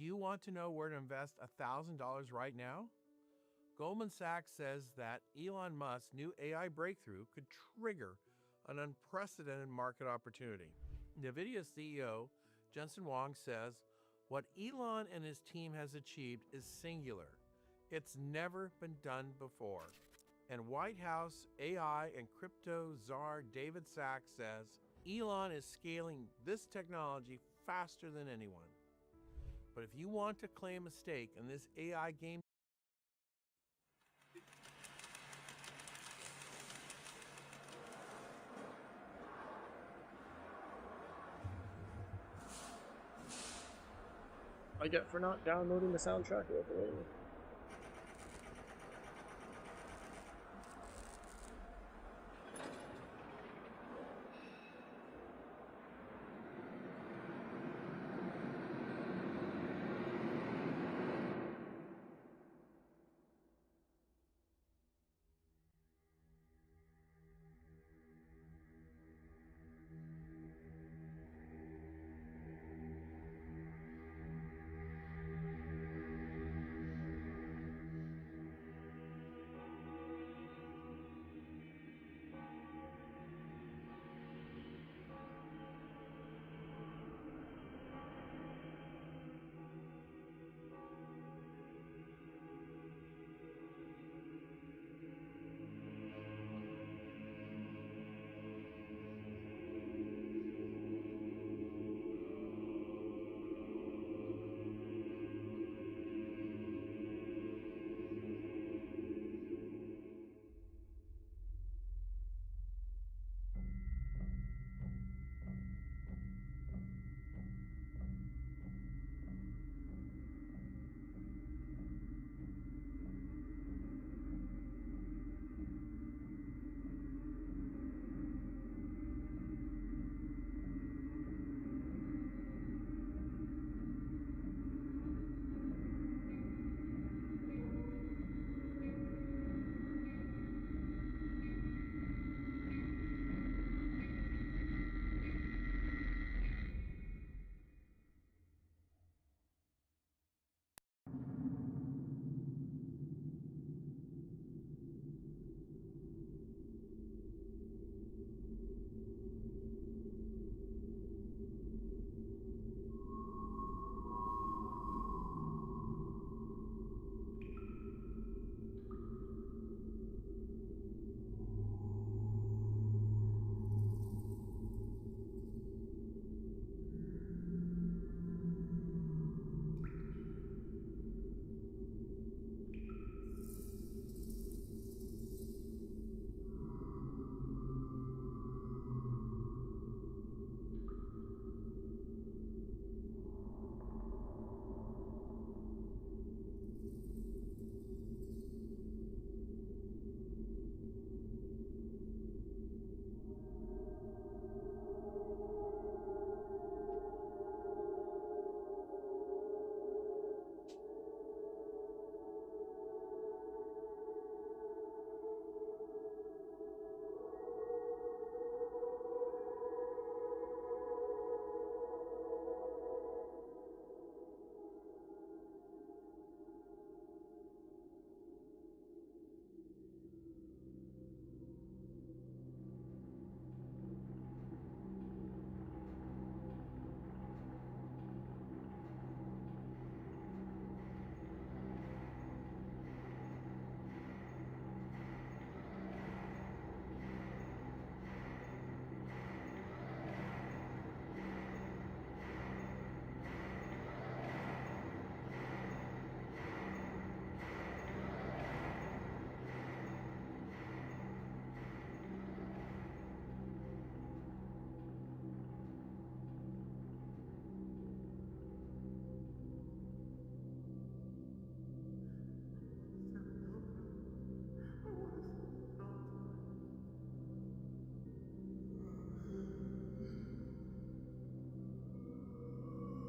Do you want to know where to invest $1,000 right now? Goldman Sachs says that Elon Musk's new AI breakthrough could trigger an unprecedented market opportunity. NVIDIA CEO Jensen Huang says what Elon and his team has achieved is singular. It's never been done before. And White House AI and crypto czar David Sachs says Elon is scaling this technology faster than anyone. But if you want to claim a stake in this AI game, I get for not downloading the soundtrack locally.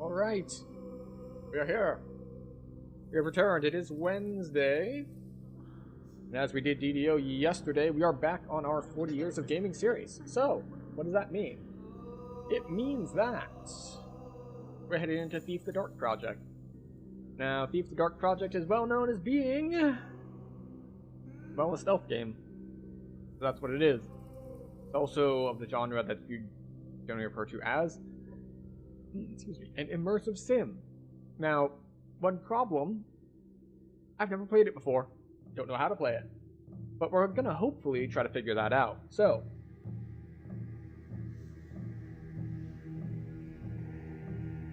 Alright. We are here. We have returned. It is Wednesday. And as we did DDO yesterday, we are back on our 40 years of gaming series. So, what does that mean? It means that we're heading into Thief the Dark project. Now, Thief the Dark Project is well known as being, well, a stealth game. So that's what it is. It's also of the genre that you generally refer to as, excuse me, an immersive sim. Now, one problem, I've never played it before. Don't know how to play it. But we're going to hopefully try to figure that out. So,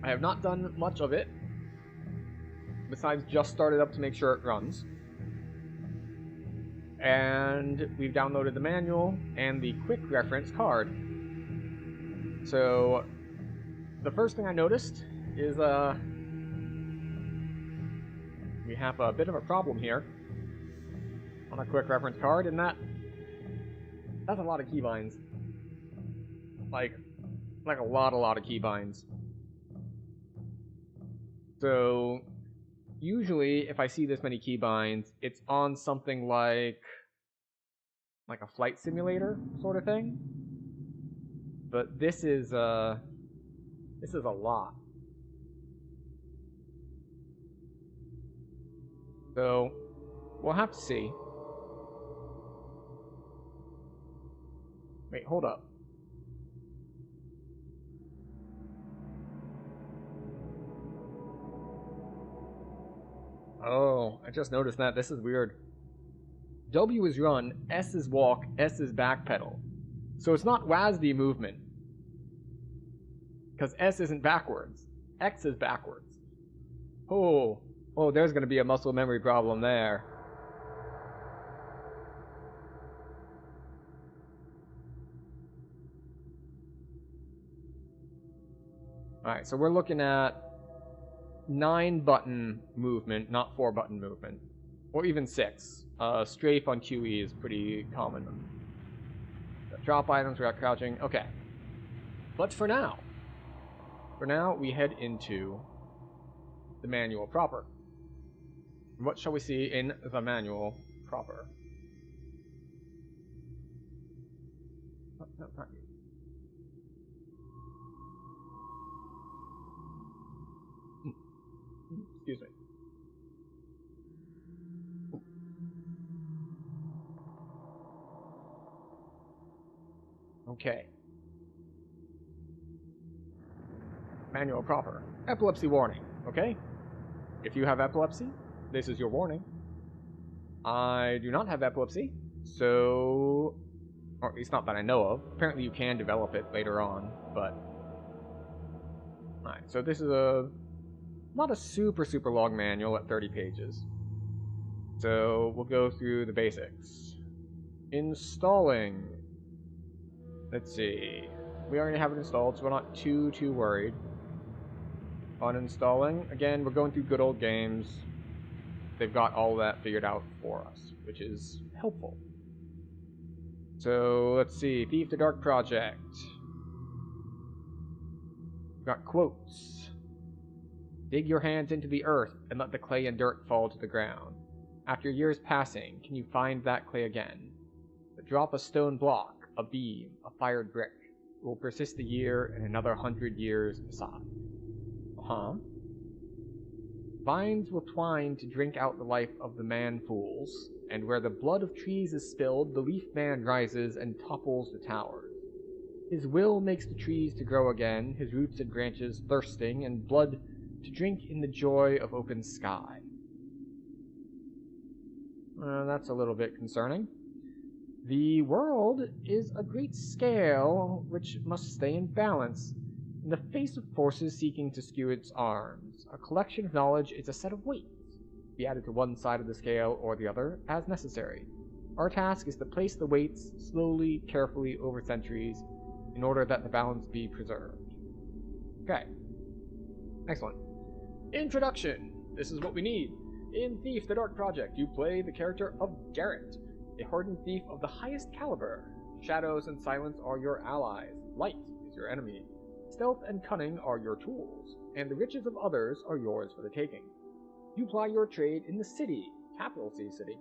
I have not done much of it, besides just started up to make sure it runs. And we've downloaded the manual and the quick reference card. So, the first thing I noticed is we have a bit of a problem here on a quick reference card, and that's a lot of keybinds. Like a lot of keybinds. So, usually, if I see this many keybinds, it's on something like a flight simulator sort of thing. But this is a lot. So, we'll have to see. Wait, hold up. Oh, I just noticed that. This is weird. W is run, S is walk, S is backpedal. So it's not WASD movement. Because S isn't backwards. X is backwards. Oh, there's going to be a muscle memory problem there. Alright, so we're looking at 9-button movement, not 4-button movement. Or even 6. Strafe on QE is pretty common. Drop items without crouching. Okay. But for now, we head into the manual proper. What shall we see in the manual proper? Not you. Excuse me. Okay. Manual proper. Epilepsy warning, okay? If you have epilepsy, this is your warning. I do not have epilepsy, so... or at least not that I know of. Apparently you can develop it later on, but... Alright, so this is not a super long manual at 30 pages. So we'll go through the basics. Installing. Let's see. We already have it installed, so we're not too worried. Uninstalling. Again, we're going through good old games. They've got all that figured out for us, which is helpful. So let's see. Thief the Dark Project. We've got quotes. Dig your hands into the earth and let the clay and dirt fall to the ground. After years passing, can you find that clay again? But drop a stone block, a beam, a fired brick. It will persist a year and another 100 years beside. Vines will twine to drink out the life of the man-fools, and where the blood of trees is spilled, the leaf man rises and topples the towers. His will makes the trees to grow again, his roots and branches thirsting, and blood to drink in the joy of open sky. That's a little bit concerning. The world is a great scale which must stay in balance in the face of forces seeking to skew its arms. A collection of knowledge is a set of weights, be added to one side of the scale or the other as necessary. Our task is to place the weights slowly, carefully over centuries in order that the balance be preserved. Okay. Next one. Introduction. This is what we need. In Thief the Dark Project, you play the character of Garrett, a hardened thief of the highest caliber. Shadows and silence are your allies. Light is your enemy. Stealth and cunning are your tools, and the riches of others are yours for the taking. You ply your trade in the city, capital C city,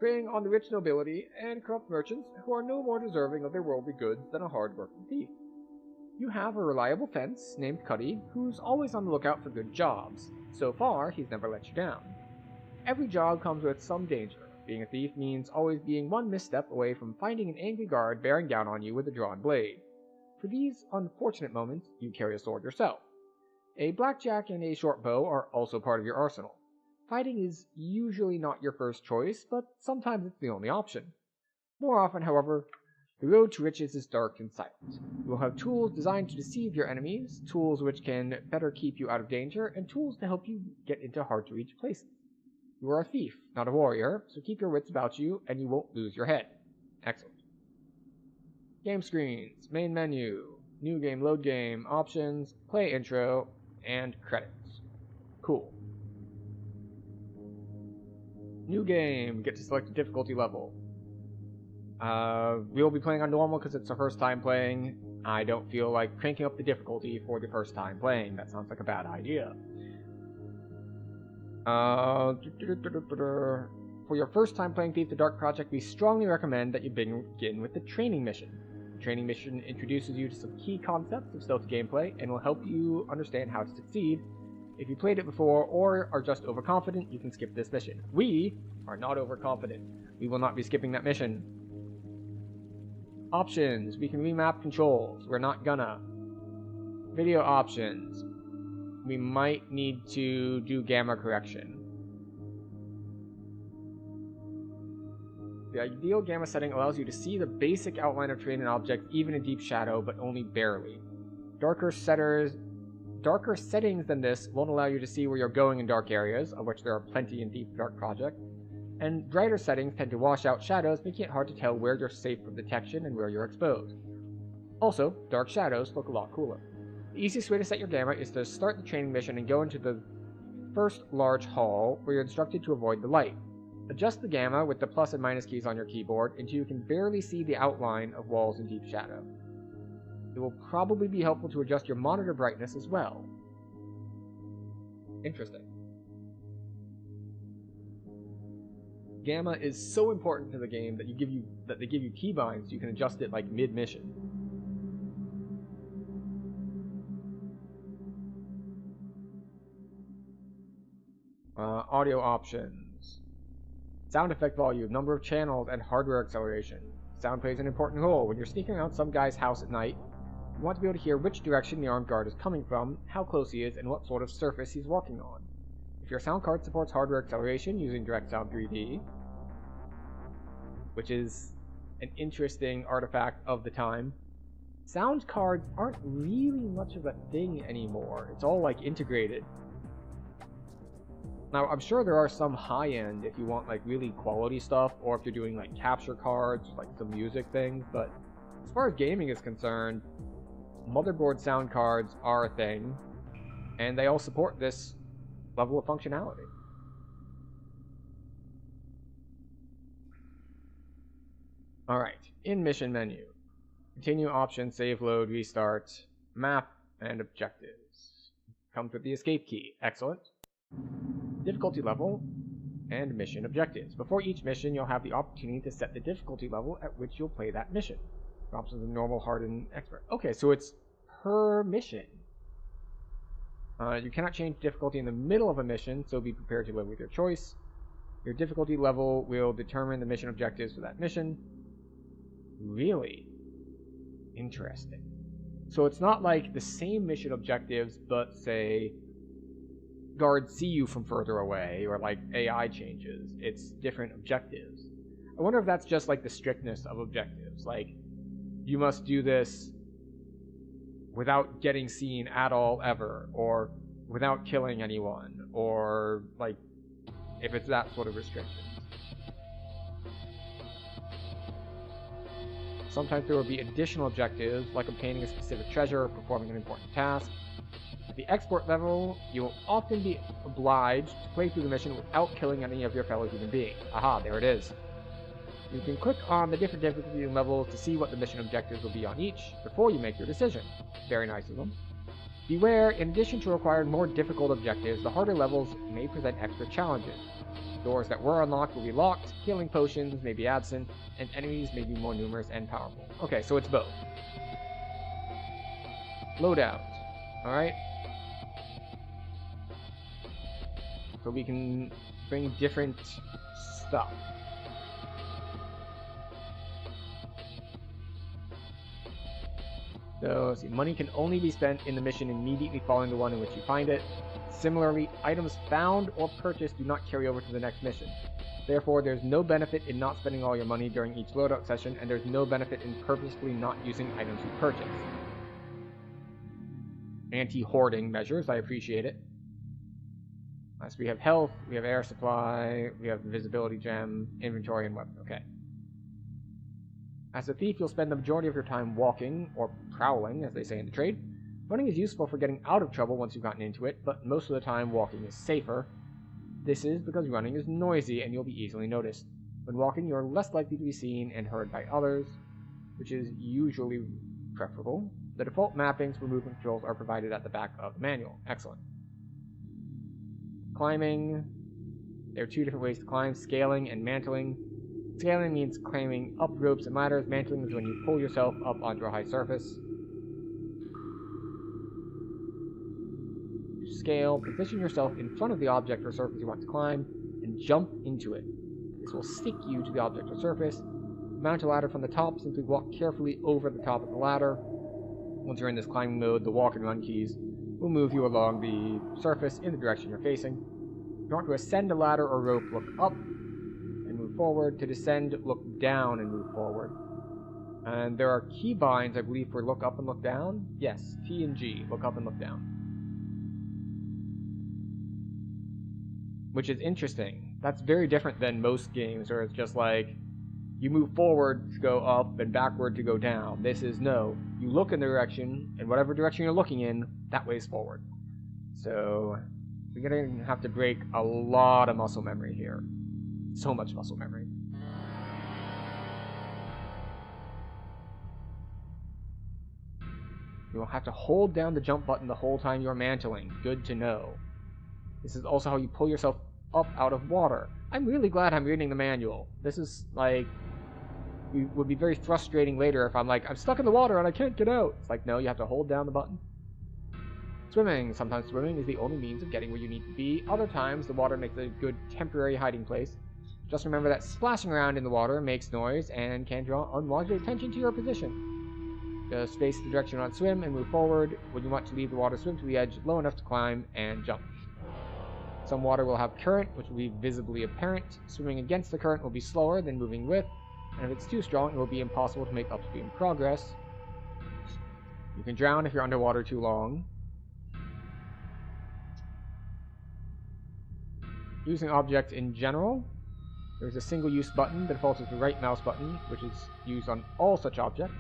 preying on the rich nobility and corrupt merchants who are no more deserving of their worldly goods than a hard-working thief. You have a reliable fence named Cuddy, who's always on the lookout for good jobs, So far, he's never let you down. Every job comes with some danger. Being a thief means always being one misstep away from finding an angry guard bearing down on you with a drawn blade. For these unfortunate moments, you carry a sword yourself. A blackjack and a short bow are also part of your arsenal. Fighting is usually not your first choice, but sometimes it's the only option. More often, however, the road to riches is dark and silent. You will have tools designed to deceive your enemies, tools which can better keep you out of danger, and tools to help you get into hard-to-reach places. You are a thief, not a warrior, so keep your wits about you, and you won't lose your head. Excellent. Game screens, main menu, new game, load game, options, play intro, and credits. Cool. New game, get to select a difficulty level. We'll be playing on normal because it's the first time playing. I don't feel like cranking up the difficulty for the first time playing. That sounds like a bad idea. For your first time playing Thief the Dark Project, we strongly recommend that you begin with the training mission. The training mission introduces you to some key concepts of stealthy gameplay and will help you understand how to succeed. If you played it before or are just overconfident, you can skip this mission. We are not overconfident. We will not be skipping that mission. Options. We can remap controls. We're not gonna. Video options. We might need to do gamma correction. The ideal gamma setting allows you to see the basic outline of terrain and objects even in deep shadow, but only barely. Darker settings than this won't allow you to see where you're going in dark areas, of which there are plenty in Deep Dark Project, and brighter settings tend to wash out shadows, making it hard to tell where you're safe from detection and where you're exposed. Also, dark shadows look a lot cooler. The easiest way to set your gamma is to start the training mission and go into the first large hall where you're instructed to avoid the light. Adjust the gamma with the plus and minus keys on your keyboard until you can barely see the outline of walls in deep shadow. It will probably be helpful to adjust your monitor brightness as well. Interesting. Gamma is so important to the game that they give you keybinds so you can adjust it like mid-mission. Audio options. Sound effect volume, number of channels, and hardware acceleration. Sound plays an important role. When you're sneaking around some guy's house at night, you want to be able to hear which direction the armed guard is coming from, how close he is, and what sort of surface he's walking on. If your sound card supports hardware acceleration using Direct Sound 3D, which is an interesting artifact of the time, sound cards aren't really much of a thing anymore. It's all like integrated. Now, I'm sure there are some high-end if you want like really quality stuff, or if you're doing like capture cards, like some music things, but as far as gaming is concerned, motherboard sound cards are a thing, and they all support this level of functionality. Alright, in mission menu. Continue option, save, load, restart, map, and objectives. Comes with the escape key. Excellent. Difficulty level, and mission objectives. Before each mission, you'll have the opportunity to set the difficulty level at which you'll play that mission. Options of normal, hard, and expert. Okay, so it's per mission. You cannot change difficulty in the middle of a mission, so be prepared to live with your choice. Your difficulty level will determine the mission objectives for that mission. Really? Interesting. So it's not like the same mission objectives, but say guards see you from further away, or like AI changes. It's different objectives. I wonder if that's just like the strictness of objectives. Like, you must do this without getting seen at all ever, or without killing anyone, or like if it's that sort of restriction. Sometimes there will be additional objectives, like obtaining a specific treasure or performing an important task. At the export level, you will often be obliged to play through the mission without killing any of your fellow human beings. Aha, there it is. You can click on the different difficulty levels to see what the mission objectives will be on each before you make your decision. Very nice of them. Beware, in addition to requiring more difficult objectives, the harder levels may present extra challenges. Doors that were unlocked will be locked, healing potions may be absent, and enemies may be more numerous and powerful. Okay, so it's both. Loadout. Alright. so we can bring different stuff. So, let's see, money can only be spent in the mission immediately following the one in which you find it. Similarly, items found or purchased do not carry over to the next mission. Therefore, there's no benefit in not spending all your money during each loadout session, and there's no benefit in purposefully not using items you purchase. Anti-hoarding measures, I appreciate it. So we have health, we have air supply, we have visibility gem, inventory, and weapon. Okay. As a thief, you'll spend the majority of your time walking, or prowling, as they say in the trade. Running is useful for getting out of trouble once you've gotten into it, but most of the time walking is safer. This is because running is noisy and you'll be easily noticed. When walking, you're less likely to be seen and heard by others, which is usually preferable. The default mappings for movement controls are provided at the back of the manual. Excellent. Climbing. There are two different ways to climb, scaling and mantling. Scaling means climbing up ropes and ladders. Mantling is when you pull yourself up onto a high surface. To scale, position yourself in front of the object or surface you want to climb, and jump into it. This will stick you to the object or surface. Mount a ladder from the top, simply walk carefully over the top of the ladder. Once you're in this climbing mode, the walk and run keys will move you along the surface in the direction you're facing. If you want to ascend a ladder or rope, look up and move forward. To descend, look down and move forward. And there are keybinds, I believe, for look up and look down. Yes, T and G, look up and look down. Which is interesting. That's very different than most games where it's just like, you move forward to go up and backward to go down. This is no. You look in the direction, and whatever direction you're looking in, that way is forward. So, we're going to have to break a lot of muscle memory here. So much muscle memory. You will have to hold down the jump button the whole time you're mantling. Good to know. This is also how you pull yourself up out of water. I'm really glad I'm reading the manual. This is, like, it would be very frustrating later if I'm like, I'm stuck in the water and I can't get out. It's like, no, you have to hold down the button. Swimming. Sometimes swimming is the only means of getting where you need to be. Other times, the water makes a good temporary hiding place. Just remember that splashing around in the water makes noise and can draw unwanted attention to your position. Just face the direction you want to swim and move forward. When you want to leave the water, swim to the edge low enough to climb and jump. Some water will have current, which will be visibly apparent. Swimming against the current will be slower than moving with, and if it's too strong, it will be impossible to make upstream progress. You can drown if you're underwater too long. Using objects in general, there's a single-use button that defaults as the right mouse button, which is used on all such objects.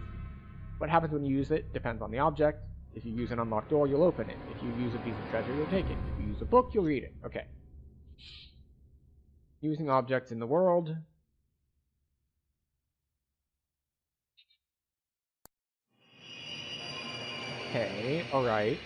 What happens when you use it depends on the object. If you use an unlocked door, you'll open it. If you use a piece of treasure, you'll take it. If you use a book, you'll read it. Okay. Using objects in the world. Okay, alright.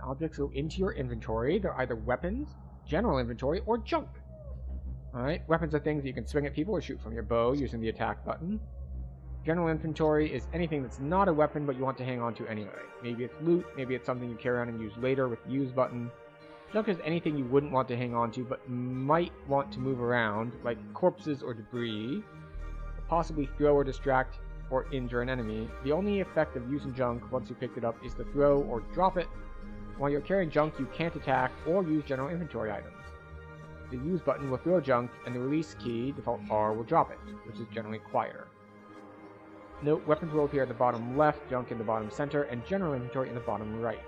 Objects go into your inventory. They're either weapons, general inventory, or junk. Alright, weapons are things that you can swing at people or shoot from your bow using the attack button. General inventory is anything that's not a weapon but you want to hang on to anyway. Maybe it's loot, maybe it's something you carry on and use later with the use button. Junk is anything you wouldn't want to hang on to but might want to move around, like corpses or debris, or possibly throw or distract or injure an enemy. The only effect of using junk once you picked it up is to throw or drop it. While you're carrying junk, you can't attack or use general inventory items. The use button will throw junk, and the release key, default R, will drop it, which is generally quieter. Note, weapons will appear at the bottom left, junk in the bottom center, and general inventory in the bottom right.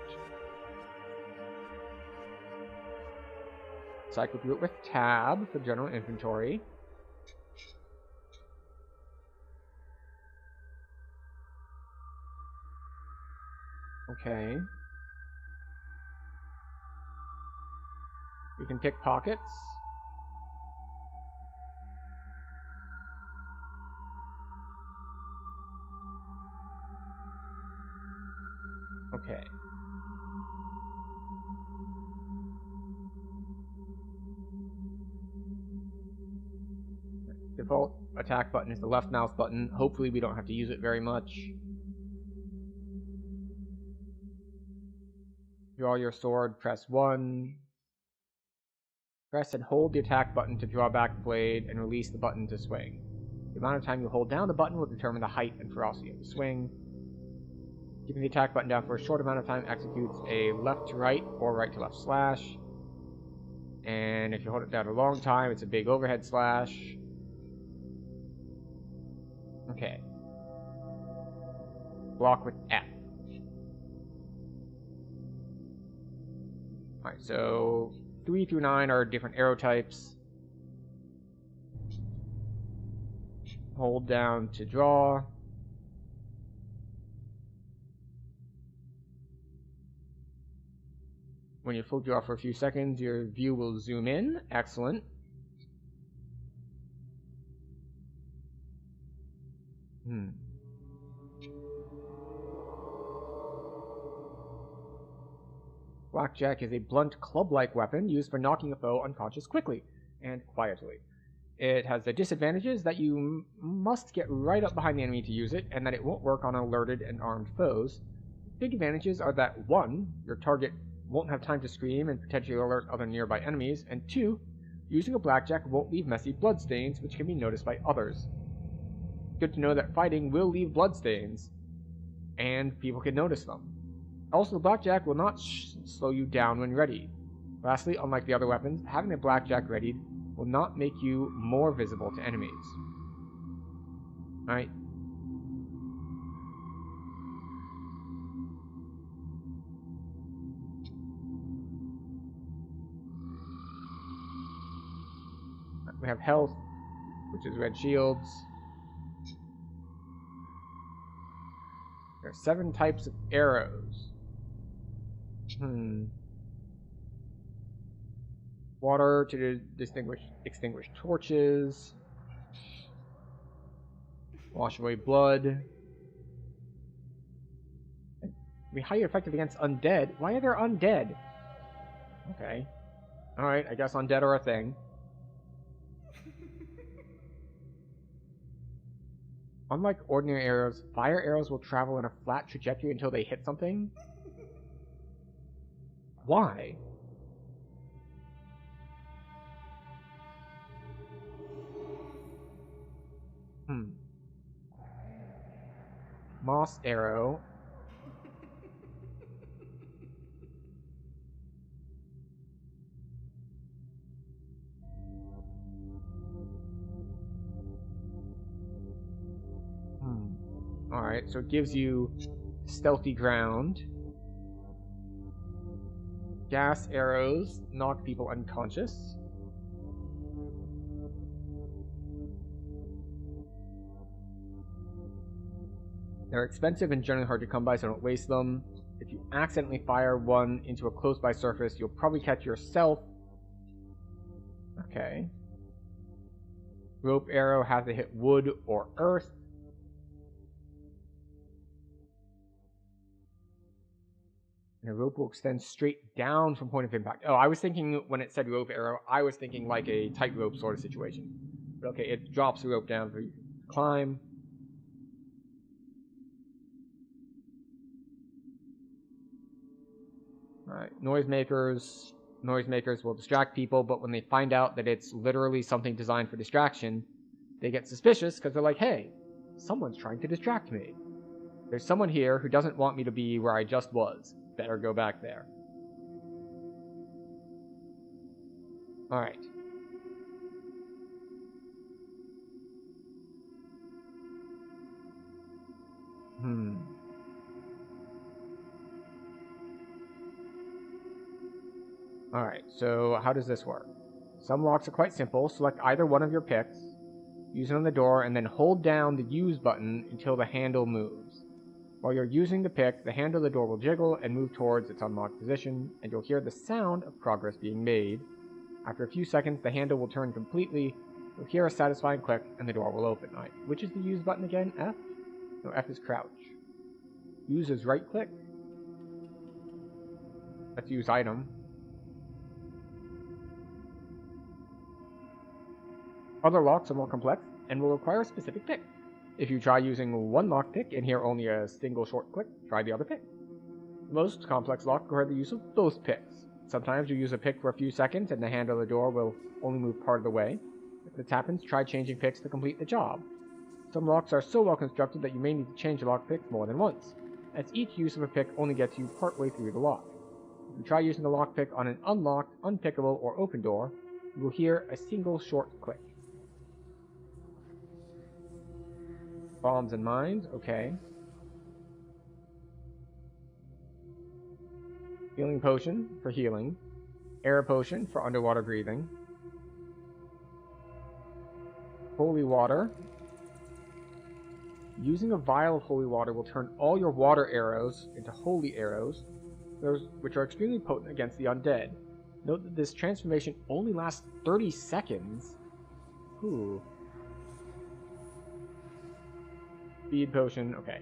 Cycle through it with tab for general inventory. Okay. We can pick pockets. Okay. Default attack button is the left mouse button. Hopefully we don't have to use it very much. Draw your sword, press 1. Press and hold the attack button to draw back the blade and release the button to swing. The amount of time you hold down the button will determine the height and ferocity of the swing. Keeping the attack button down for a short amount of time executes a left to right or right to left slash. And if you hold it down a long time, it's a big overhead slash. Okay. Block with F. Alright, so 3 through 9 are different arrow types. Hold down to draw. When you full draw for a few seconds, your view will zoom in. Excellent. Blackjack is a blunt club-like weapon used for knocking a foe unconscious quickly and quietly. It has the disadvantages that you must get right up behind the enemy to use it, and that it won't work on alerted and armed foes. Big advantages are that 1. Your target won't have time to scream and potentially alert other nearby enemies, and 2. Using a blackjack won't leave messy bloodstains, which can be noticed by others. Good to know that fighting will leave bloodstains, and people can notice them. Also, the blackjack will not slow you down when ready. Lastly, unlike the other weapons, having a blackjack readied will not make you more visible to enemies. Alright. We have health, which is red shields. There are 7 types of arrows. Water to extinguish torches. Wash away blood. Be highly effective against undead. Why are there undead? Okay. Alright, I guess undead are a thing. Unlike ordinary arrows, fire arrows will travel in a flat trajectory until they hit something. Why? Moss arrow. Alright, so it gives you stealthy ground. Gas arrows knock people unconscious. They're expensive and generally hard to come by, so don't waste them. If you accidentally fire one into a close-by surface, you'll probably catch yourself. Okay. Rope arrow has to hit wood or earth. And a rope will extend straight down from point of impact. Oh, I was thinking when it said rope arrow, I was thinking like a tightrope sort of situation. But okay, it drops the rope down for you to climb. Alright, noisemakers. Noisemakers will distract people, but when they find out that it's literally something designed for distraction, they get suspicious because they're like, hey, someone's trying to distract me. There's someone here who doesn't want me to be where I just was. Better go back there. Alright. Alright, so how does this work? Some locks are quite simple. Select either one of your picks, use it on the door, and then hold down the use button until the handle moves. While you're using the pick, the handle of the door will jiggle and move towards its unlocked position, and you'll hear the sound of progress being made. After a few seconds, the handle will turn completely, you'll hear a satisfying click, and the door will open. Alright, which is the use button again? F? No, F is crouch. Use is right click. Let's use item. Other locks are more complex. and will require a specific pick. If you try using one lockpick and hear only a single short click, try the other pick. Most complex locks require the use of both picks. Sometimes you use a pick for a few seconds and the handle of the door will only move part of the way. If this happens, try changing picks to complete the job. Some locks are so well constructed that you may need to change the lockpick more than once, as each use of a pick only gets you partway through the lock. If you try using the lockpick on an unlocked, unpickable, or open door, you will hear a single short click. Bombs and mines, okay. Healing potion for healing. Air potion for underwater breathing. Holy water. Using a vial of holy water will turn all your water arrows into holy arrows, which are extremely potent against the undead. Note that this transformation only lasts 30 seconds. Ooh. Speed potion, okay.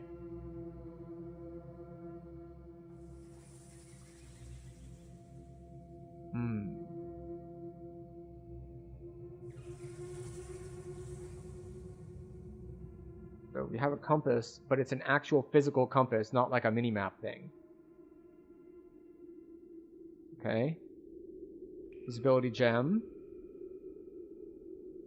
So we have a compass, but it's an actual physical compass, not like a mini-map thing. Okay. Visibility gem.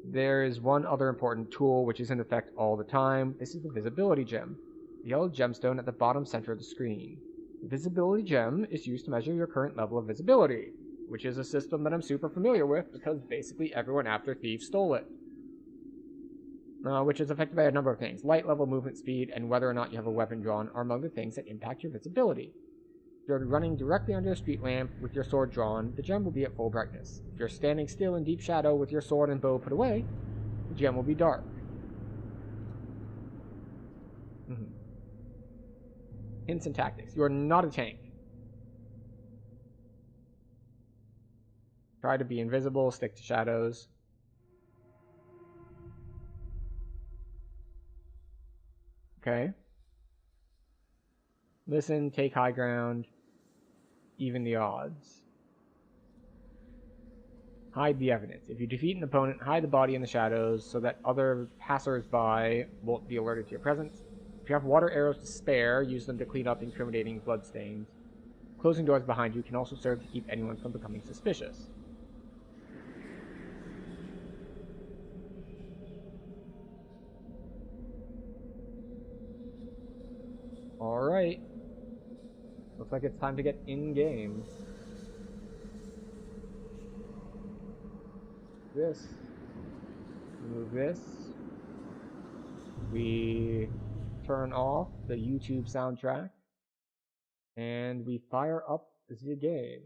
There is one other important tool which is in effect all the time. This is the visibility gem. The yellow gemstone at the bottom center of the screen. The visibility gem is used to measure your current level of visibility, which is a system that I'm super familiar with because basically everyone after Thief stole it. Which is affected by a number of things. Light level, movement speed, and whether or not you have a weapon drawn are among the things that impact your visibility. If you're running directly under a street lamp with your sword drawn, the gem will be at full brightness. If you're standing still in deep shadow with your sword and bow put away, the gem will be dark. Hints and tactics. You are not a tank. Try to be invisible, stick to shadows. Okay. Listen, take high ground, even the odds. Hide the evidence. If you defeat an opponent, hide the body in the shadows so that other passers-by won't be alerted to your presence. If you have water arrows to spare, use them to clean up incriminating bloodstains. Closing doors behind you can also serve to keep anyone from becoming suspicious. Alright. Looks like it's time to get in-game. This. Remove this. We turn off the YouTube soundtrack. And we fire up the game.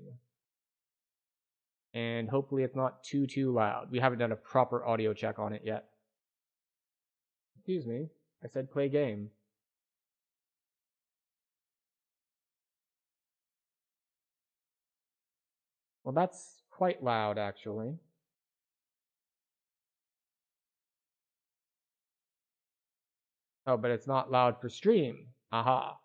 And hopefully it's not too loud. We haven't done a proper audio check on it yet. Excuse me. I said play game. Well, that's quite loud, actually. Oh, but it's not loud for stream. Aha.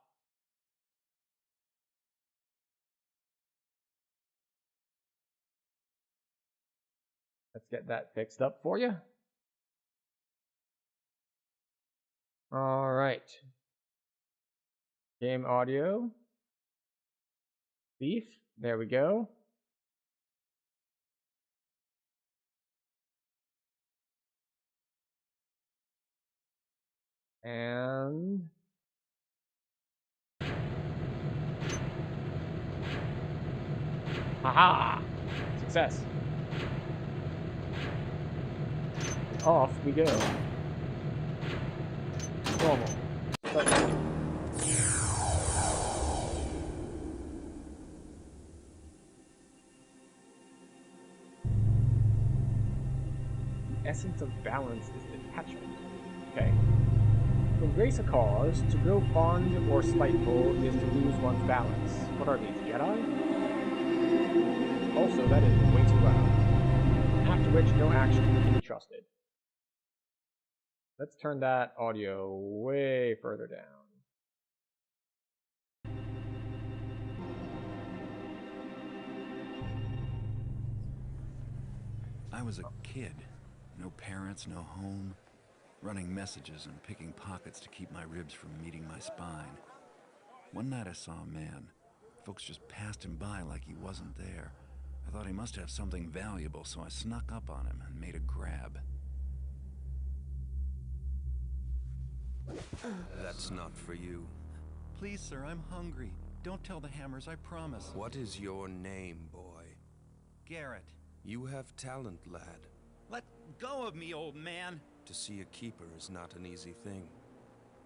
Let's get that fixed up for you. All right. Game audio. Thief. There we go. And haha! Success. Off we go. Normal. The essence of balance is detachment. Okay. To embrace a cause, to grow fond or spiteful is to lose one's balance. What are these, Jedi? Also, that is way too loud. After which, no action can be trusted. Let's turn that audio way further down. I was a kid. No parents, no home. running messages and picking pockets to keep my ribs from meeting my spine. One night I saw a man. Folks just passed him by like he wasn't there. I thought he must have something valuable, so I snuck up on him and made a grab. That's not for you. Please, sir, I'm hungry. Don't tell the Hammers, I promise. What is your name, boy? Garrett. You have talent, lad. Let go of me, old man. To see a keeper is not an easy thing,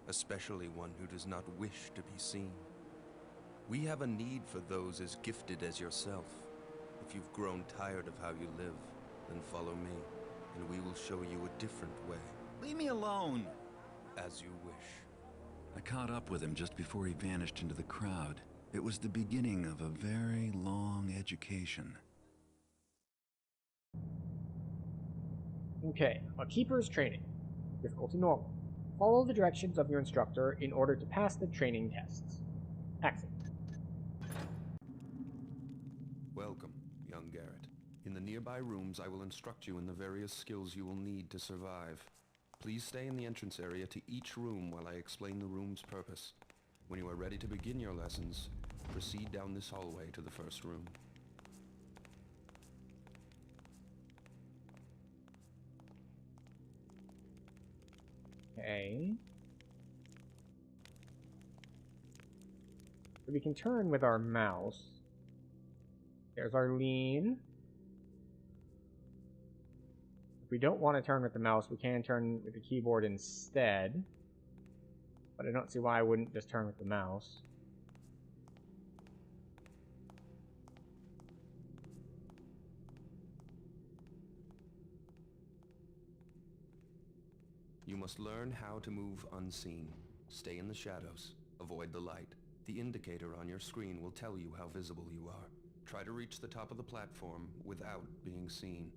especially one who does not wish to be seen. We have a need for those as gifted as yourself. If you've grown tired of how you live, then follow me, and we will show you a different way. Leave me alone. As you wish. I caught up with him just before he vanished into the crowd. It was the beginning of a very long education. Okay, a keeper's training. Difficulty normal. Follow the directions of your instructor in order to pass the training tests. Excellent. Welcome, young Garrett. In the nearby rooms, I will instruct you in the various skills you will need to survive. Please stay in the entrance area to each room while I explain the room's purpose. When you are ready to begin your lessons, proceed down this hallway to the first room. Okay. So we can turn with our mouse. There's our lean. If we don't want to turn with the mouse, we can turn with the keyboard instead. But I don't see why I wouldn't just turn with the mouse. You must learn how to move unseen. Stay in the shadows. Avoid the light. The indicator on your screen will tell you how visible you are. Try to reach the top of the platform without being seen.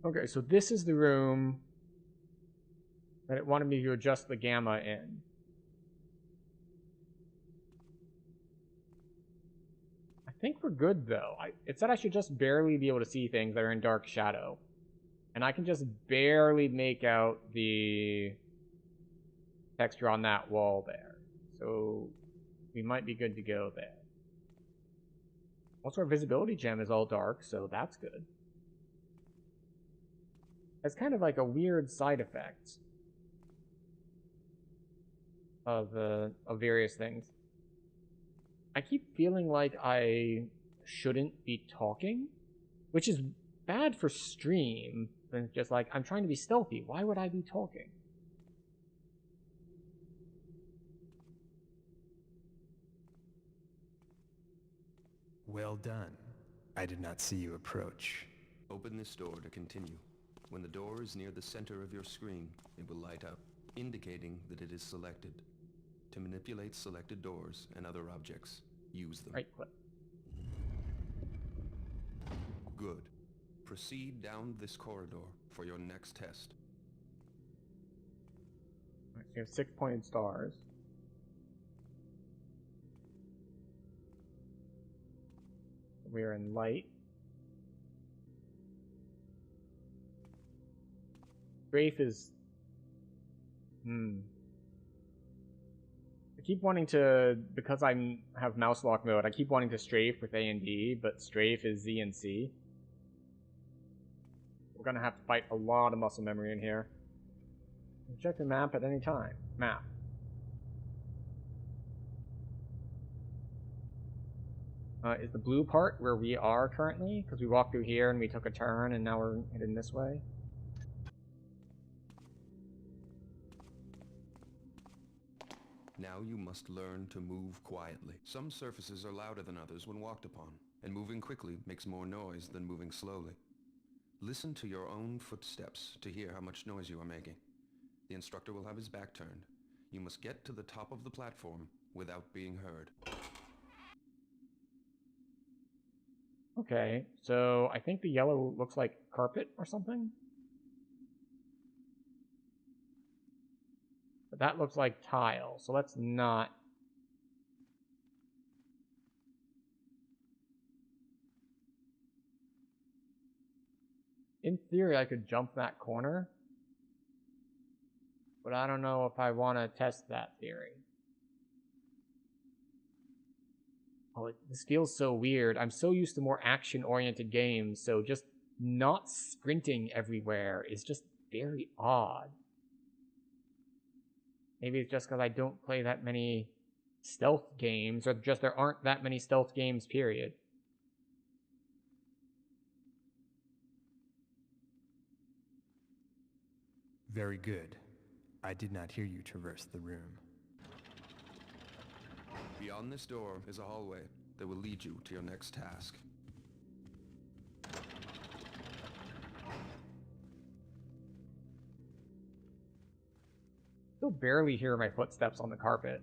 Okay, so this is the room that it wanted me to adjust the gamma in. I think we're good, though. It said I should just barely be able to see things that are in dark shadow. And I can just barely make out the texture on that wall there. So we might be good to go there. Also, our visibility gem is all dark, so that's good. It's kind of like a weird side effect of various things. I keep feeling like I shouldn't be talking, which is bad for stream. And it's just like, I'm trying to be stealthy. Why would I be talking? Well done. I did not see you approach. Open this door to continue. When the door is near the center of your screen, it will light up, indicating that it is selected. To manipulate selected doors and other objects, use them. Right click. Good. Proceed down this corridor for your next test. Right, so you have 6 pointed stars. We are in light. Strafe is... I keep wanting to, because I have mouse lock mode, I keep wanting to strafe with A and D, but strafe is Z and C. We're gonna have to fight a lot of muscle memory in here. Check the map at any time. Map. Is the blue part where we are currently? Because we walked through here and we took a turn and now we're heading this way. Now you must learn to move quietly. Some surfaces are louder than others when walked upon, and moving quickly makes more noise than moving slowly. Listen to your own footsteps to hear how much noise you are making. The instructor will have his back turned. You must get to the top of the platform without being heard. Okay, so I think the yellow looks like carpet or something. But that looks like tile, so let's not in theory, I could jump that corner. But I don't know if I want to test that theory. Oh, this feels so weird. I'm so used to more action-oriented games, so just not sprinting everywhere is just very odd. Maybe it's just because I don't play that many stealth games, or just there aren't that many stealth games, period. Very good. I did not hear you traverse the room. Beyond this door is a hallway that will lead you to your next task. Still barely hear my footsteps on the carpet.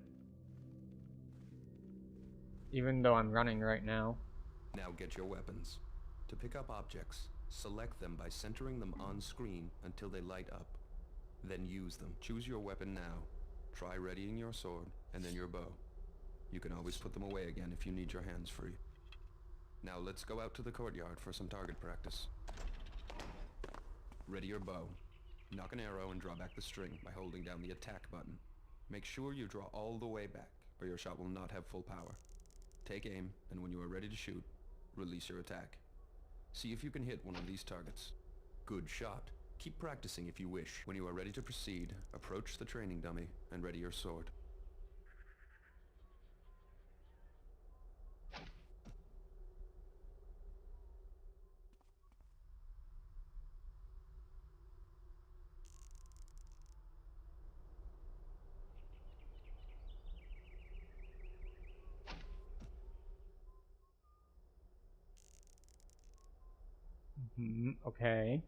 Even though I'm running right now. Now get your weapons. To pick up objects, select them by centering them on screen until they light up. Then use them. Choose your weapon now. Try readying your sword and then your bow. You can always put them away again if you need your hands free. Now let's go out to the courtyard for some target practice. Ready your bow. Knock an arrow and draw back the string by holding down the attack button. Make sure you draw all the way back, or your shot will not have full power. Take aim, and when you are ready to shoot, release your attack. See if you can hit one of these targets. Good shot. Keep practicing if you wish. When you are ready to proceed, approach the training dummy and ready your sword. Okay.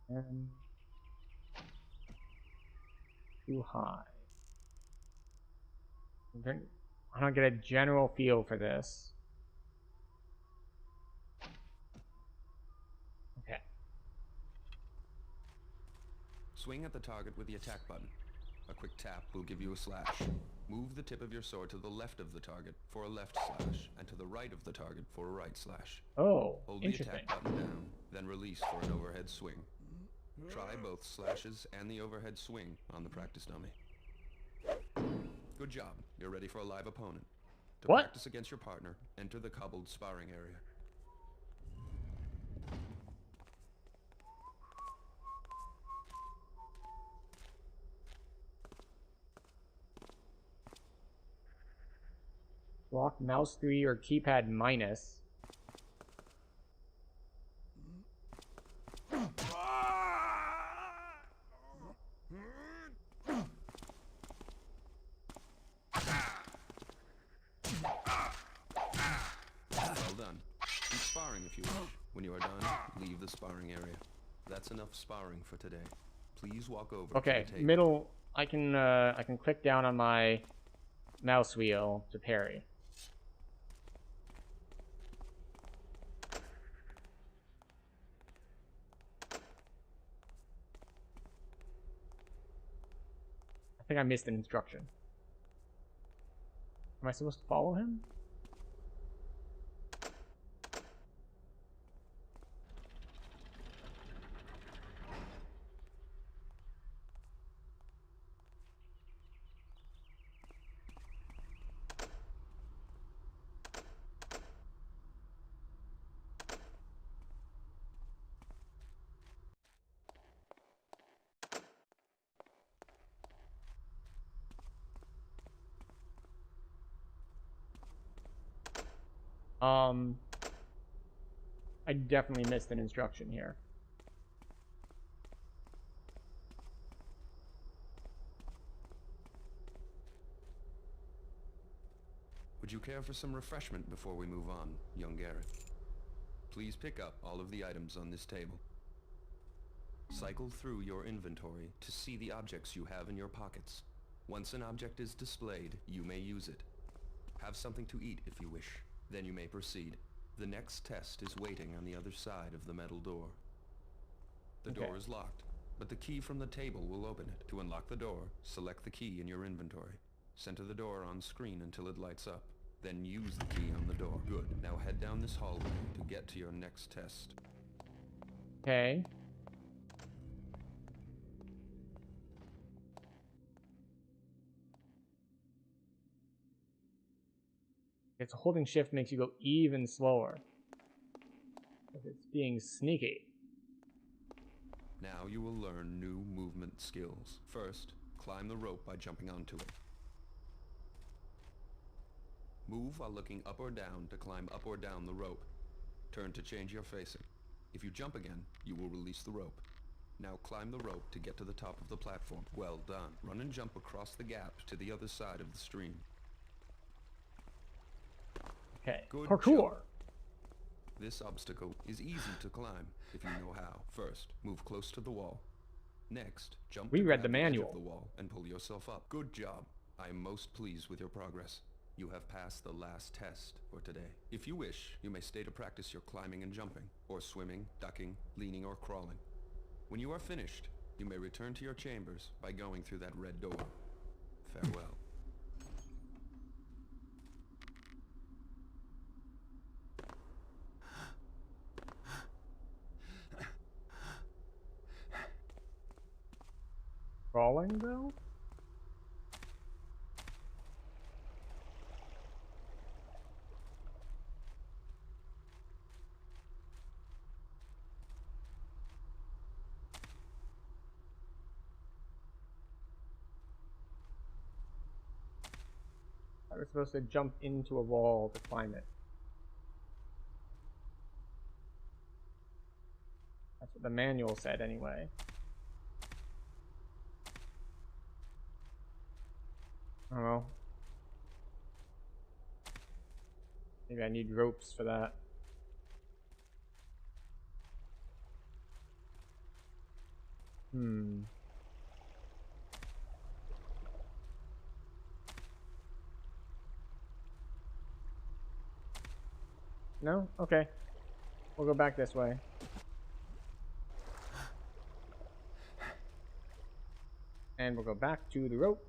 And too high. I don't get a general feel for this. Okay. Swing at the target with the attack button. A quick tap will give you a slash. Move the tip of your sword to the left of the target for a left slash, and to the right of the target for a right slash. Oh, Hold the interesting. attack button down, then release for an overhead swing. Try both slashes and the overhead swing on the practice dummy. Good job. You're ready for a live opponent. To What? practice against your partner, enter the cobbled sparring area. Block mouse 3 or keypad minus. Well done. Keep sparring if you wish. When you are done, leave the sparring area. That's enough sparring for today. Please walk over Okay, to the table. middle. I can click down on my mouse wheel to parry. I think I missed an instruction. Am I supposed to follow him? I definitely missed an instruction here. Would you care for some refreshment before we move on, young Gareth? Please pick up all of the items on this table. Cycle through your inventory to see the objects you have in your pockets. Once an object is displayed, you may use it. Have something to eat if you wish. Then you may proceed. The next test is waiting on the other side of the metal door. The door is locked. but the key from the table will open it. To unlock the door, select the key in your inventory. Center the door on screen until it lights up. Then use the key on the door. Good. Now head down this hallway to get to your next test. Okay. It's holding shift makes you go even slower. It's being sneaky. Now you will learn new movement skills. First, climb the rope by jumping onto it. Move while looking up or down to climb up or down the rope. Turn to change your facing. If you jump again, you will release the rope. Now climb the rope to get to the top of the platform. Well done. Run and jump across the gap to the other side of the stream. Okay. Good Parkour. job. This obstacle is easy to climb if you know how. First, move close to the wall. Next, jump We to read grab the edge manual. of the wall and pull yourself up. Good job. I am most pleased with your progress. You have passed the last test for today. If you wish, you may stay to practice your climbing and jumping, or swimming, ducking, leaning, or crawling. When you are finished, you may return to your chambers by going through that red door. Farewell. Crawling though? I was supposed to jump into a wall to climb it. That's what the manual said anyway. Oh well. Maybe I need ropes for that. No? Okay. We'll go back this way. And we'll go back to the rope.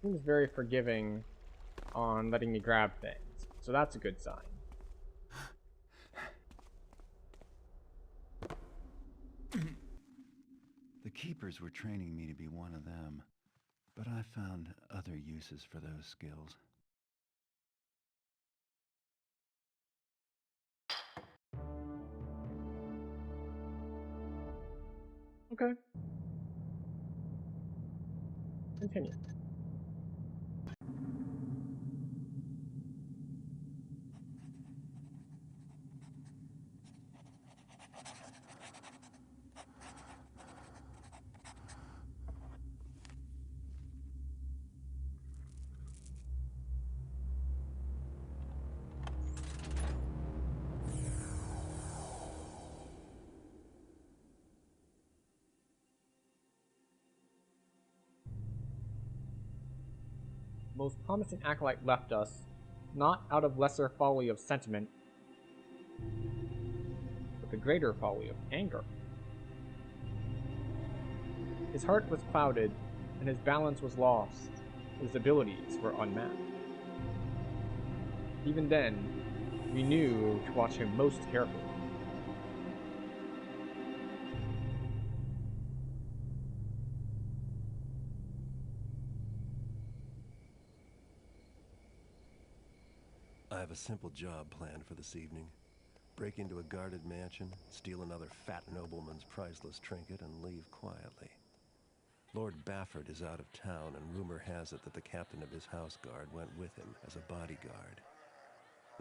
Seems very forgiving on letting me grab things. So that's a good sign. The keepers were training me to be one of them, but I found other uses for those skills. Okay. Continue. Most promising acolyte left us, not out of lesser folly of sentiment, but the greater folly of anger. His heart was clouded, and his balance was lost. His abilities were unmatched. Even then, we knew to watch him most carefully. I have a simple job planned for this evening. Break into a guarded mansion, steal another fat nobleman's priceless trinket, and leave quietly. Lord Bafford is out of town, and rumor has it that the captain of his house guard went with him as a bodyguard.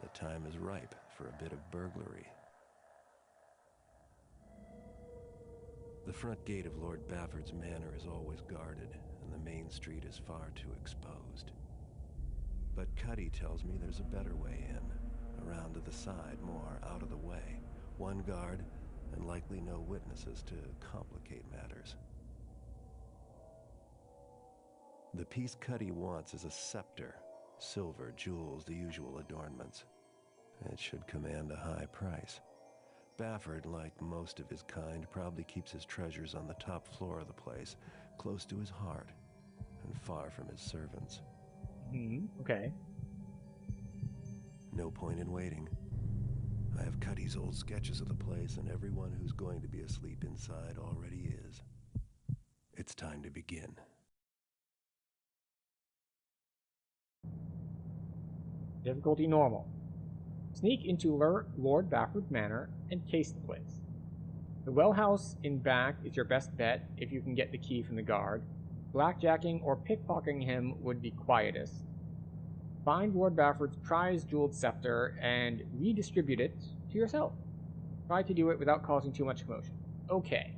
The time is ripe for a bit of burglary. The front gate of Lord Bafford's manor is always guarded, and the main street is far too exposed. But Cuddy tells me there's a better way in, around to the side, more out of the way. One guard, and likely no witnesses to complicate matters. The piece Cuddy wants is a scepter. Silver, jewels, the usual adornments. It should command a high price. Bafford, like most of his kind, probably keeps his treasures on the top floor of the place, close to his heart, and far from his servants. Okay. No point in waiting. I have Cuddy's old sketches of the place, and everyone who's going to be asleep inside already is. It's time to begin. Difficulty normal. Sneak into Lord Bafford Manor and case the place. The well house in back is your best bet if you can get the key from the guard. Blackjacking or pickpocketing him would be quietest. Find Lord Bafford's prized jeweled scepter and redistribute it to yourself. Try to do it without causing too much commotion. Okay.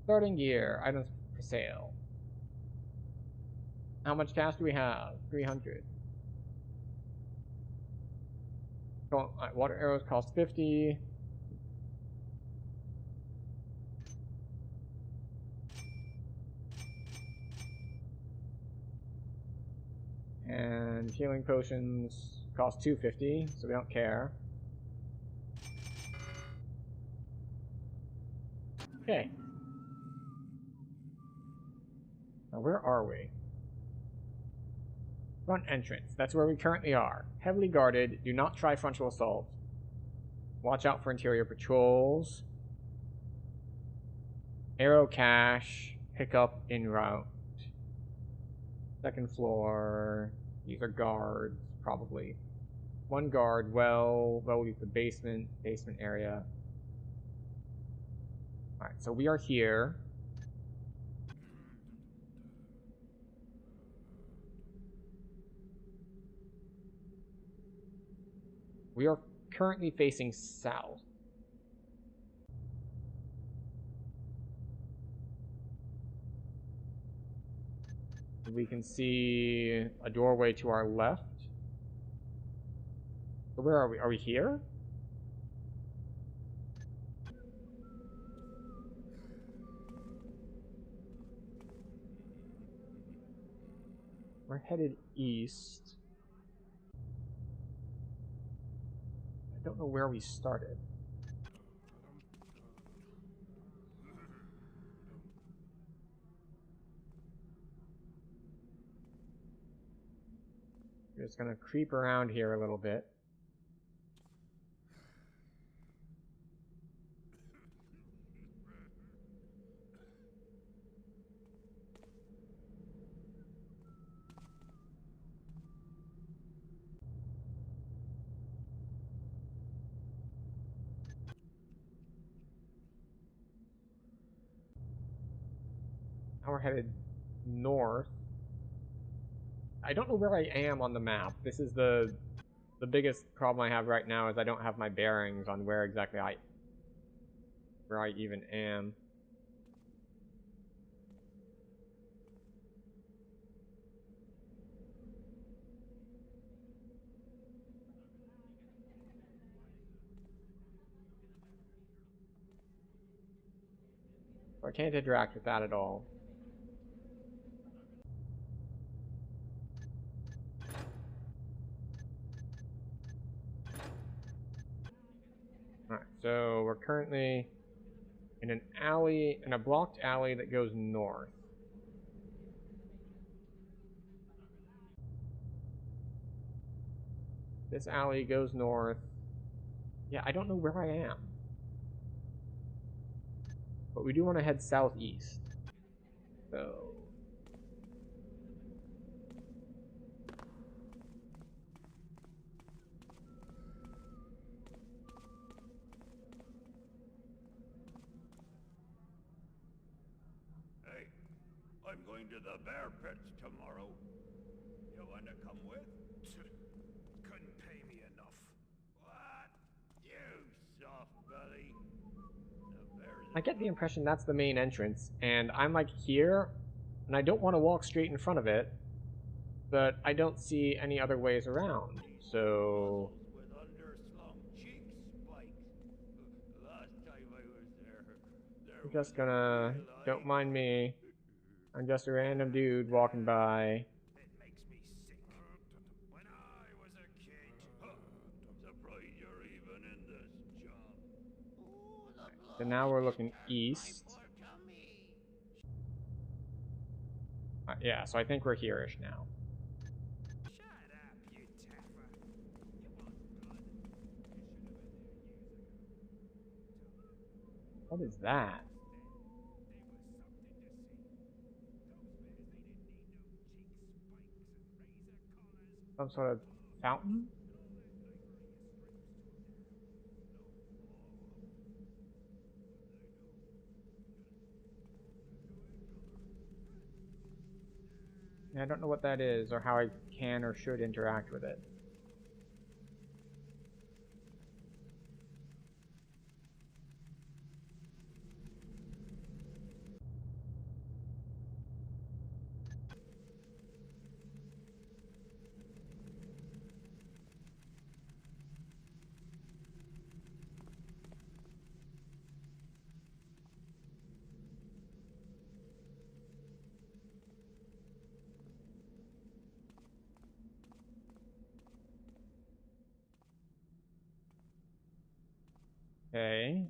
Starting gear. Items for sale. How much cash do we have? 300. Water arrows cost 50. And healing potions cost 250, so we don't care. Okay. Now where are we? Front entrance. That's where we currently are. Heavily guarded. Do not try frontal assault. Watch out for interior patrols. Arrow cache. Pick up en route. Second floor. These are guards, probably. One guard. We'll use the basement area. Alright, so we are here. We are currently facing south. We can see a doorway to our left. So where are we? Are we here? We're headed east. I don't know where we started. We're just gonna creep around here a little bit. Now we're headed north. I don't know where I am on the map. This is the biggest problem I have right now is I don't have my bearings on where exactly I even am. I can't interact with that at all. Alright, so we're currently in an alley, in a blocked alley that goes north. This alley goes north. Yeah, I don't know where I am. But we do want to head southeast. So... Hey, I'm going to the bear pits tomorrow. You want to come with? Couldn't pay me enough. What? You soft belly. I get the impression that's the main entrance, and I'm like here, and I don't want to walk straight in front of it, but I don't see any other ways around, so... With underslung cheek spikes. Last time I was there I'm just gonna... Don't mind me. I'm just a random dude walking by. It makes me sick. So now we're looking east. Yeah, so I think we're here-ish now. What is that? Some sort of fountain? I don't know what that is or how I can or should interact with it. Okay.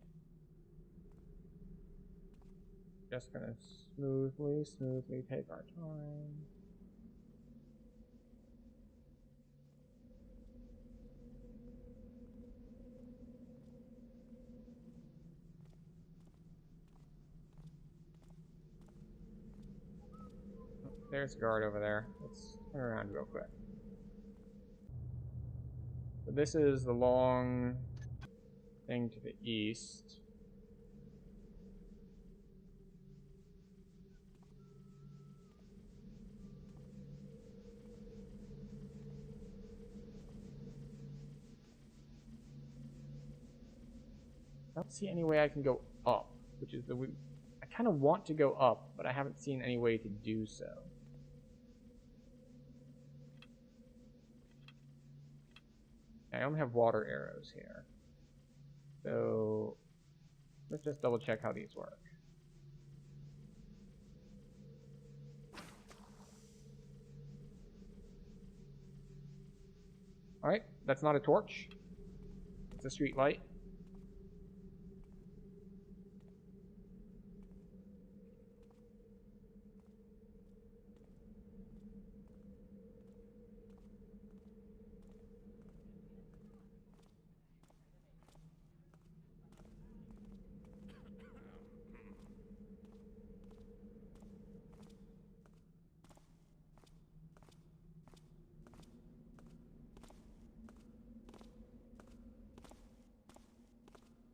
Just gonna smoothly take our time. There's a guard over there. Let's turn around real quick. So this is the long thing to the east. I don't see any way I can go up, which is the... I kind of want to go up, but I haven't seen any way to do so. I only have water arrows here. So let's just double check how these work. Alright, that's not a torch. It's a street light.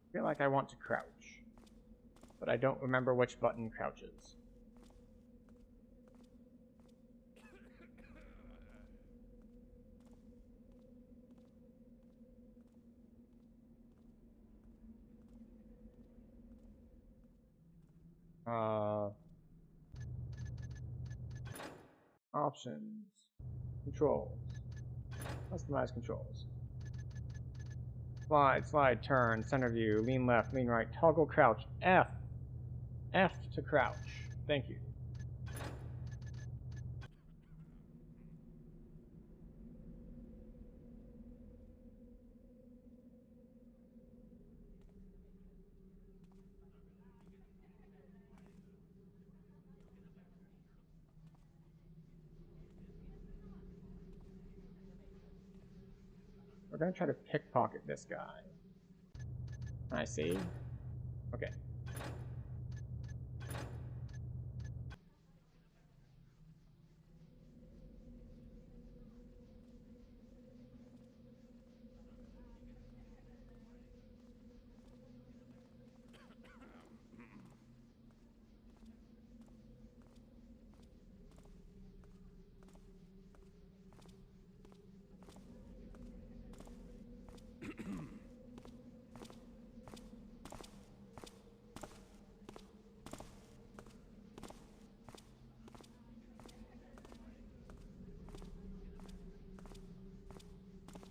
I feel like I want to crouch, but I don't remember which button crouches. Options, controls, customize controls. Slide, turn, center view, lean left, lean right, toggle crouch, F. F to crouch. Thank you. We're gonna try to pickpocket this guy. I see. Okay.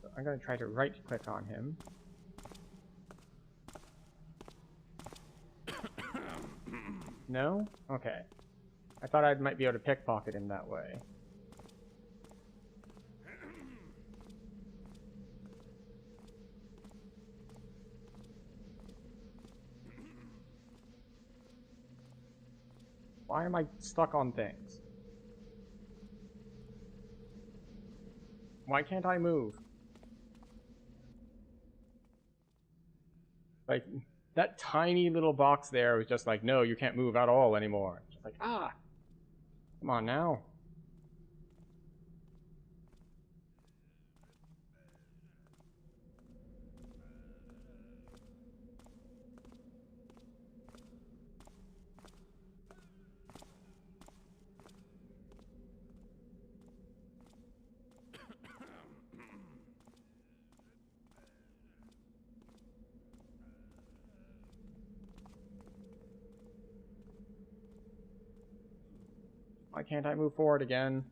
So I'm gonna try to right click on him. No? Okay. I thought I might be able to pickpocket him that way. Why am I stuck on things? Why can't I move? Like, that tiny little box there was just like, no, you can't move at all anymore. Just like, ah, come on now. Why can't I move forward again?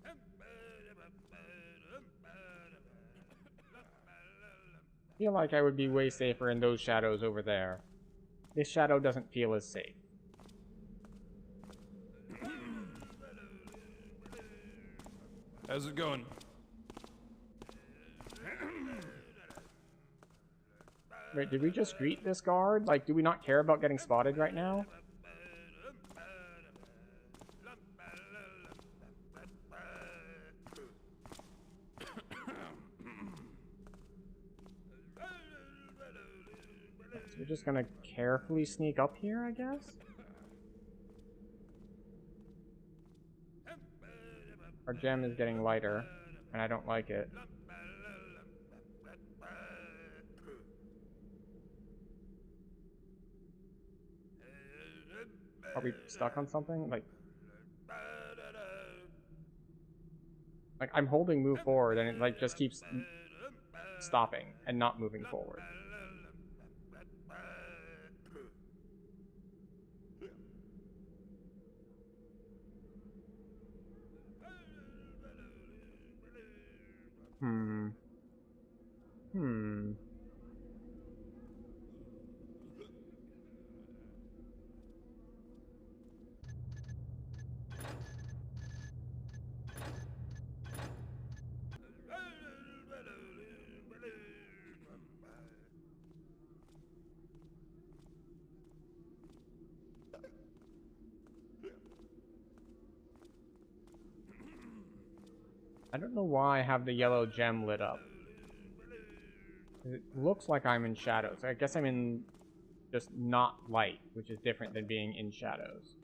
I feel like I would be way safer in those shadows over there. This shadow doesn't feel as safe. How's it going? Wait, did we just greet this guard? Like, do we not care about getting spotted right now? So we're just gonna carefully sneak up here, I guess? Our gem is getting lighter, and I don't like it. Are we stuck on something? Like I'm holding move forward, and it like just keeps stopping and not moving forward. I don't know why I have the yellow gem lit up. It looks like I'm in shadows. I guess I'm in just not light, which is different than being in shadows.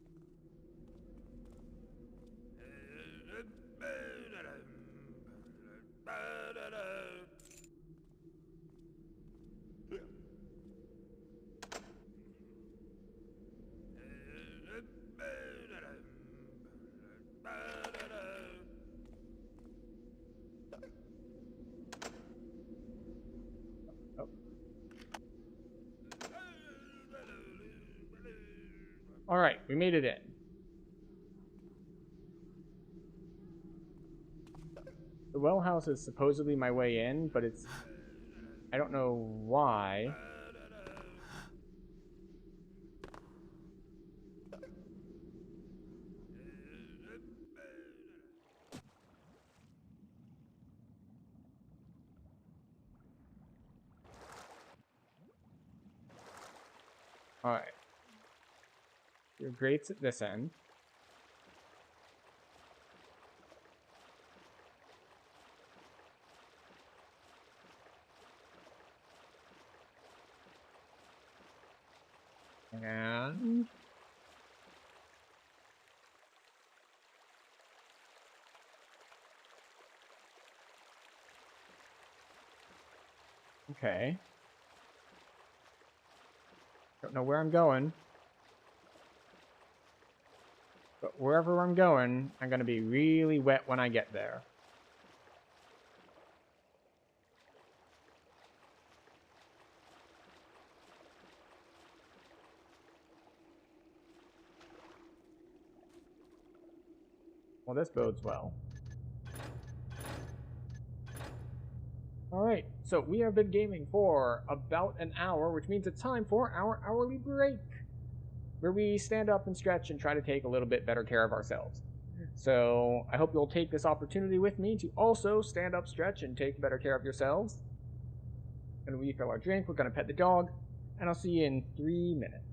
Alright, we made it in. The well house is supposedly my way in, but it's... I don't know why. Alright. Your grate's at this end. And... okay. Don't know where I'm going. But wherever I'm going, I'm going to be really wet when I get there. Well, this bodes well. Alright, so we have been gaming for about an hour, which means it's time for our hourly break, where we stand up and stretch and try to take a little bit better care of ourselves. So I hope you'll take this opportunity with me to also stand up, stretch, and take better care of yourselves. Gonna refill our drink, we're gonna pet the dog, and I'll see you in 3 minutes.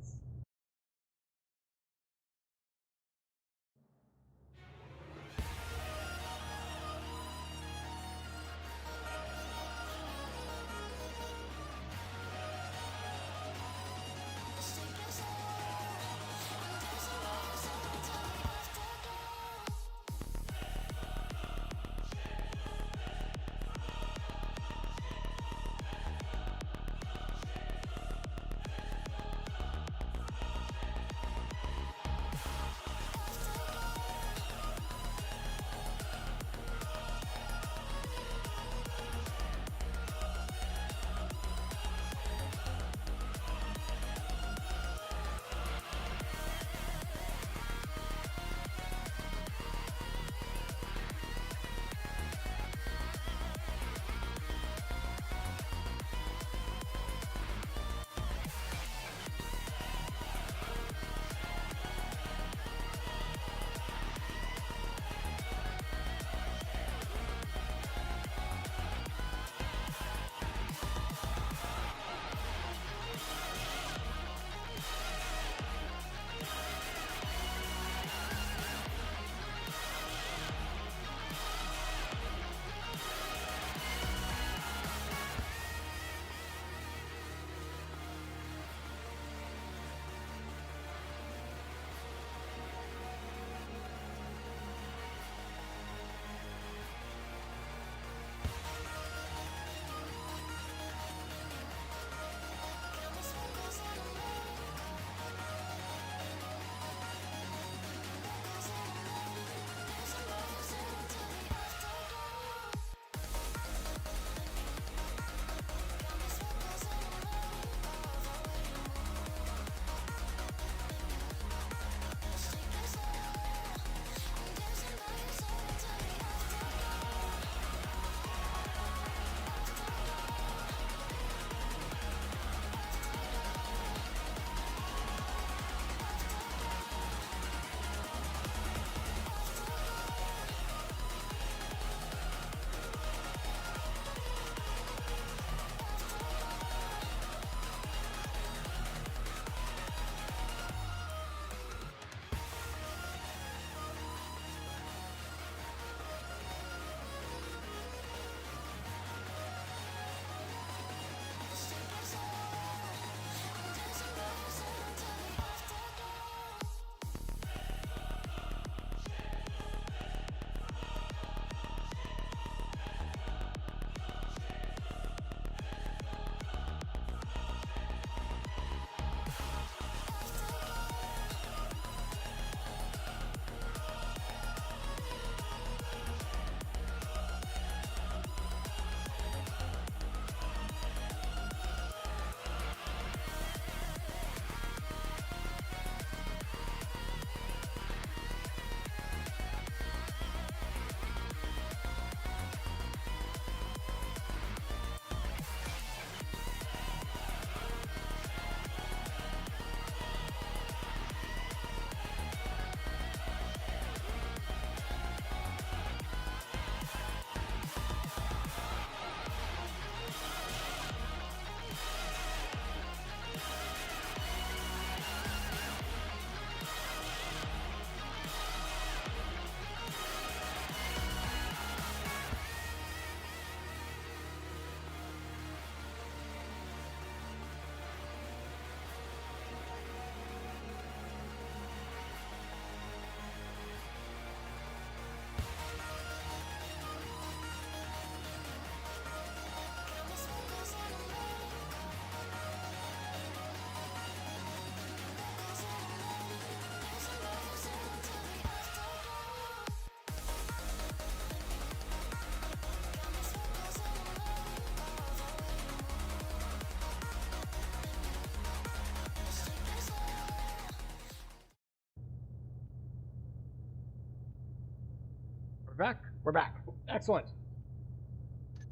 We're back. We're back. Excellent.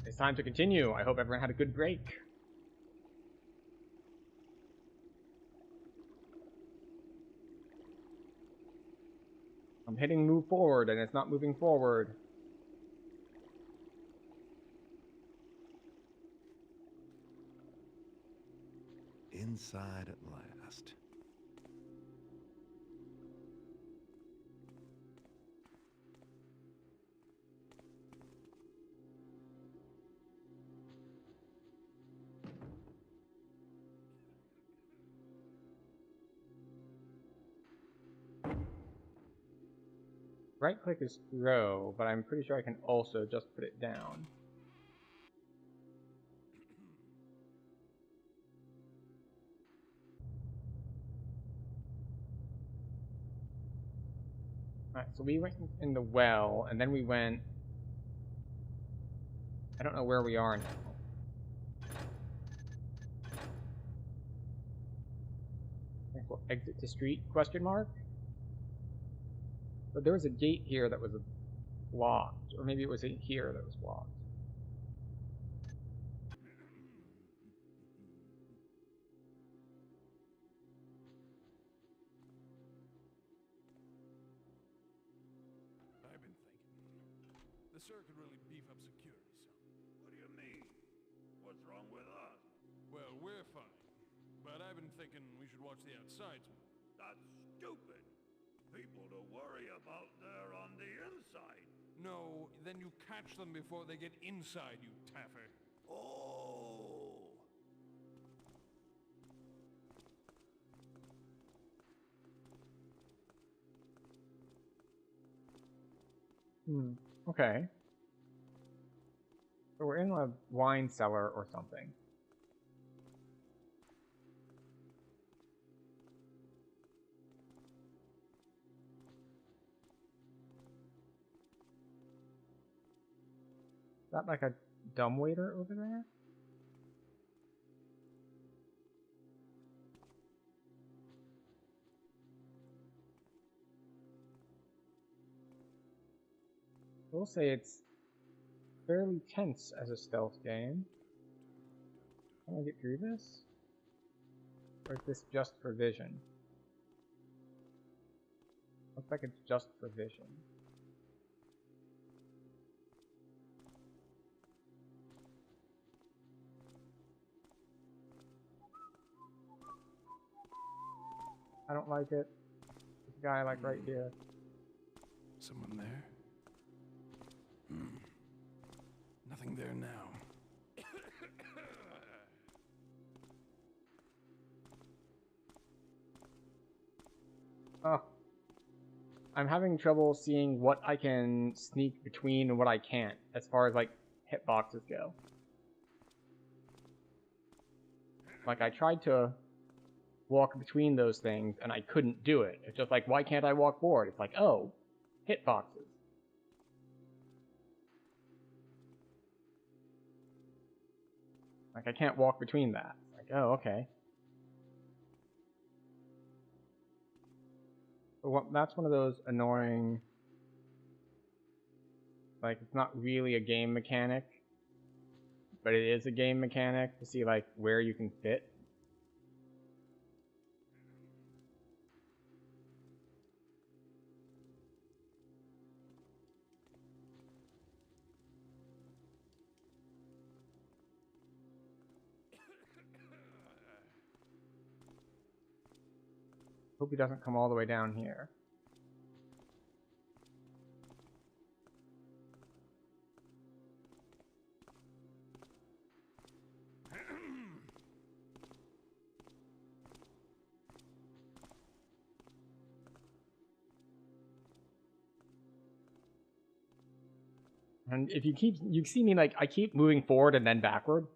It's time to continue. I hope everyone had a good break. I'm hitting move forward and it's not moving forward. Inside at last. Right click is throw, but I'm pretty sure I can also just put it down. Alright, so we went in the well, and then we went... I don't know where we are now. I think we'll exit to street, question mark? But there was a gate here that was blocked, or maybe it was here that was blocked. I've been thinking. The Sir could really beef up security some. What do you mean? What's wrong with us? Well, we're fine. But I've been thinking we should watch the outsides more. That's stupid. People to worry about there on the inside. No, then you catch them before they get inside, you taffer. Oh. Okay. So we're in a wine cellar or something. Is that like a dumbwaiter over there? I will say it's fairly tense as a stealth game. Can I get through this? Or is this just for vision? Looks like it's just for vision. I don't like it. This guy like right here. Someone there? Nothing there now. Oh. I'm having trouble seeing what I can sneak between and what I can't, as far as like hitboxes go. Like I tried to walk between those things and I couldn't do it. It's just like, why can't I walk forward? It's like, oh, hitboxes. Like I can't walk between that. It's like, oh, okay. So that's one of those annoying, like it's not really a game mechanic, but it is a game mechanic to see like where you can fit. Hope he doesn't come all the way down here. And if you see me like I keep moving forward and then backward,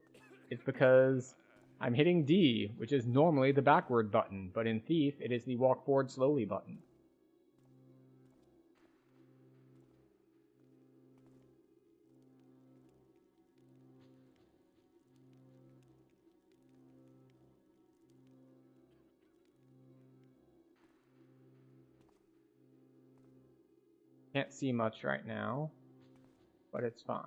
it's because I'm hitting D, which is normally the backward button, but in Thief, it is the walk forward slowly button. Can't see much right now, but it's fine.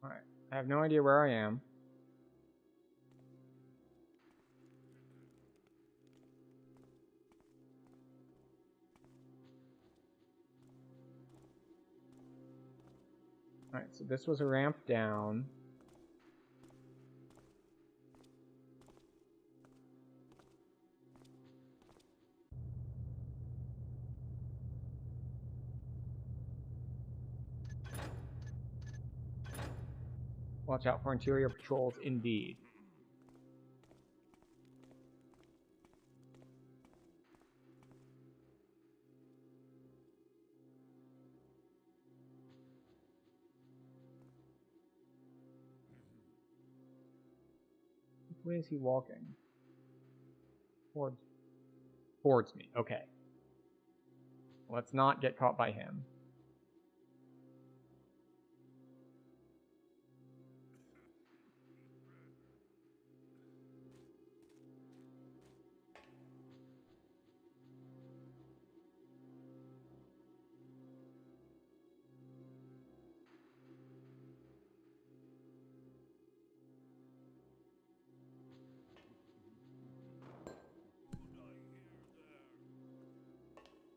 Alright, I have no idea where I am. Alright, so this was a ramp down. Watch out for interior patrols, indeed. Which way is he walking? Towards me. Okay. Let's not get caught by him.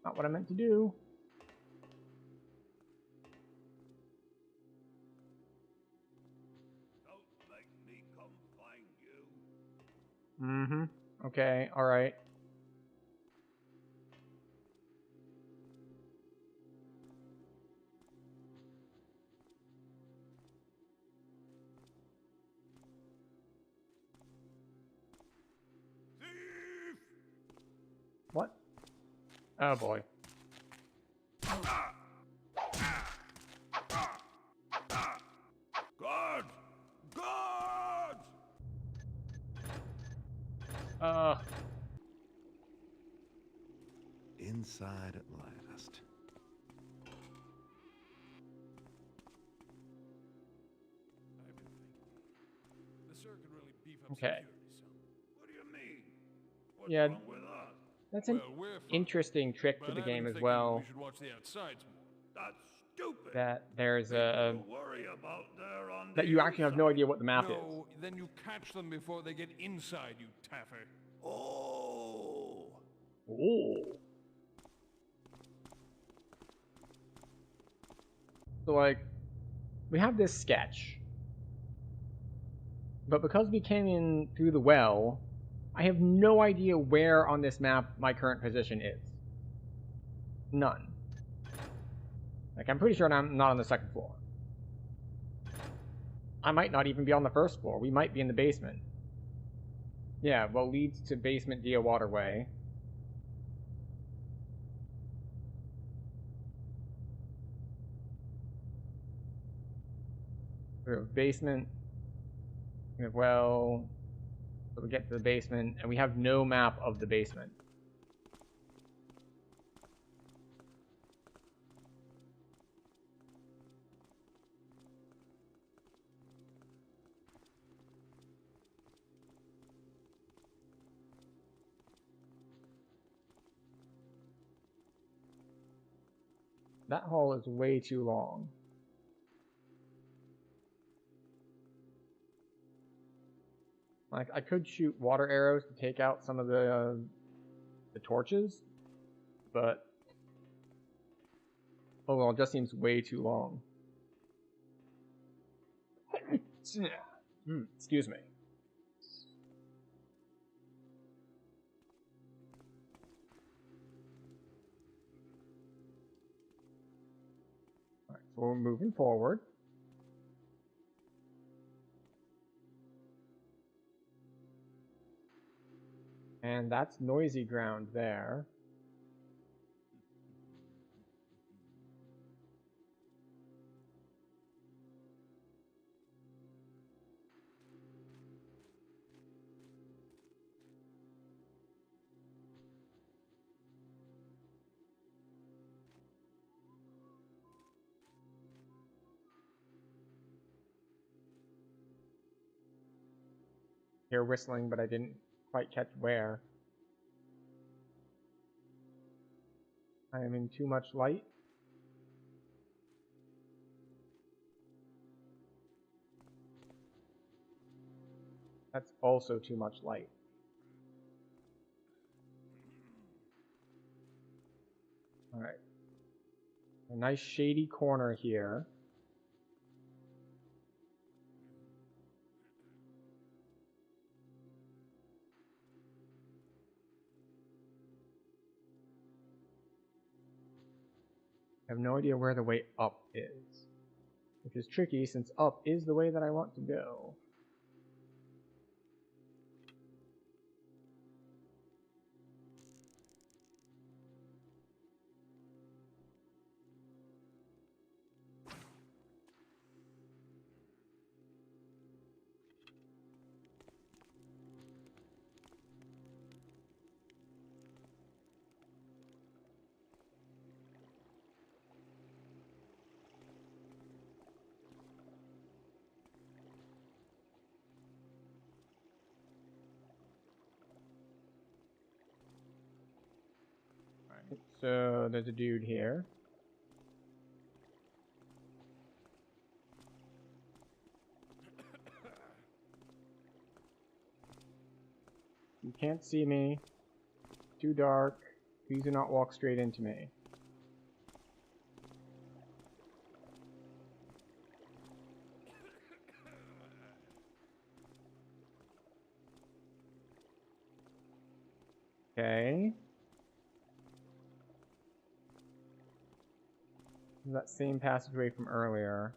Not what I meant to do. Don't make me come find you. Mm-hmm. Okay, alright. Thief! What? Oh boy. Guards! Guards! Inside at last. I've been thinking. The sir could really beef up Okay. security some. What do you mean? What's Yeah, wrong with us? that's an Well, we're fine, interesting trick to but the I've game been as thinking well. we should watch the outsides more. That's stupid. That there's People a... to worry about there on that the you actually have no inside. idea what the map is. No, then you catch them before they get inside, you taffer. Oh. Ooh. So, like, we have this sketch. But because we came in through the well, I have no idea where on this map my current position is. None. Like, I'm pretty sure I'm not on the second floor. I might not even be on the first floor. We might be in the basement. Yeah, well, leads to basement via waterway. We have basement. We have well. So we get to the basement, and we have no map of the basement. That hall is way too long. Like, I could shoot water arrows to take out some of the torches, but oh well, it just seems way too long. Excuse me. Alright, so we're moving forward. And that's noisy ground there. Hear whistling, but I didn't quite catch where. I am in too much light. That's also too much light. Alright. A nice shady corner here. I have no idea where the way up is, which is tricky since up is the way that I want to go. So there's a dude here. You can't see me. Too dark. Please do not walk straight into me. Okay. That same passageway from earlier.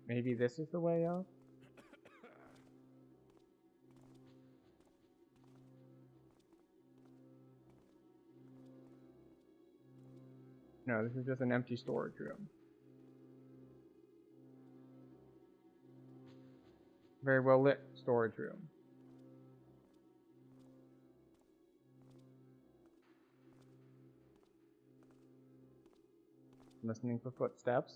Maybe this is the way up? No, this is just an empty storage room. Very well lit storage room. Listening for footsteps.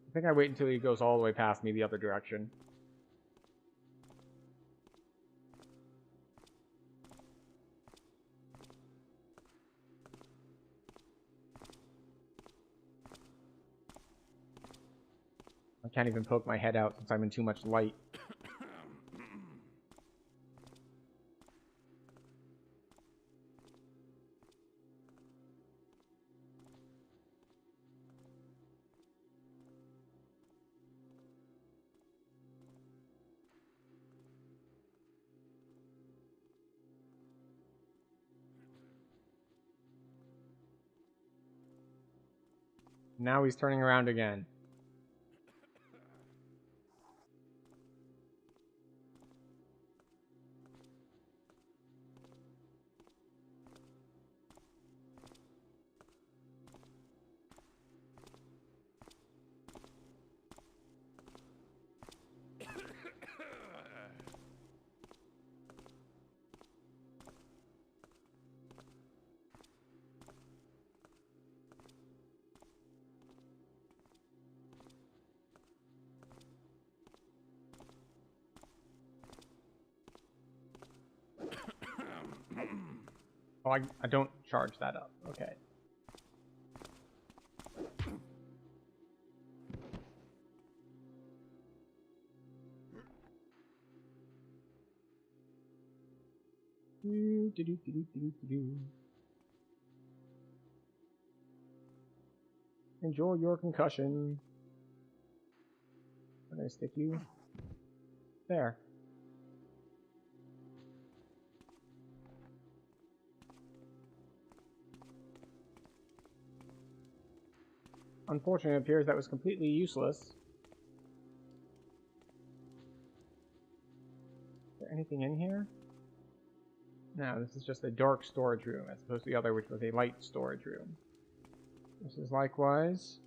I think I wait until he goes all the way past me the other direction. I can't even poke my head out since I'm in too much light. Now he's turning around again. Oh, I don't charge that up. Okay. Enjoy your concussion. Where did I stick you? There. Unfortunately, it appears that was completely useless. Is there anything in here? No, this is just a dark storage room, as opposed to the other, which was a light storage room. This is likewise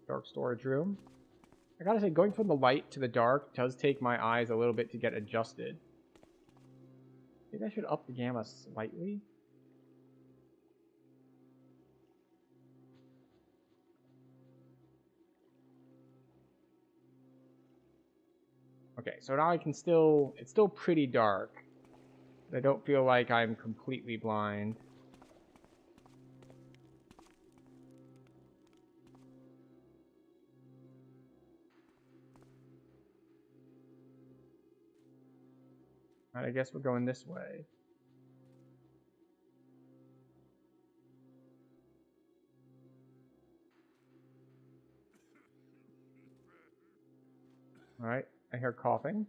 dark storage room. I gotta say, going from the light to the dark does take my eyes a little bit to get adjusted. Maybe I should up the gamma slightly. Okay, so now I can still... It's still pretty dark. I don't feel like I'm completely blind. Alright, I guess we're going this way. Alright, I hear coughing.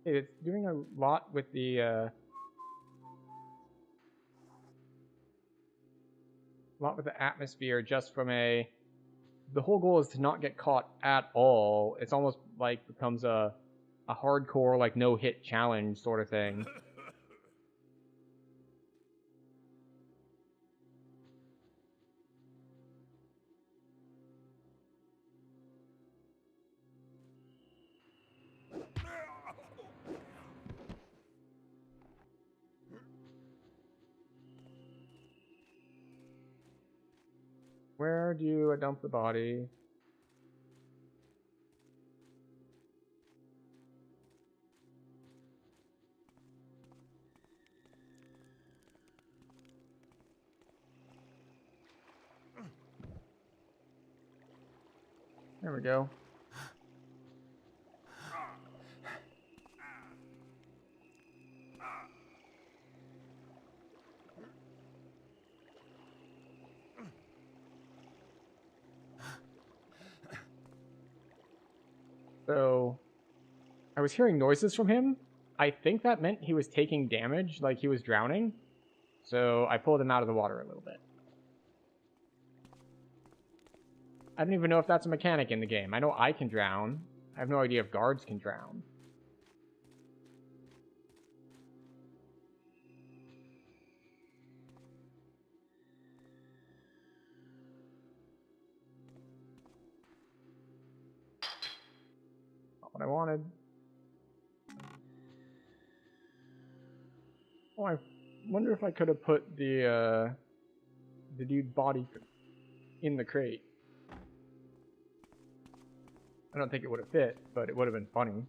It's doing a lot with the atmosphere just from a... The whole goal is to not get caught at all. It's almost like becomes a hardcore, like, no-hit challenge sort of thing. Where do I dump the body? There we go. So, I was hearing noises from him. I think that meant he was taking damage, like he was drowning. So, I pulled him out of the water a little bit. I don't even know if that's a mechanic in the game. I know I can drown. I have no idea if guards can drown. Not what I wanted. Oh, I wonder if I could have put the dude's body in the crate. I don't think it would have fit, but it would have been funny.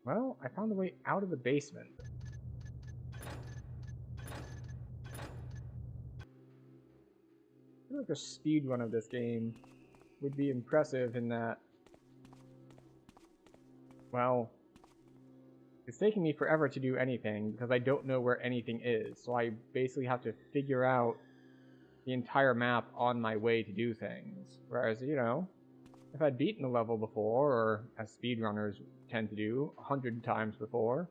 Well, I found the way out of the basement. I feel like a speed run of this game would be impressive in that, well, it's taking me forever to do anything because I don't know where anything is. So I basically have to figure out the entire map on my way to do things. Whereas, you know, if I'd beaten a level before, or as speedrunners tend to do 100 times before,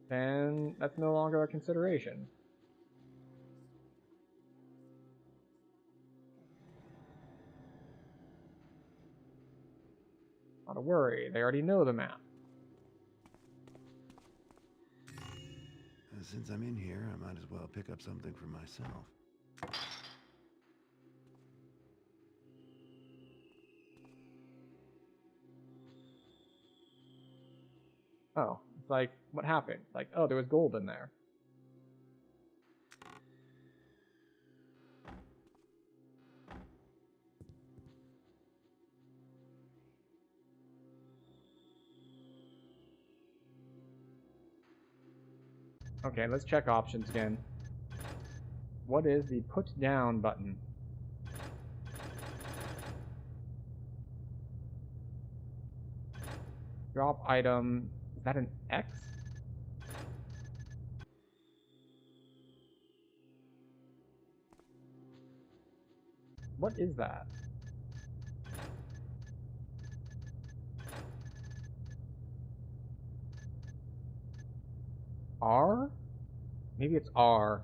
then that's no longer a consideration. Not a worry, they already know the map. Since I'm in here, I might as well pick up something for myself. Oh, it's like, what happened? Like, oh, there was gold in there. Okay, let's check options again. What is the put down button? Drop item. Is that an X? What is that? R? Maybe it's R.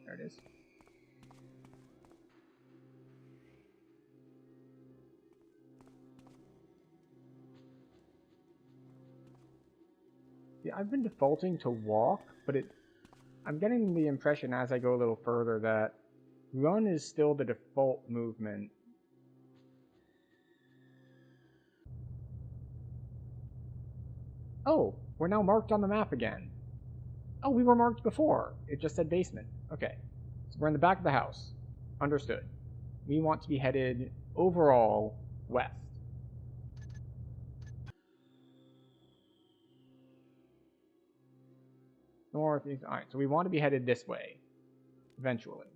There it is. Yeah, I've been defaulting to walk, but I'm getting the impression as I go a little further that run is still the default movement. Oh, we're now marked on the map again. Oh, we were marked before. It just said basement. Okay. So we're in the back of the house. Understood. We want to be headed overall west. North, east. Alright, so we want to be headed this way. Eventually.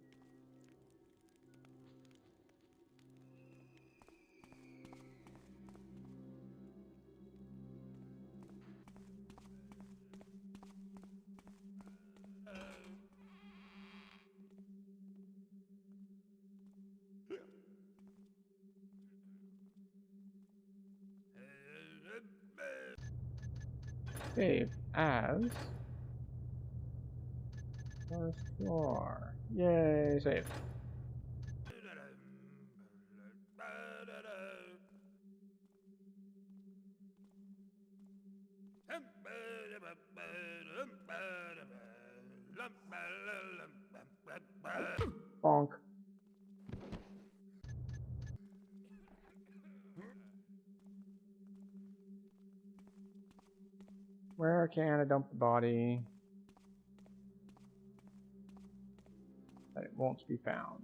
Save as first floor. Yay, save. Bonk. Where can I dump the body that it won't be found?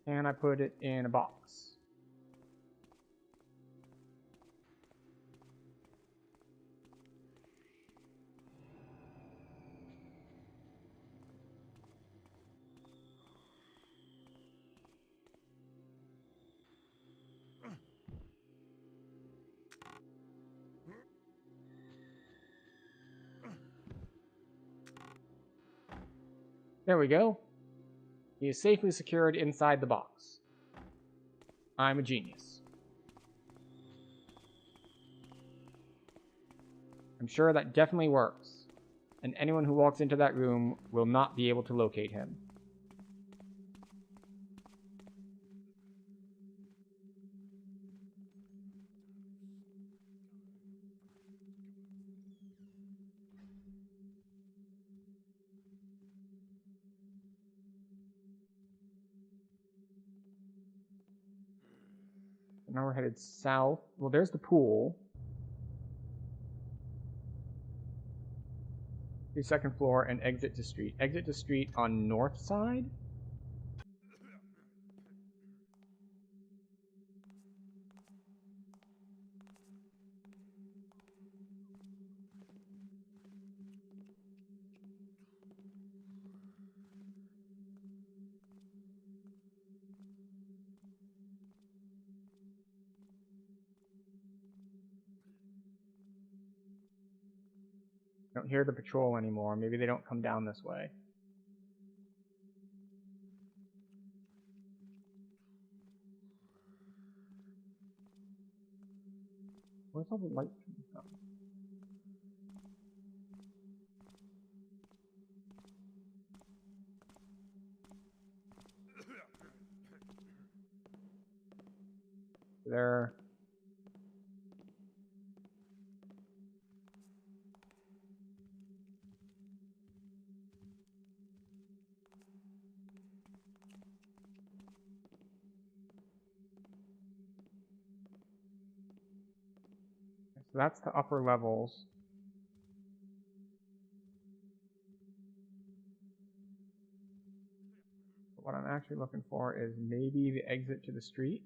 Can I put it in a box? There we go. He is safely secured inside the box. I'm a genius. I'm sure that definitely works. And anyone who walks into that room will not be able to locate him. Now we're headed south. Well, there's the pool. The second floor and exit to street. Exit to street on north side? Don't hear the patrol anymore. Maybe they don't come down this way. Where's all the light coming from? There. So that's the upper levels. But what I'm actually looking for is maybe the exit to the street.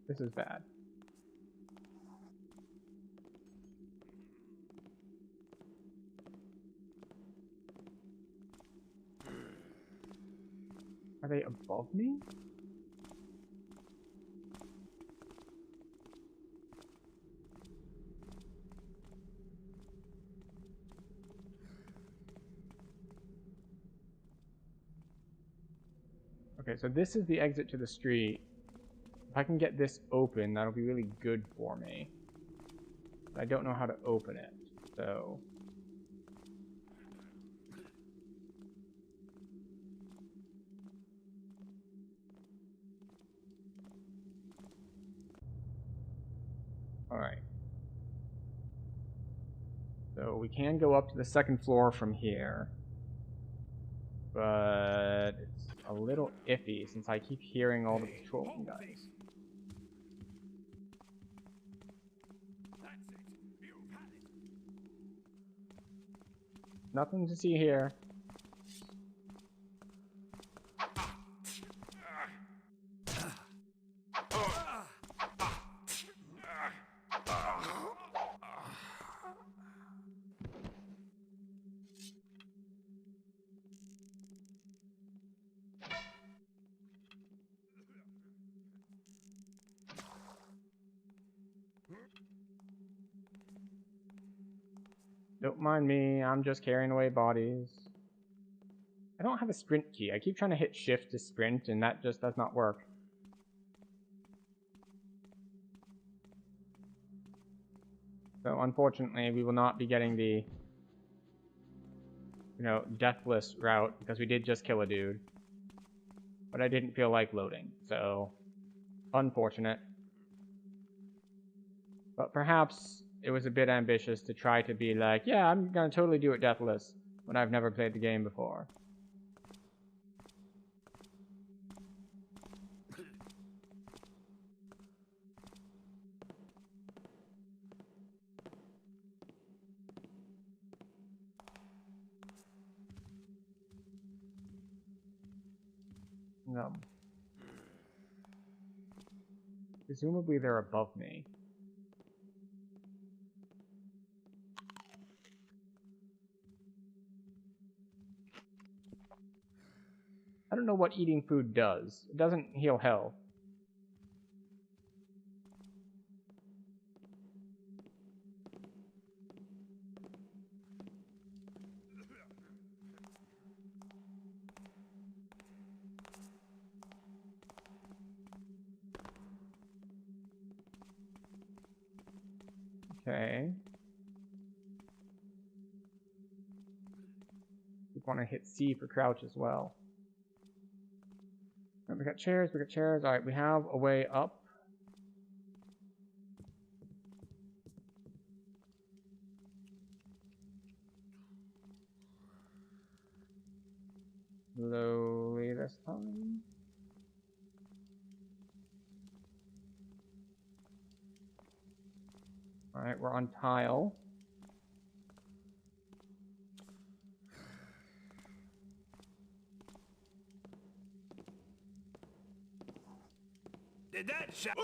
This is bad. Are they above me? Okay, so this is the exit to the street. If I can get this open, that'll be really good for me. But I don't know how to open it, so... Alright. So we can go up to the second floor from here. But it's a little iffy since I keep hearing all the patrolling guys. Nothing to see here. Don't mind me, I'm just carrying away bodies. I don't have a sprint key. I keep trying to hit shift to sprint and that just does not work. So unfortunately we will not be getting the, deathless route because we did just kill a dude. But I didn't feel like loading, so unfortunate. But perhaps it was a bit ambitious to try to be like, yeah, I'm gonna totally do it deathless when I've never played the game before. No. Presumably they're above me. I don't know what eating food does. It doesn't heal health. Okay. We want to hit C for crouch as well. Right, we got chairs, Alright, we have a way up. Slowly this time. Alright, we're on tile. Did that shot?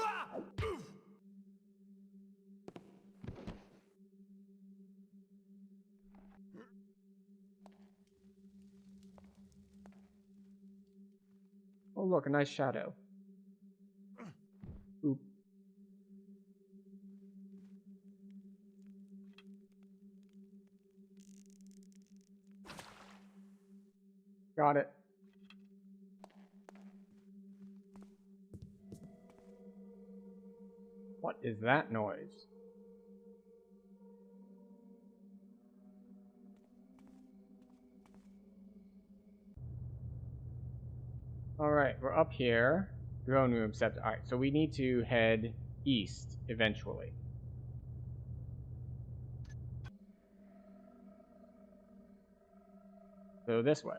Oh look, a nice shadow. Oop. Got it. What is that noise? Alright, we're up here. Drone room set. Alright, so we need to head east eventually. So this way.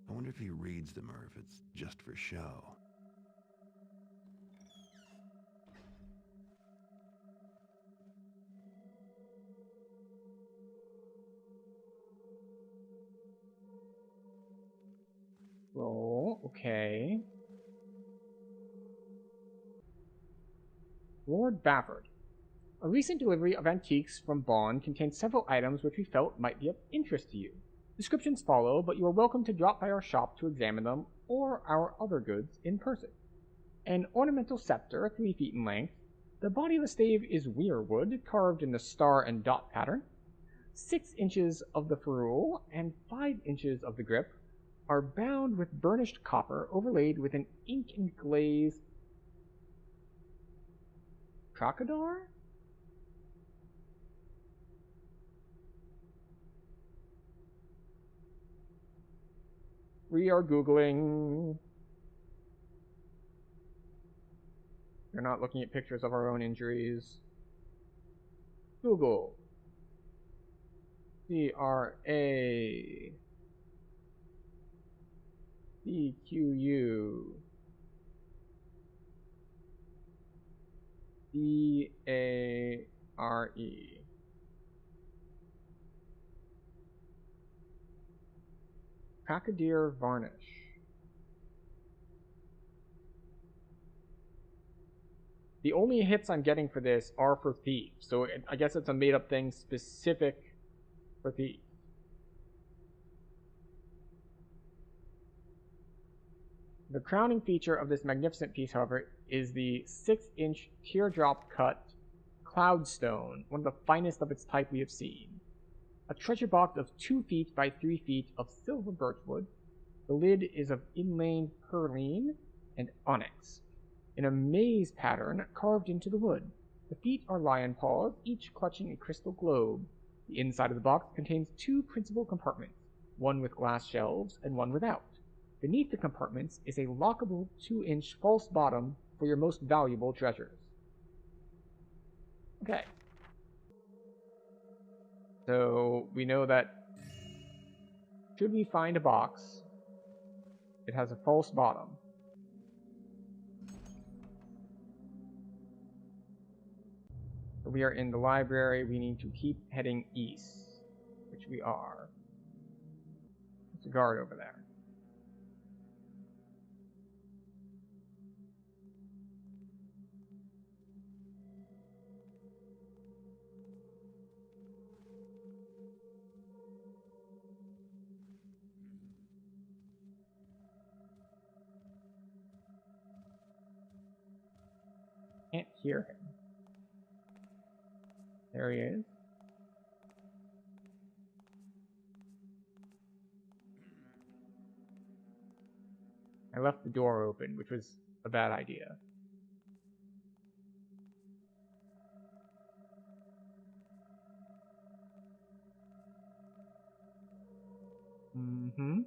I wonder if he reads them or if it's just for show. Oh, okay. Lord Bafford. A recent delivery of antiques from Bond contains several items which we felt might be of interest to you. Descriptions follow, but you are welcome to drop by our shop to examine them or our other goods in person. An ornamental scepter, 3 feet in length, The body of the stave is weirwood, carved in the star and dot pattern. 6 inches of the ferrule and 5 inches of the grip are bound with burnished copper overlaid with an ink and glaze crocodile? We are Googling. We're not looking at pictures of our own injuries. Google. C-R-A-C-Q-U. D-A-R-E. Crocodile varnish. The only hits I'm getting for this are for thieves, so I guess it's a made-up thing specific for thieves. The crowning feature of this magnificent piece, however, is the 6-inch teardrop-cut cloudstone, one of the finest of its type we have seen. A treasure box of 2 feet by 3 feet of silver birchwood. The lid is of inlaid perline and onyx, in a maze pattern carved into the wood. The feet are lion paws, each clutching a crystal globe. The inside of the box contains 2 principal compartments, one with glass shelves and one without. Beneath the compartments is a lockable 2-inch false bottom for your most valuable treasures. Okay. So we know that should we find a box, it has a false bottom. So we are in the library. We need to keep heading east, which we are. There's a guard over there. Can't hear him. There he is. I left the door open, which was a bad idea. Mm-hmm.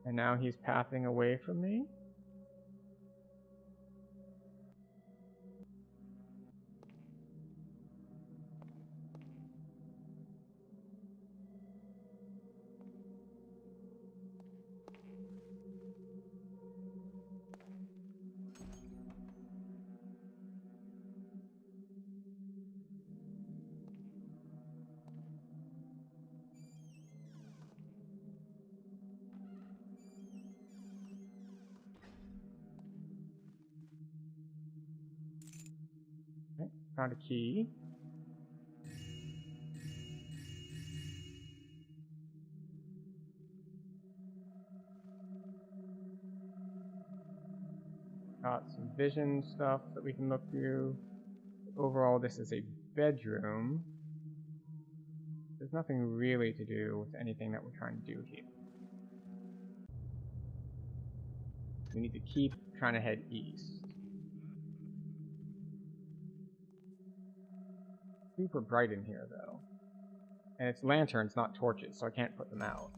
And now he's pathing away from me. Okay, found a key. Got some vision stuff that we can look through. Overall, this is a bedroom. There's nothing really to do with anything that we're trying to do here. We need to keep trying to head east. Super bright in here, though. And it's lanterns, not torches, so I can't put them out.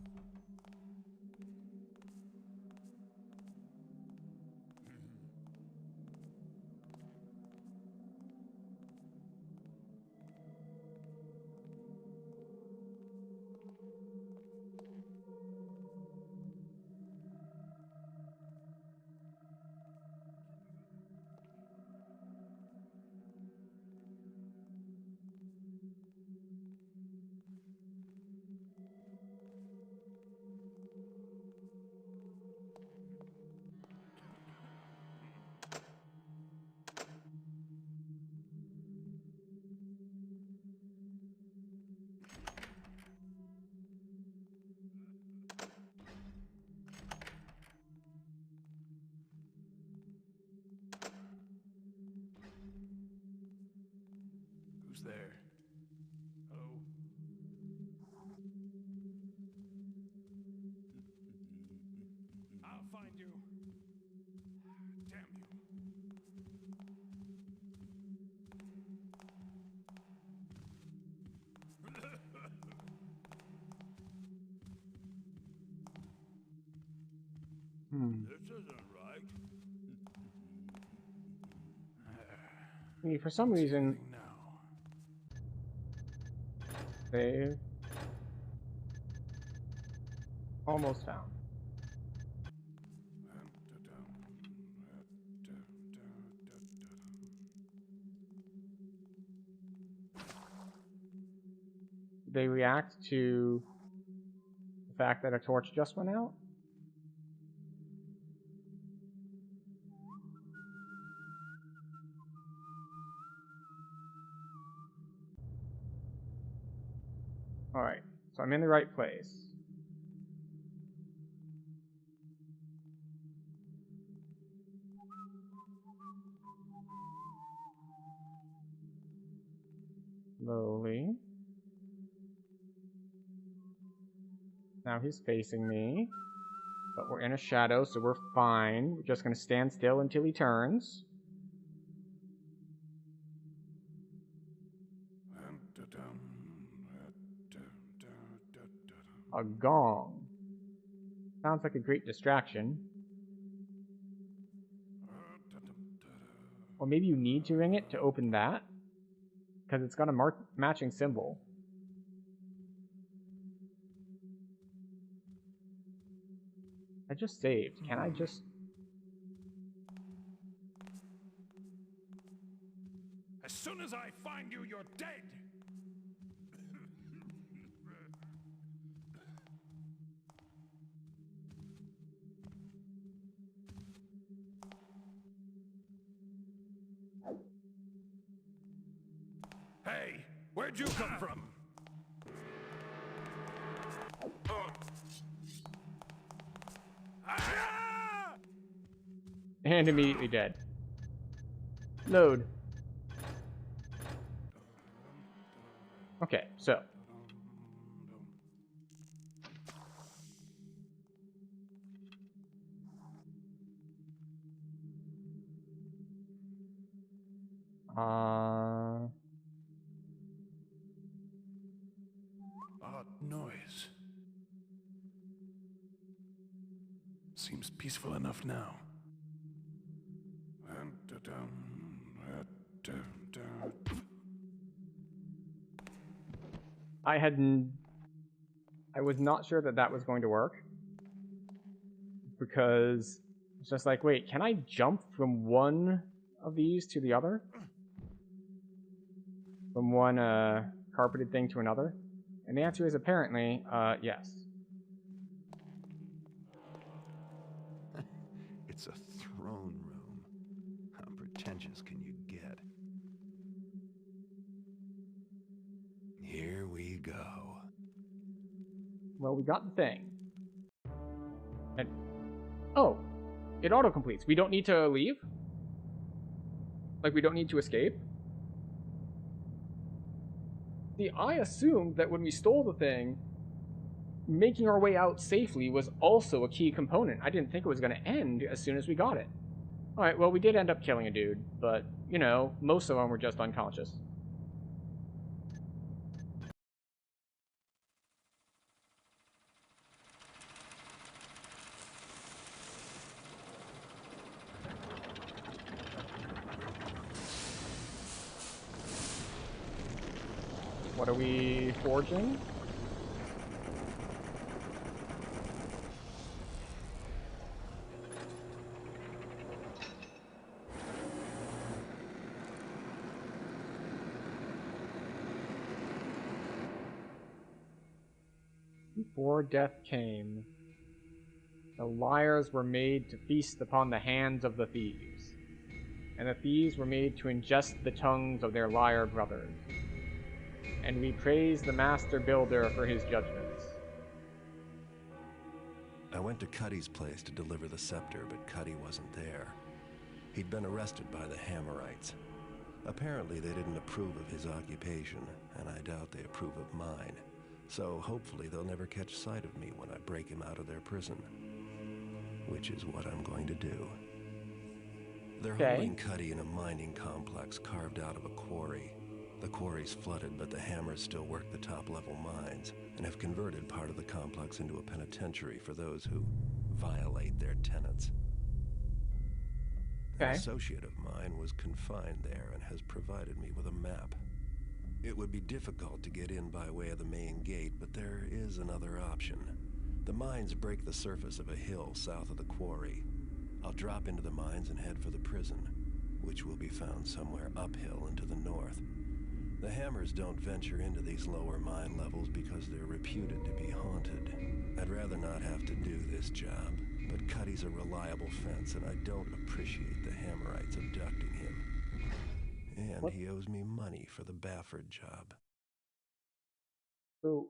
Who's there? Hello? I'll find you. Damn you. This isn't right. For some reason, Now. save. Almost found. They react to the fact that a torch just went out? Alright, so I'm in the right place. Slowly. Now he's facing me. But we're in a shadow, so we're fine. We're just going to stand still until he turns. A gong. Sounds like a great distraction. Or maybe you need to ring it to open that, because it's got a matching symbol. I just saved. Can I just... As soon as I find you, you're dead! Hey, where'd you come from? And immediately dead. Load. Okay, so. Odd noise. Seems peaceful enough now. I was not sure that that was going to work. Because it's just like, wait, can I jump from one of these to the other? From one carpeted thing to another? And the answer is apparently, yes. It's a throne room. How pretentious can you get? Here we go. Well, we got the thing. And oh, it auto-completes. We don't need to leave? Like, we don't need to escape? See, I assumed that when we stole the thing, making our way out safely was also a key component. I didn't think it was going to end as soon as we got it. Alright, well, we did end up killing a dude, but, you know, most of them were just unconscious. What are we forging? Before death came, the liars were made to feast upon the hands of the thieves, and the thieves were made to ingest the tongues of their liar brothers. And we praise the master builder for his judgments. I went to Cuddy's place to deliver the scepter, but Cuddy wasn't there. He'd been arrested by the Hammerites. Apparently they didn't approve of his occupation, and I doubt they approve of mine. So hopefully they'll never catch sight of me when I break him out of their prison. Which is what I'm going to do. They're holding Cuddy in a mining complex carved out of a quarry. The quarry's flooded, but the hammers still work the top-level mines and have converted part of the complex into a penitentiary for those who violate their tenets. An associate of mine was confined there and has provided me with a map. It would be difficult to get in by way of the main gate, but there is another option. The mines break the surface of a hill south of the quarry. I'll drop into the mines and head for the prison, which will be found somewhere uphill and to the north. The hammers don't venture into these lower mine levels because they're reputed to be haunted. I'd rather not have to do this job, but Cuddy's a reliable fence, and I don't appreciate the Hammerites abducting him. And he owes me money for the Bafford job. So,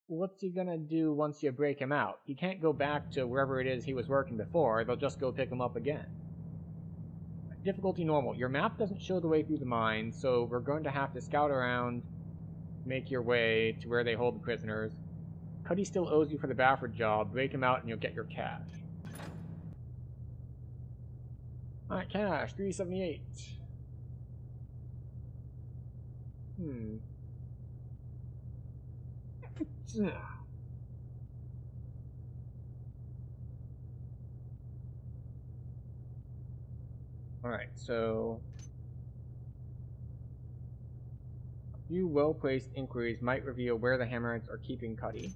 what's he gonna do once you break him out? He can't go back to wherever it is he was working before. They'll just go pick him up again. Difficulty normal. Your map doesn't show the way through the mine, so we're going to have to scout around, make your way to where they hold the prisoners. Cuddy still owes you for the Bafford job. Break him out and you'll get your cash. Alright, cash. 378. Alright, so a few well-placed inquiries might reveal where the Hammerites are keeping Cuddy.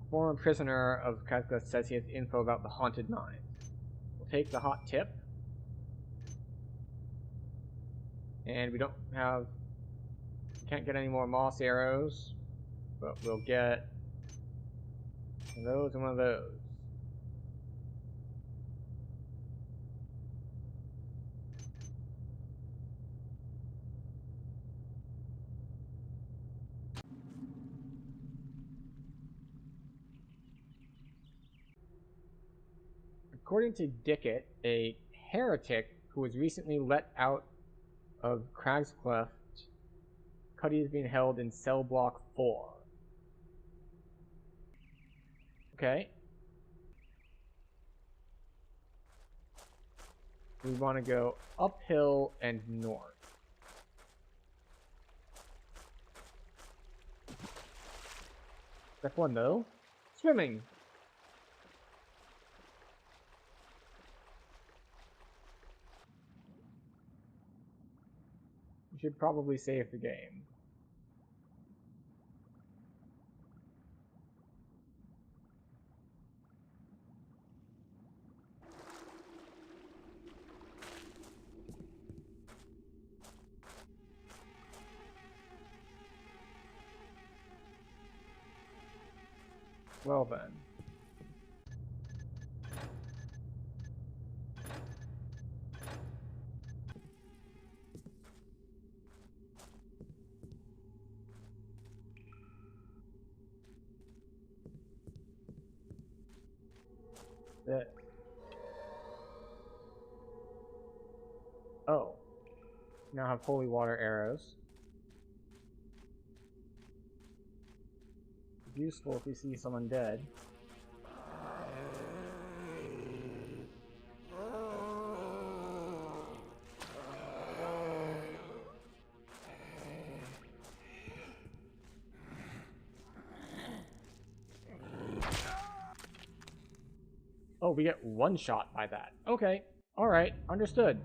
A former prisoner of Kafka says he has info about the haunted mines. We'll take the hot tip. And we can't get any more moss arrows, but we'll get one of those and one of those. According to Dickett, a heretic who was recently let out of Cragscleft, Cuddy is being held in cell block 4. Okay. We want to go uphill and north. Step 1 though. Swimming. You should probably save the game. Well then. Oh. Now have holy water arrows. Useful if you see someone dead. Oh, we get one shot by that. Okay. Alright. Understood.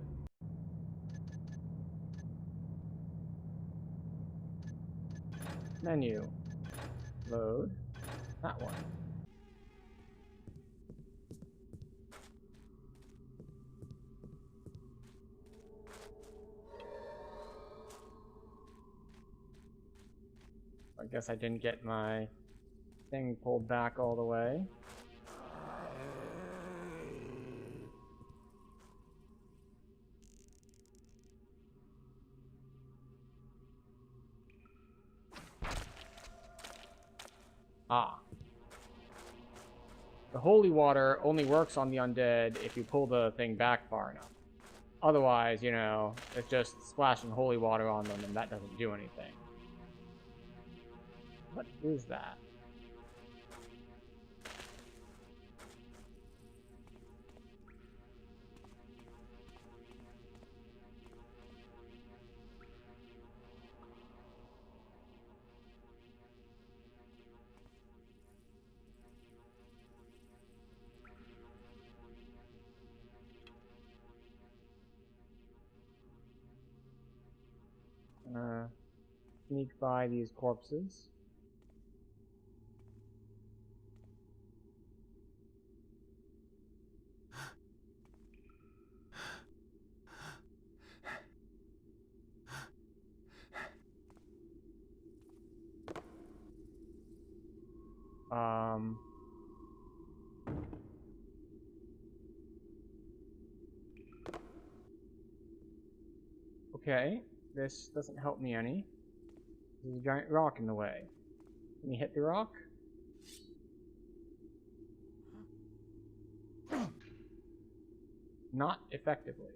Menu. Load. That one. I guess I didn't get my thing pulled back all the way. Ah. The holy water only works on the undead if you pull the thing back far enough. Otherwise, you know, it's just splashing holy water on them and that doesn't do anything. What is that? Sneak by these corpses. Okay, this doesn't help me any. There's a giant rock in the way. Can you hit the rock? Not effectively.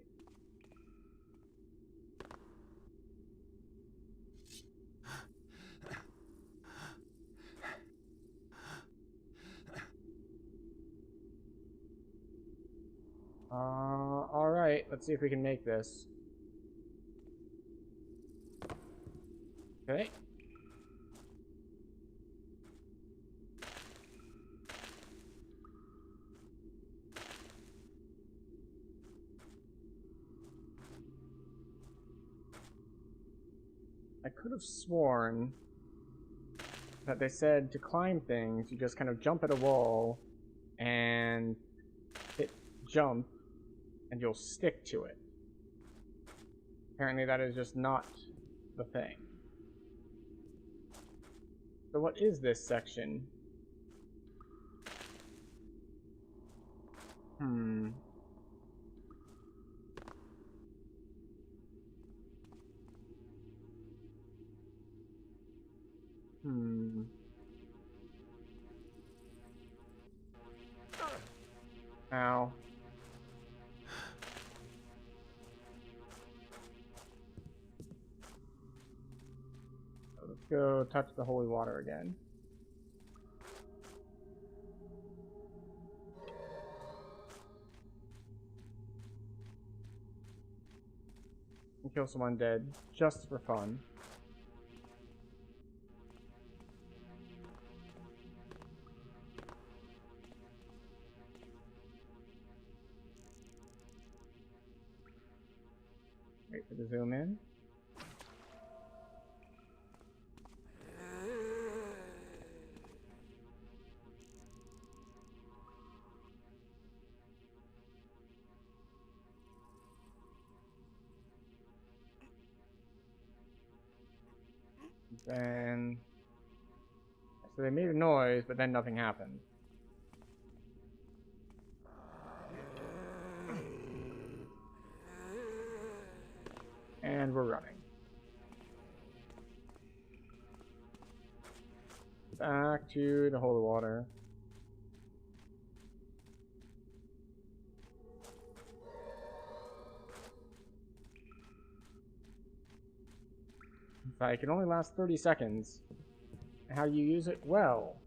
Alright, let's see if we can make this. Okay. I could have sworn that they said to climb things, you just kind of jump at a wall and hit jump and you'll stick to it. Apparently that is just not the thing. So what is this section? Ow. Let's go touch the holy water again. And kill someone dead, just for fun. Wait for the zoom in. Then... So they made a noise, but then nothing happened. And we're running. Back to the holy water. In fact, it can only last 30 seconds. How you use it? Well,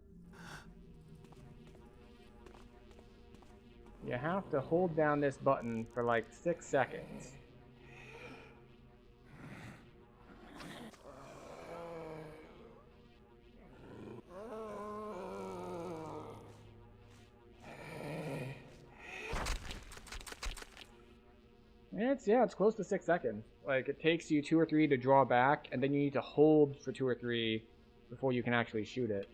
you have to hold down this button for like 6 seconds. It's close to 6 seconds. Like, it takes you 2 or 3 to draw back, and then you need to hold for 2 or 3 before you can actually shoot it.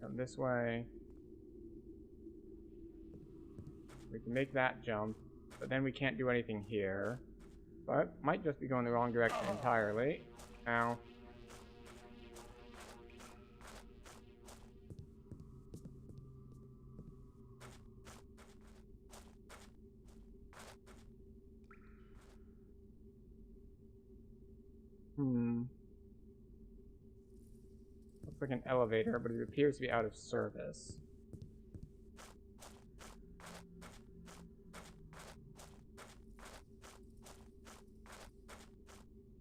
Come this way. We can make that jump, but then we can't do anything here. But might just be going the wrong direction entirely. Ow. Looks like an elevator, but it appears to be out of service.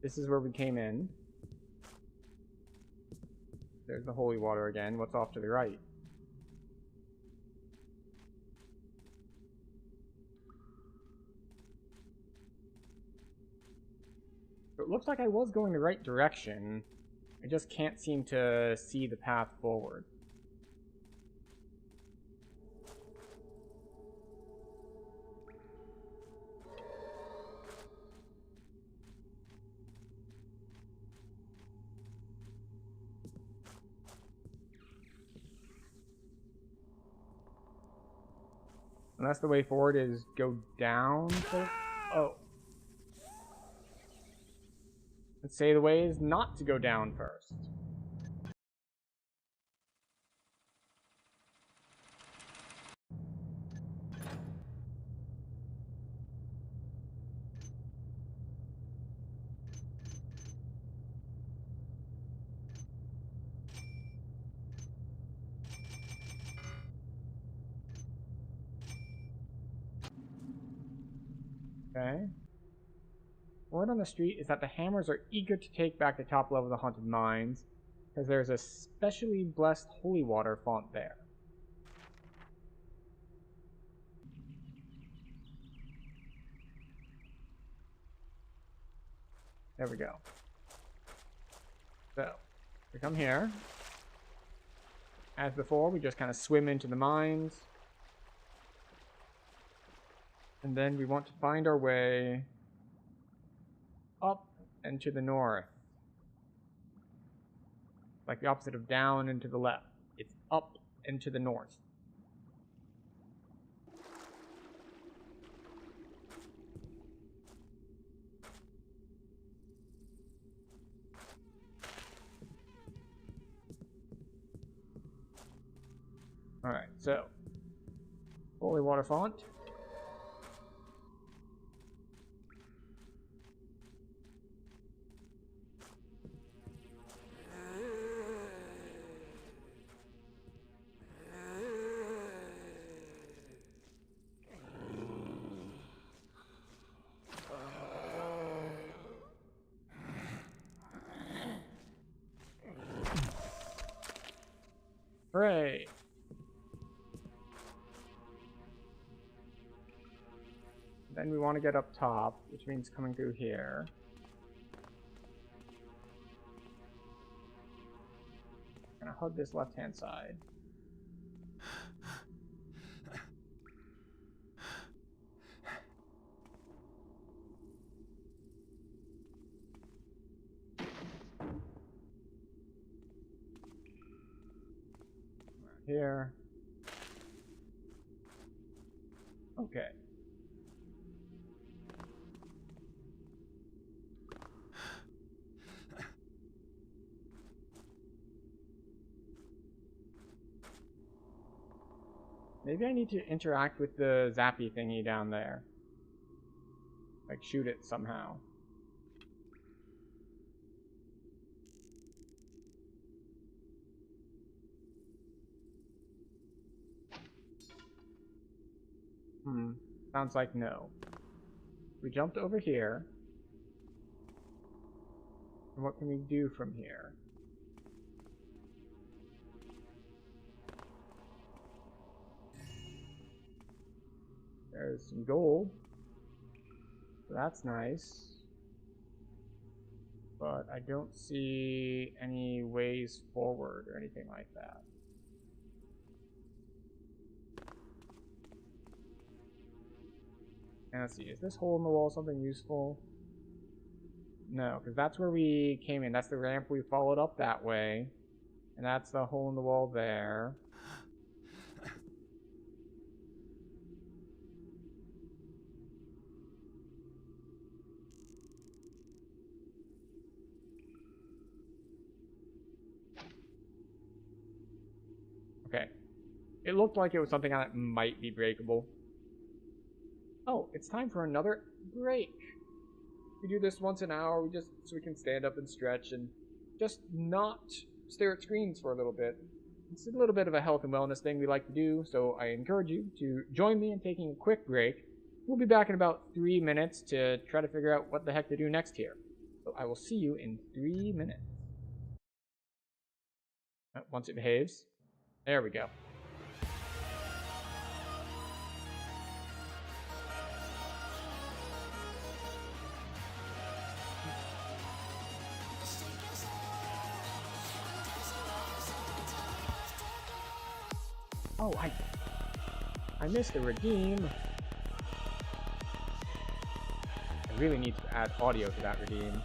This is where we came in. There's the holy water again. What's off to the right? So it looks like I was going the right direction. I just can't seem to see the path forward. Unless the way forward is go down to... Oh. Let's say the way is not to go down first. Okay. Word on the street is that the Hammers are eager to take back the top level of the Haunted Mines, because there's a specially blessed holy water font there. There we go. So, we come here. As before, we just kind of swim into the mines. And then we want to find our way up and to the north. Like the opposite of down and to the left. It's up and to the north. Alright, so holy water font. Hooray! Then we want to get up top, which means coming through here. I'm gonna hug this left-hand side. Here. Okay. Maybe I need to interact with the zappy thingy down there. Like shoot it somehow. Sounds like no. We jumped over here. And what can we do from here? There's some gold. So that's nice. But I don't see any ways forward or anything like that. And let's see, is this hole in the wall something useful? No, because that's where we came in. That's the ramp we followed up that way. And that's the hole in the wall there. Okay. It looked like it was something that might be breakable. Oh, it's time for another break. We do this once an hour, so we can stand up and stretch and just not stare at screens for a little bit. It's a little bit of a health and wellness thing we like to do, so I encourage you to join me in taking a quick break. We'll be back in about 3 minutes to try to figure out what the heck to do next here. So I will see you in 3 minutes. Once it behaves. There we go. Oh, I missed the redeem. I really need to add audio to that redeem.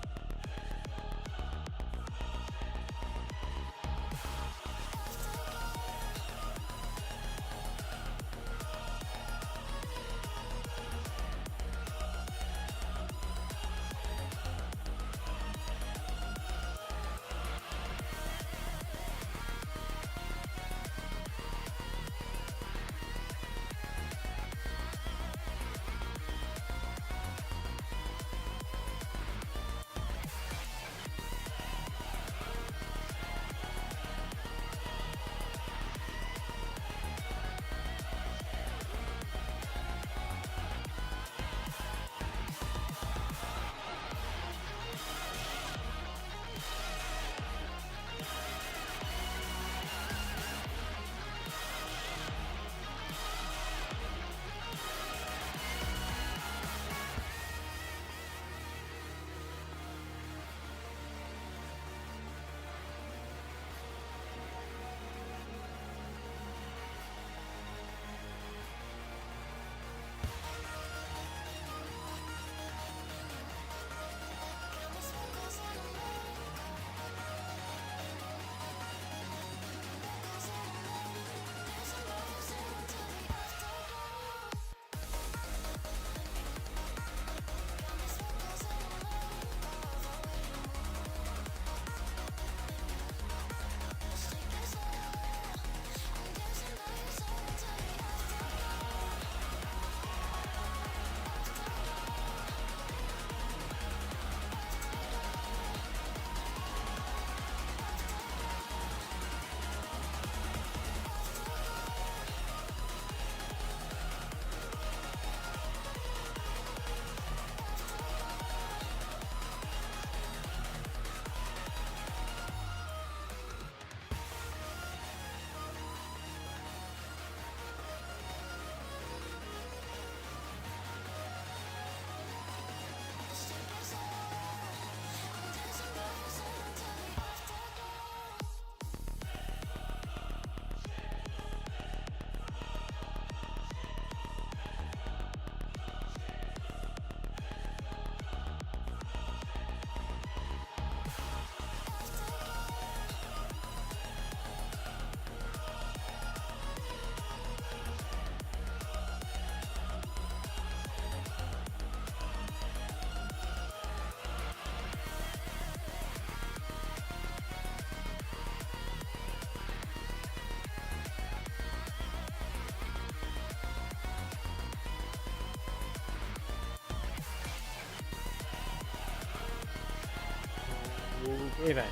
Okay then.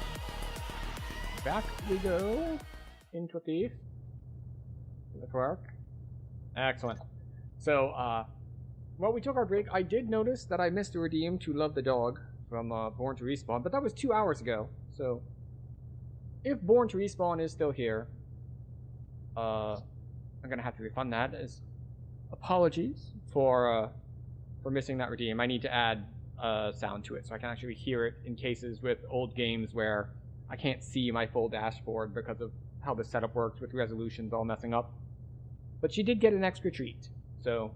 Back we go into a thief. Did it work? Excellent. So, while we took our break, I did notice that I missed a redeem to Love the Dog from Born to Respawn, but that was 2 hours ago. So, if Born to Respawn is still here, I'm gonna have to refund that. As apologies for missing that redeem. I need to add sound to it so I can actually hear it in cases with old games where I can't see my full dashboard because of how the setup works with resolutions all messing up. But she did get an extra treat, so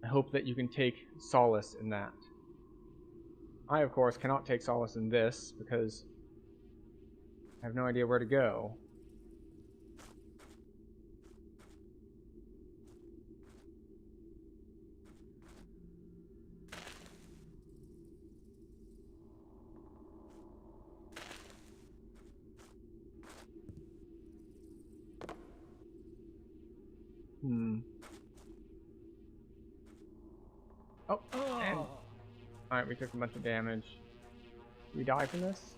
I hope that you can take solace in that. I, of course, cannot take solace in this because I have no idea where to go. Oh, and... Alright, we took a bunch of damage. Did we die from this?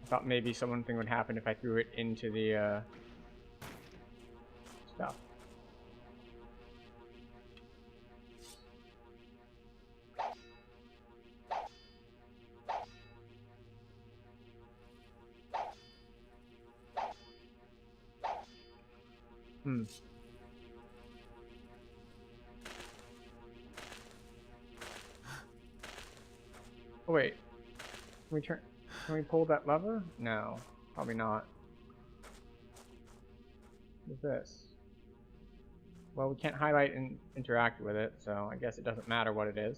I thought maybe something would happen if I threw it into the, stuff. Oh wait. Can we pull that lever? No, probably not. What is this? Well, we can't highlight and interact with it, so I guess it doesn't matter what it is.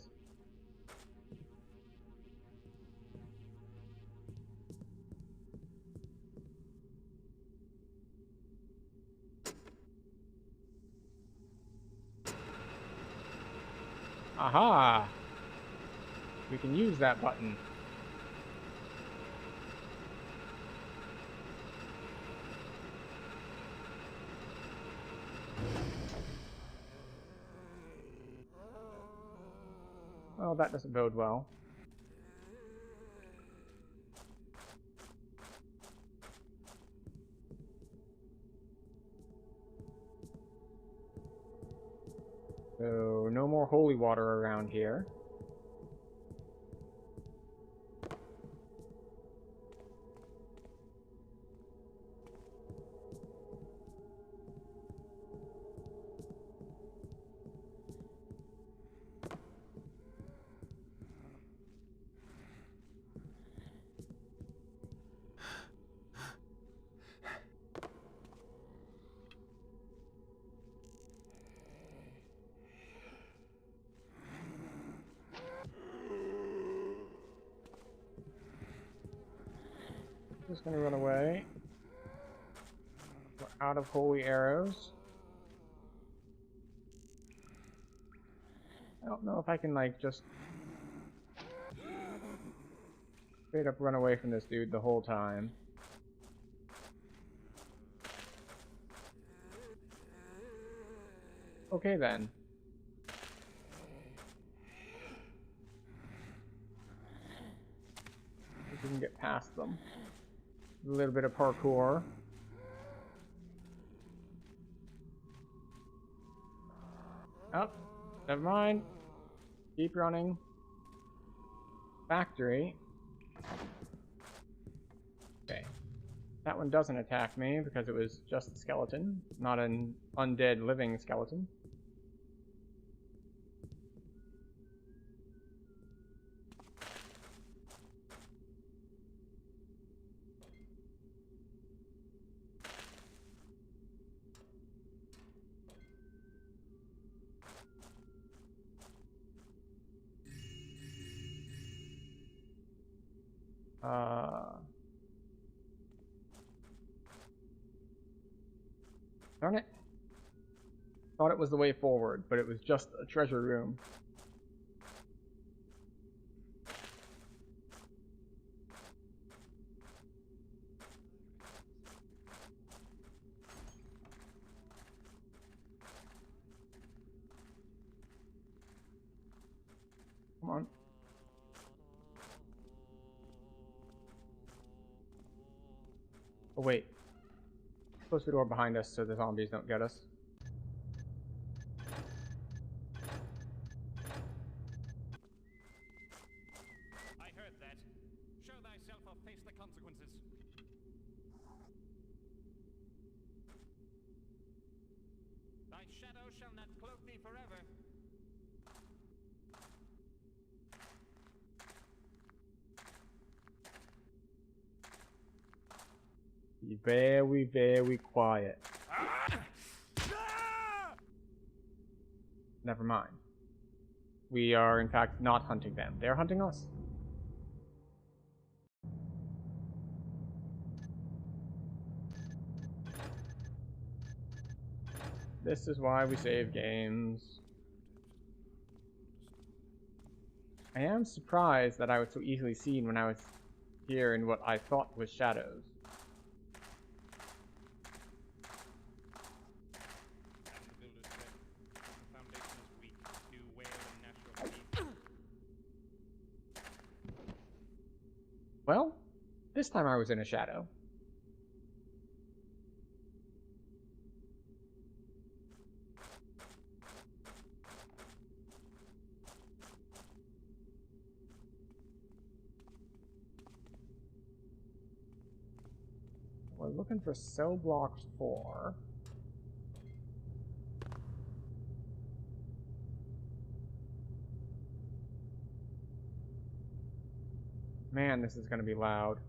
Aha! We can use that button. Oh, that doesn't bode well. So, no more holy water around here. Just gonna run away. We're out of holy arrows. I don't know if I can, like, just straight up run away from this dude the whole time. Okay then. If we can get past them. A little bit of parkour. Oh, never mind. Keep running. Factory. Okay. That one doesn't attack me because it was just a skeleton, not an undead living skeleton. Darn it. Thought it was the way forward, but it was just a treasure room. Come on. Oh wait. Close the door behind us so the zombies don't get us. I heard that. Show thyself or face the consequences. Thy shadow shall not cloak thee forever. Be very, very quiet. never mind. We are, in fact, not hunting them. They're hunting us. This is why we save games. I am surprised that I was so easily seen when I was here in what I thought was shadows. And the builders said, the foundation is weak, do well in natural heat. Well, this time I was in a shadow. We're looking for cell block 4. Man, this is going to be loud.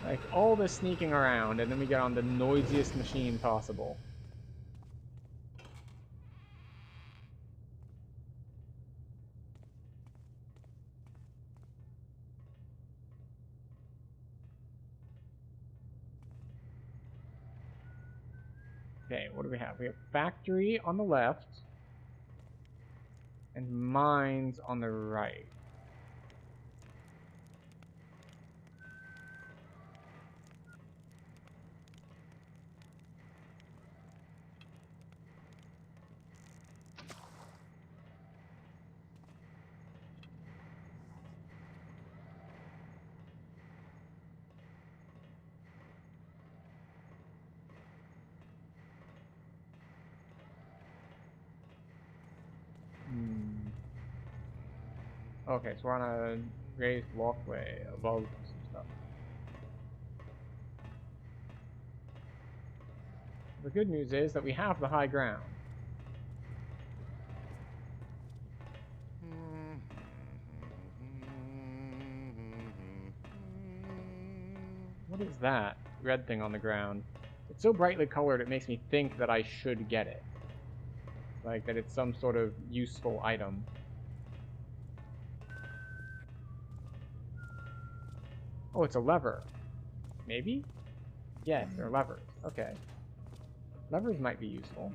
Like, all this sneaking around, and then we get on the noisiest machine possible. Okay, what do we have? We have factory on the left, and mines on the right. Okay, so we're on a raised walkway above some stuff. The good news is that we have the high ground. What is that red thing on the ground? It's so brightly colored it makes me think that I should get it. Like that it's some sort of useful item. Oh, it's a lever. Maybe? Yes, they're levers. Okay. Levers might be useful.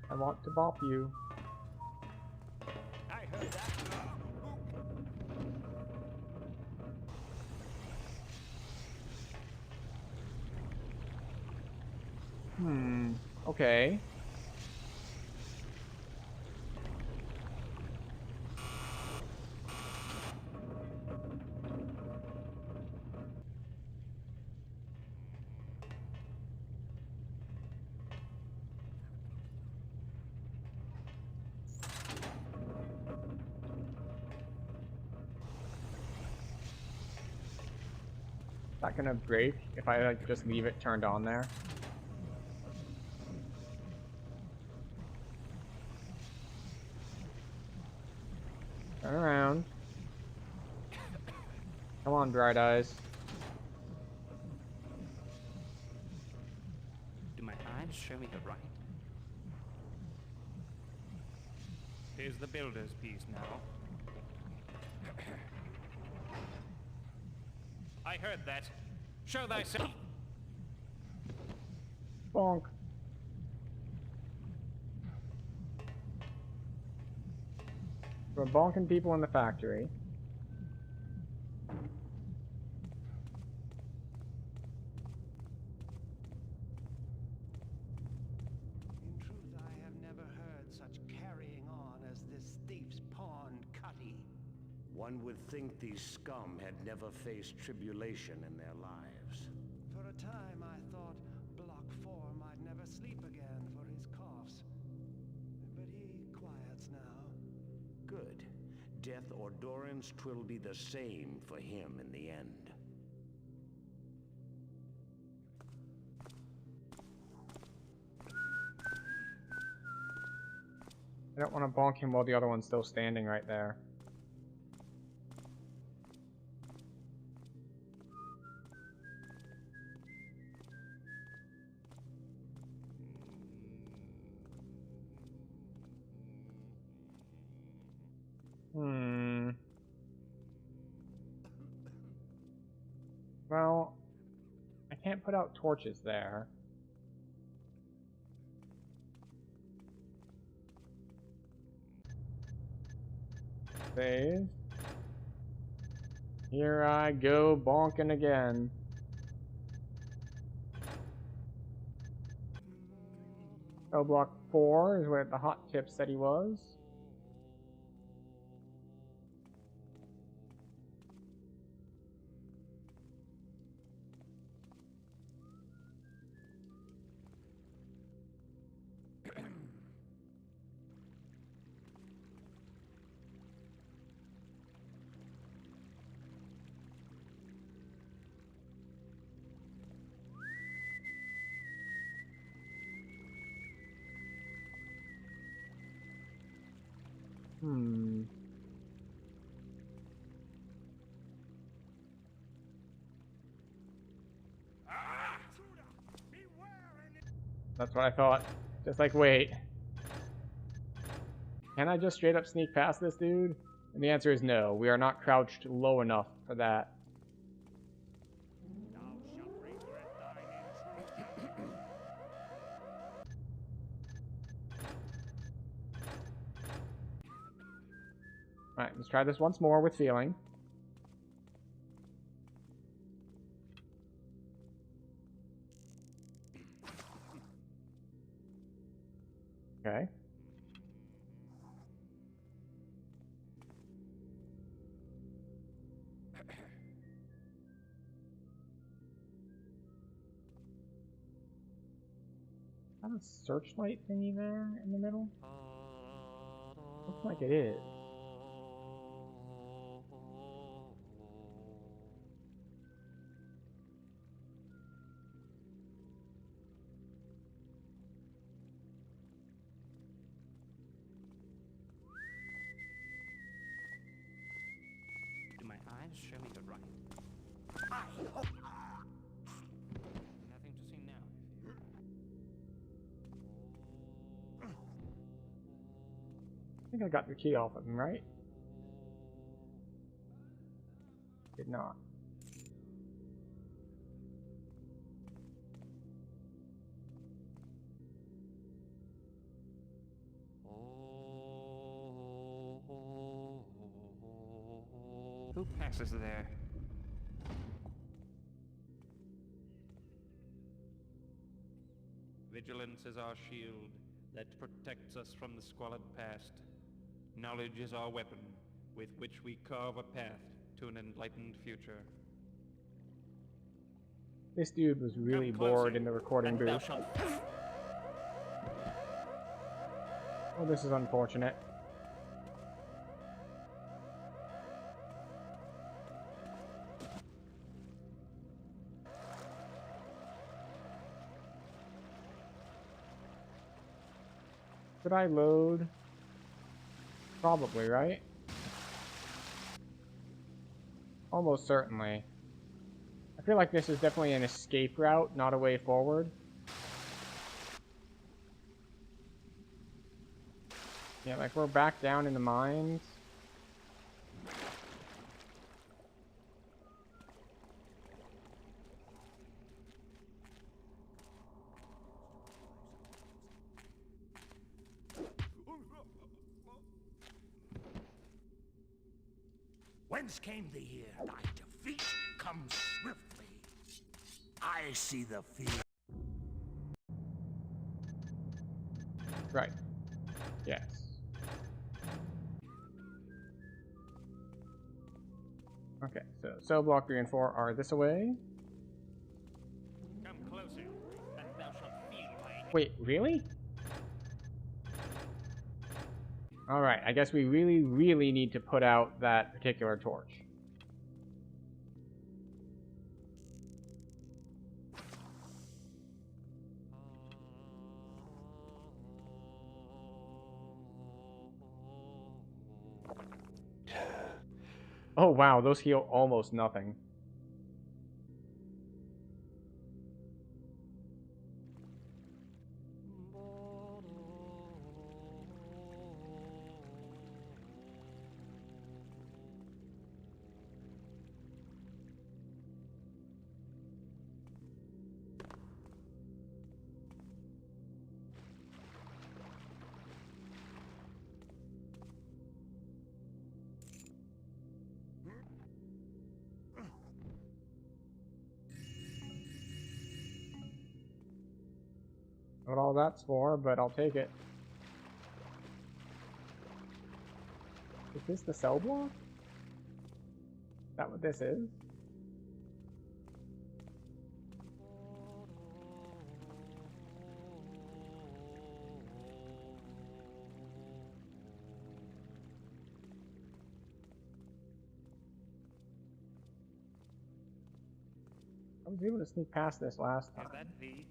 I want to bop you. I heard that. Okay. Is that gonna break if I like just leave it turned on there? Turn around. Come on, bright eyes. Do my eyes show me the right? Here's the builder's piece now. I heard that. Show thyself. Bonk. We're bonking people in the factory. In truth, I have never heard such carrying on as this thief's pawn cutty. One would think these scum had never faced tribulation in their lives. For a time, I thought Block 4 might never sleep again for his coughs. But he quietly death or Doran's, 'twill be the same for him in the end. I don't want to bonk him while the other one's still standing right there. Well, I can't put out torches there. Save. Here I go bonking again. Oh, block 4 is where the hot tip said he was. That's what I thought. Just like, wait. Can I just straight up sneak past this dude? And the answer is no. We are not crouched low enough for that. Alright, let's try this once more with feeling. Okay. Have a searchlight thingy there in the middle? Looks like it is. Do my eyes show me the right? Nothing to see now. I think I got the key off of him, right? Did not. Who passes there? Vigilance is our shield that protects us from the squalid past. Knowledge is our weapon with which we carve a path to an enlightened future. This dude was really bored in the recording booth. Oh, this is unfortunate. Should I load? Probably, right? Almost certainly. I feel like this is definitely an escape route, not a way forward. Yeah, like we're back down in the mines. Whence came the year thy defeat comes swiftly? I see the fear. Right. Yes. Okay, so block 3 and 4 are this away. Come closer, and thou shalt feel my... Wait, really? Alright, I guess we really, really need to put out that particular torch. Oh wow, those heal almost nothing. Not all that's for, but I'll take it. Is this the cell block? Is that what this is? I was able to sneak past this last time. Is that V?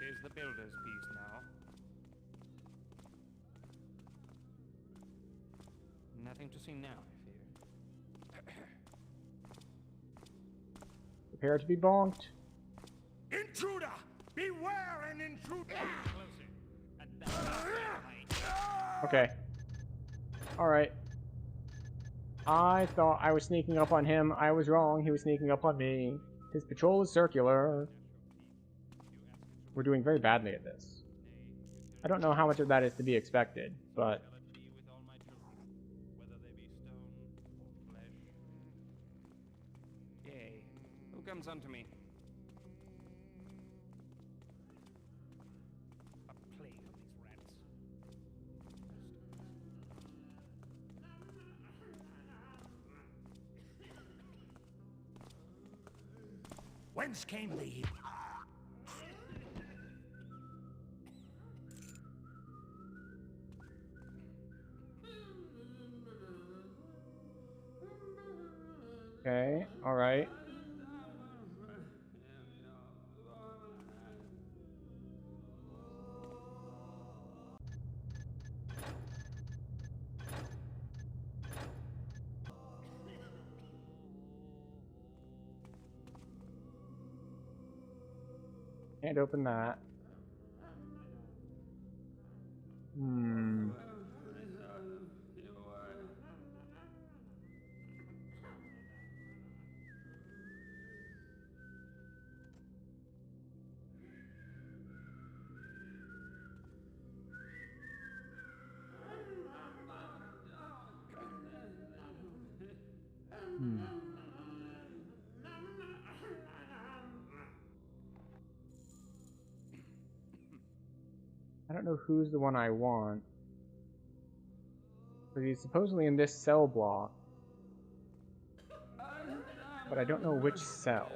Here's the builder's piece now. Nothing to see now, I fear. Prepare to be bonked. Intruder! Beware an intruder! Okay. Alright. I thought I was sneaking up on him. I was wrong. He was sneaking up on me. His patrol is circular. We're doing very badly at this. I don't know how much of that is to be expected, but... Yay. Who comes unto me? A plague of these rats. Whence came thee? Okay, alright. Can't open that. Hmm. Hmm. I don't know who's the one I want. But he's supposedly in this cell block. But I don't know which cell.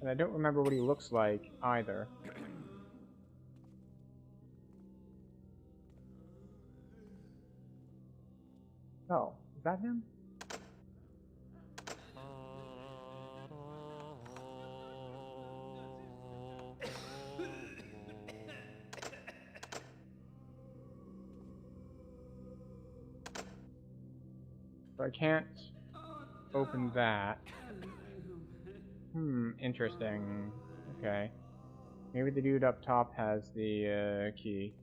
And I don't remember what he looks like either. Oh, is that him? So I can't open that. Interesting. Okay. Maybe the dude up top has the key.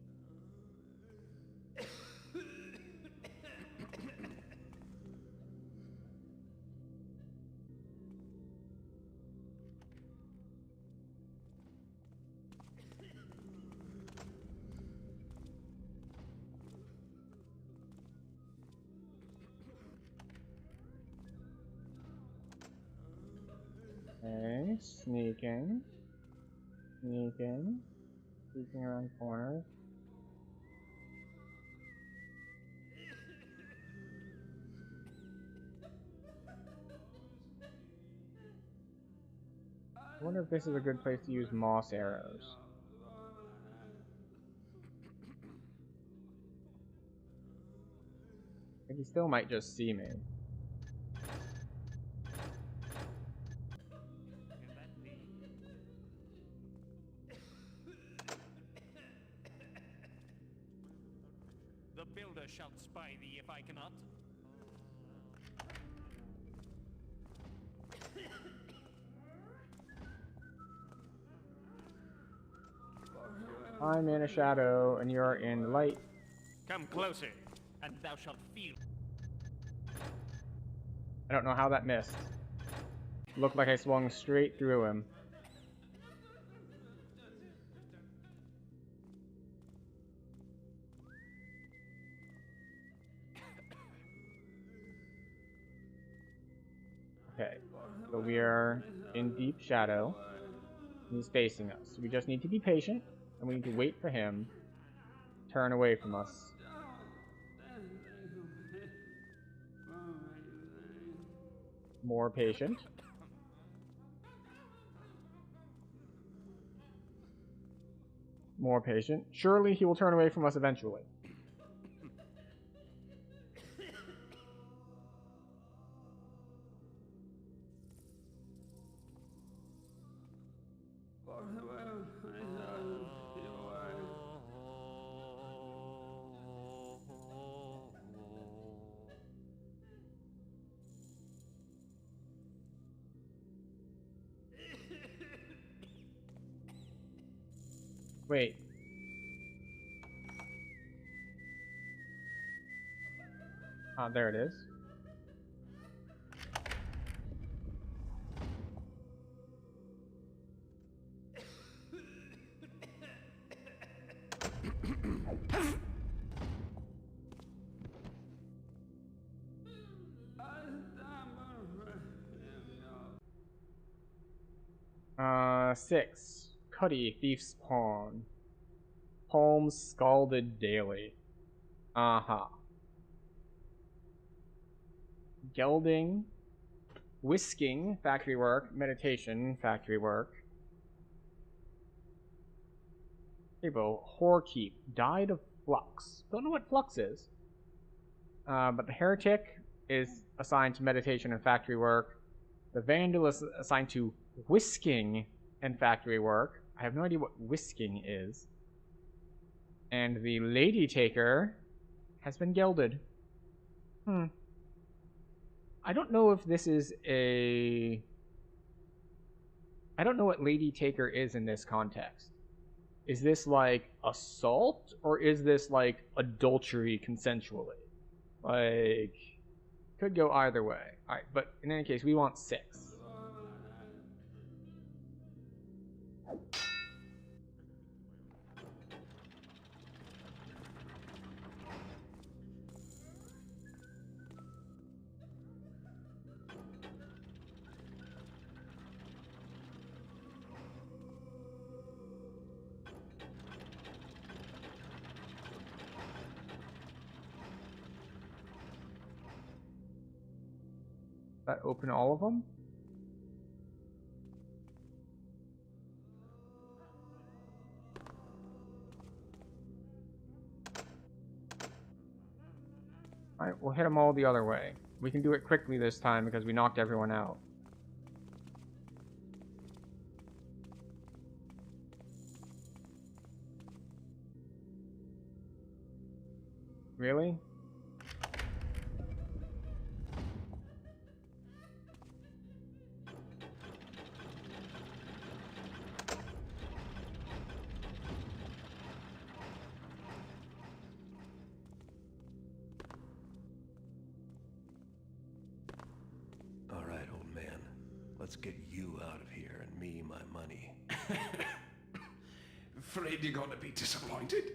Okay, sneaking. Sneaking. Sneaking around corners. I wonder if this is a good place to use moss arrows. But he still might just see me. The builder shall spy thee if I cannot. I'm in a shadow, and you're in light. Come closer, and thou shalt feel. I don't know how that missed. Looked like I swung straight through him. Okay, so we are in deep shadow. He's facing us. We just need to be patient, and we need to wait for him to turn away from us. More patient. More patient. Surely he will turn away from us eventually. Wait. Ah, there it is. Six. Cuddy, Thief's Pawn. Palms scalded daily. Uh-huh. Gelding. Whisking, factory work. Meditation, factory work. Table, Whorekeep, Died of Flux. Don't know what Flux is. But the Heretic is assigned to meditation and factory work. The Vandal is assigned to whisking and factory work. I have no idea what whisking is. And the Lady Taker has been gelded. I don't know if this is a... I don't know what Lady Taker is in this context. Is this like assault, or is this like adultery consensually? Like, could go either way. Alright, but in any case, we want 6. That open all of them? Alright, we'll hit them all the other way. We can do it quickly this time because we knocked everyone out. Really? Let's get you out of here and me my money. Afraid you're gonna be disappointed?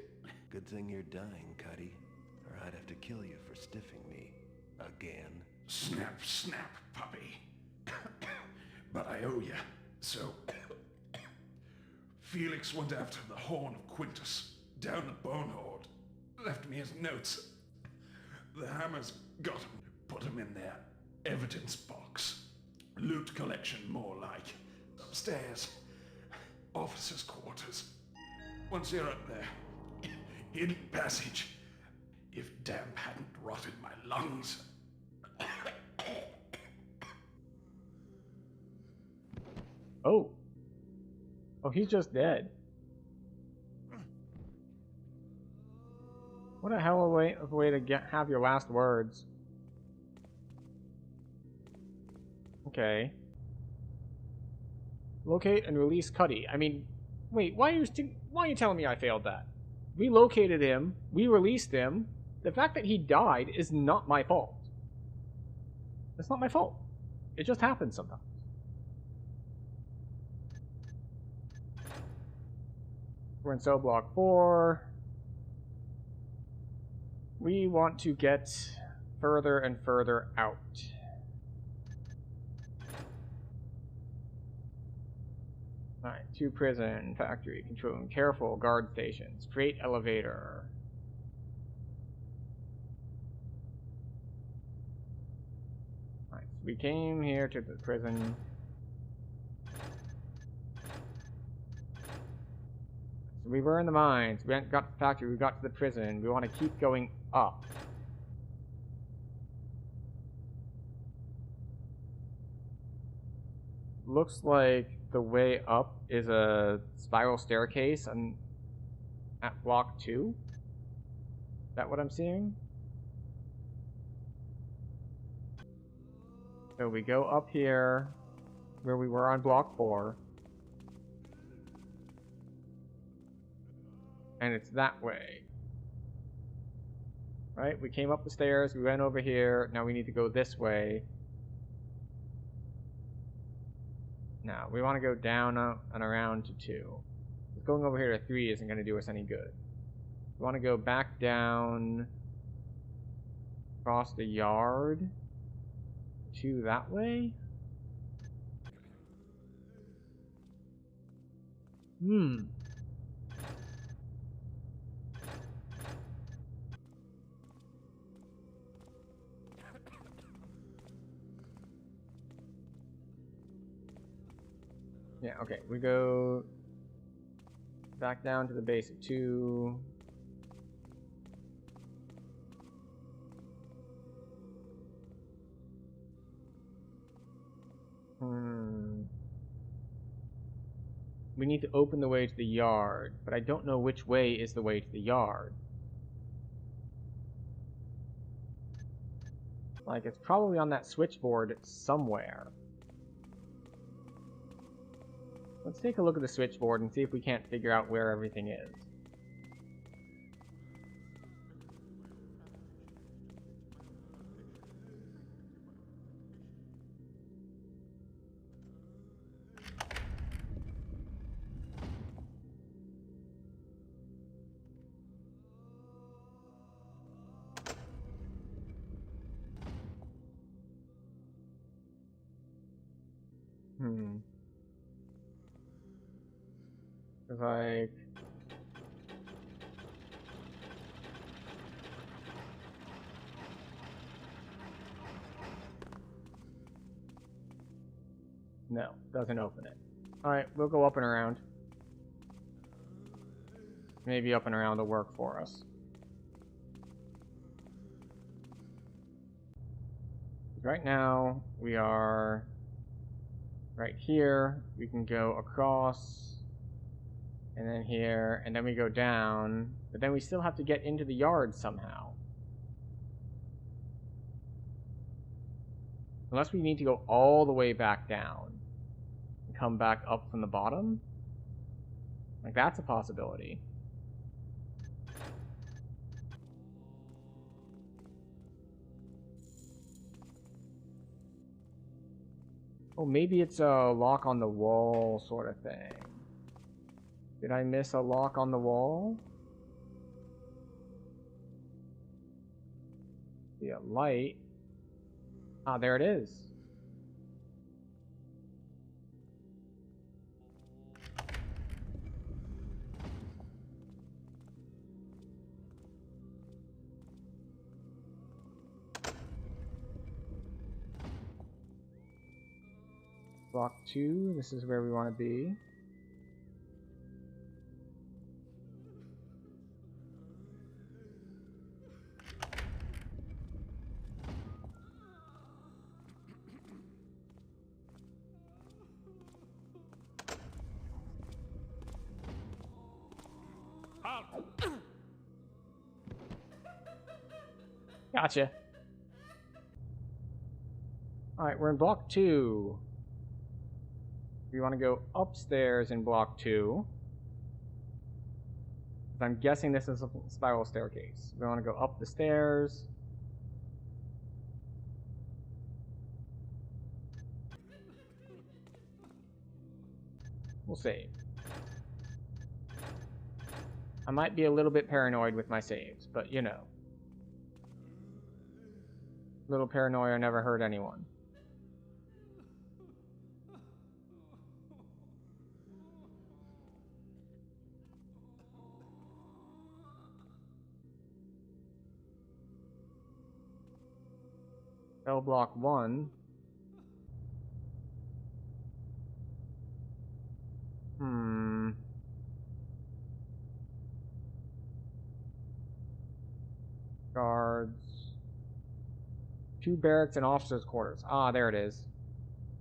Good thing you're dying, Cuddy, or I'd have to kill you for stiffing me. Again. Snap, snap, puppy. But I owe you, so... Felix went after the Horn of Quintus, down the Bone Horde. Left me his notes. The Hammers got him, put him in their evidence box. Loot collection, more like. Upstairs. Officers' quarters. Once you're up there, hidden passage. If damp hadn't rotted my lungs. Oh. Oh, he's just dead. What a hell of a way to have your last words. Okay. Locate and release Cuddy. I mean, wait, why are you telling me I failed that? We located him, we released him. The fact that he died is not my fault. It's not my fault. It just happens sometimes. We're in cell block 4. We want to get further and further out. Alright, to prison, factory, control room, careful, guard stations, freight elevator. Alright, so we came here to the prison. So we were in the mines, we got to the factory, we got to the prison, we want to keep going up. Looks like the way up is a spiral staircase at block 2. Is that what I'm seeing? So we go up here where we were on block 4. And it's that way. Right? We came up the stairs, we went over here, now we need to go this way. Now, we want to go down and around to 2. Going over here to 3 isn't going to do us any good. We want to go back down across the yard to that way? Yeah, okay, we go back down to the base of 2. We need to open the way to the yard, but I don't know which way is the way to the yard. Like, it's probably on that switchboard somewhere. Let's take a look at the switchboard and see if we can't figure out where everything is. Like, no, doesn't open it. Alright, we'll go up and around. Maybe up and around will work for us. Right now, we are right here. We can go across. And then here, and then we go down, but then we still have to get into the yard somehow. Unless we need to go all the way back down and come back up from the bottom. Like, that's a possibility. Oh, maybe it's a lock on the wall sort of thing. Did I miss a lock on the wall? See a light. Ah, there it is. Block 2, this is where we want to be. Gotcha. Alright, we're in block 2. We want to go upstairs in block 2. I'm guessing this is a spiral staircase. We want to go up the stairs. We'll save. I might be a little bit paranoid with my saves, but you know. Little paranoia never hurt anyone. Cell block 1. Guards. 2 barracks and officers' quarters. Ah, there it is.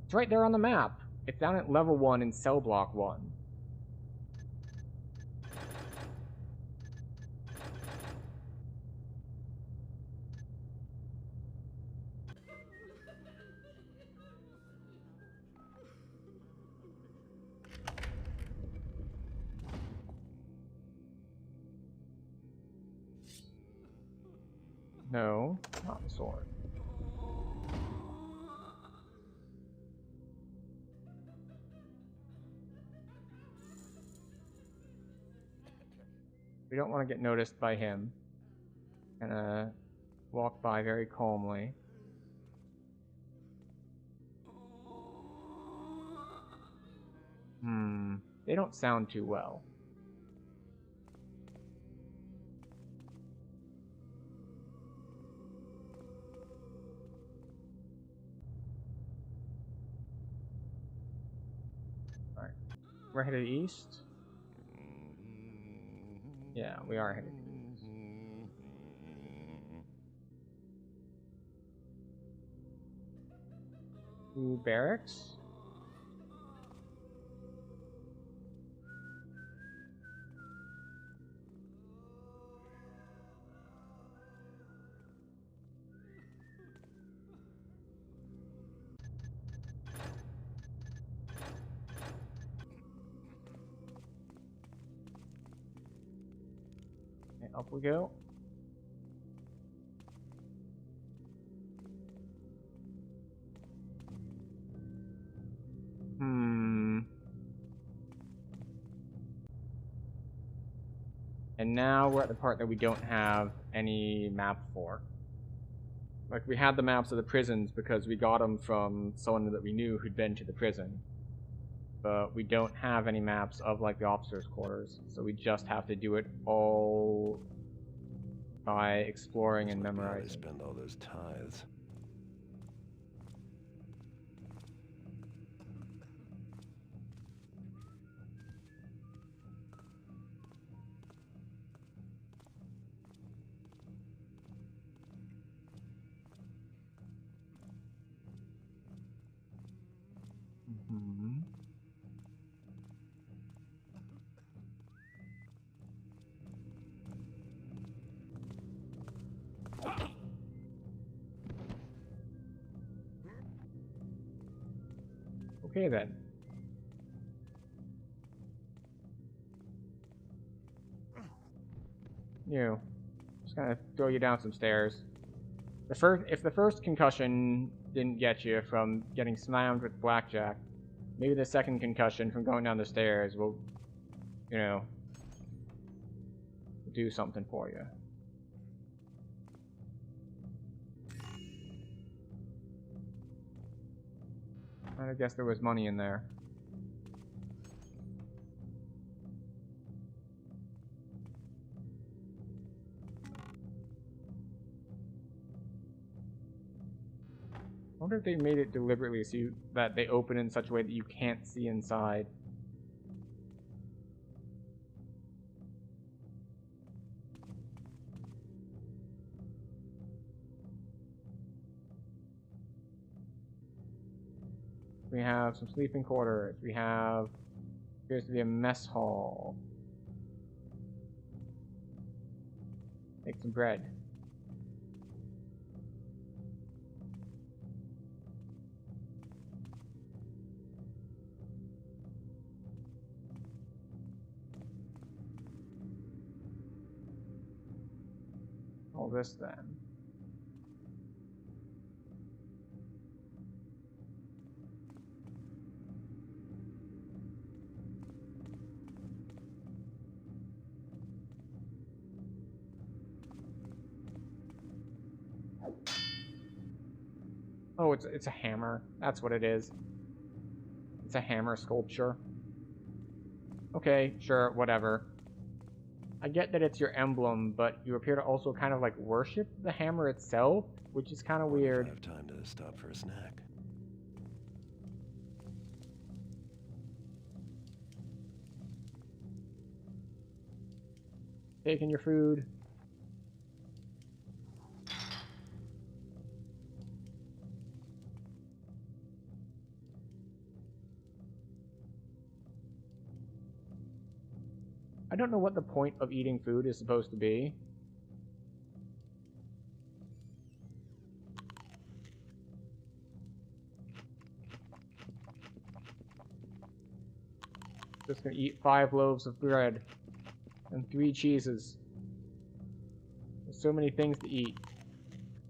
It's right there on the map. It's down at level 1 in cell block 1. No, not the sword. We don't want to get noticed by him. Gonna walk by very calmly. They don't sound too well. Alright. We're headed east. Yeah, we are headed east. Ooh, barracks. Okay, up we go. And now we're at the part that we don't have any map for. Like, we had the maps of the prisons because we got them from someone that we knew who'd been to the prison. But we don't have any maps of, like, the officers' quarters. So we just have to do it all by exploring and memorizing. Spend all those tithes. Okay then. You. Just gonna throw you down some stairs. If the first concussion didn't get you from getting slammed with blackjack, maybe the second concussion from going down the stairs will, you know, do something for you. I guess there was money in there. wonder if they made it deliberately so that they open in such a way that you can't see inside. We have some sleeping quarters. We have, appears to be a mess hall. Make some bread. All this then. Oh, it's a hammer. That's what it is. It's a hammer sculpture. Okay, sure, whatever. I get that it's your emblem, but you appear to also kind of like worship the hammer itself, which is kind of weird. I have time to stop for a snack. Taking your food. I don't know what the point of eating food is supposed to be. Just gonna eat 5 loaves of bread and 3 cheeses. There's so many things to eat.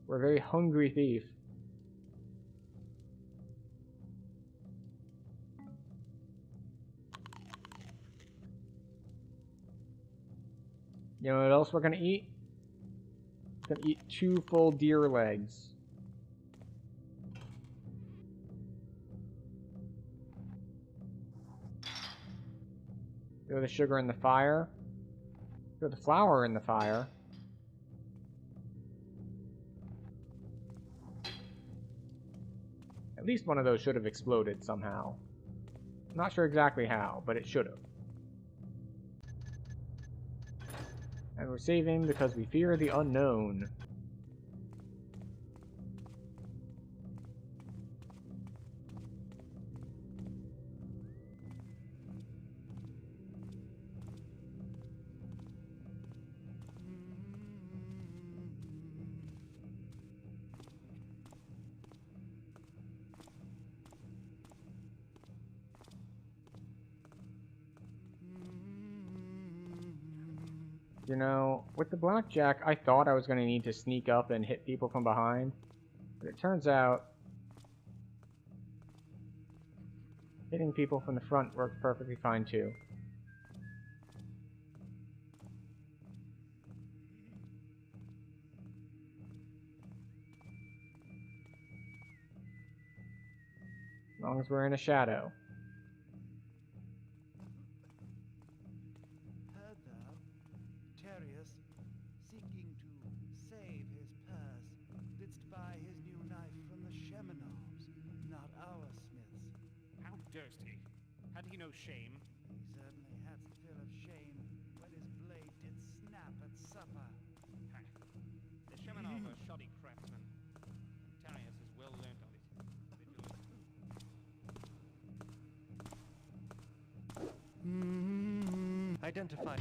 We're a very hungry thief. You know what else we're gonna eat? We're gonna eat 2 full deer legs. Throw the sugar in the fire. Throw the flour in the fire. At least one of those should have exploded somehow. I'm not sure exactly how, but it should have. And we're saving because we fear the unknown. You know, with the blackjack, I thought I was going to need to sneak up and hit people from behind. But it turns out hitting people from the front works perfectly fine too. As long as we're in a shadow. Shame. He certainly had to feel of shame when his blade did snap at supper. The Shemanov are shoddy craftsmen. Tarius is well learnt on it. Identify.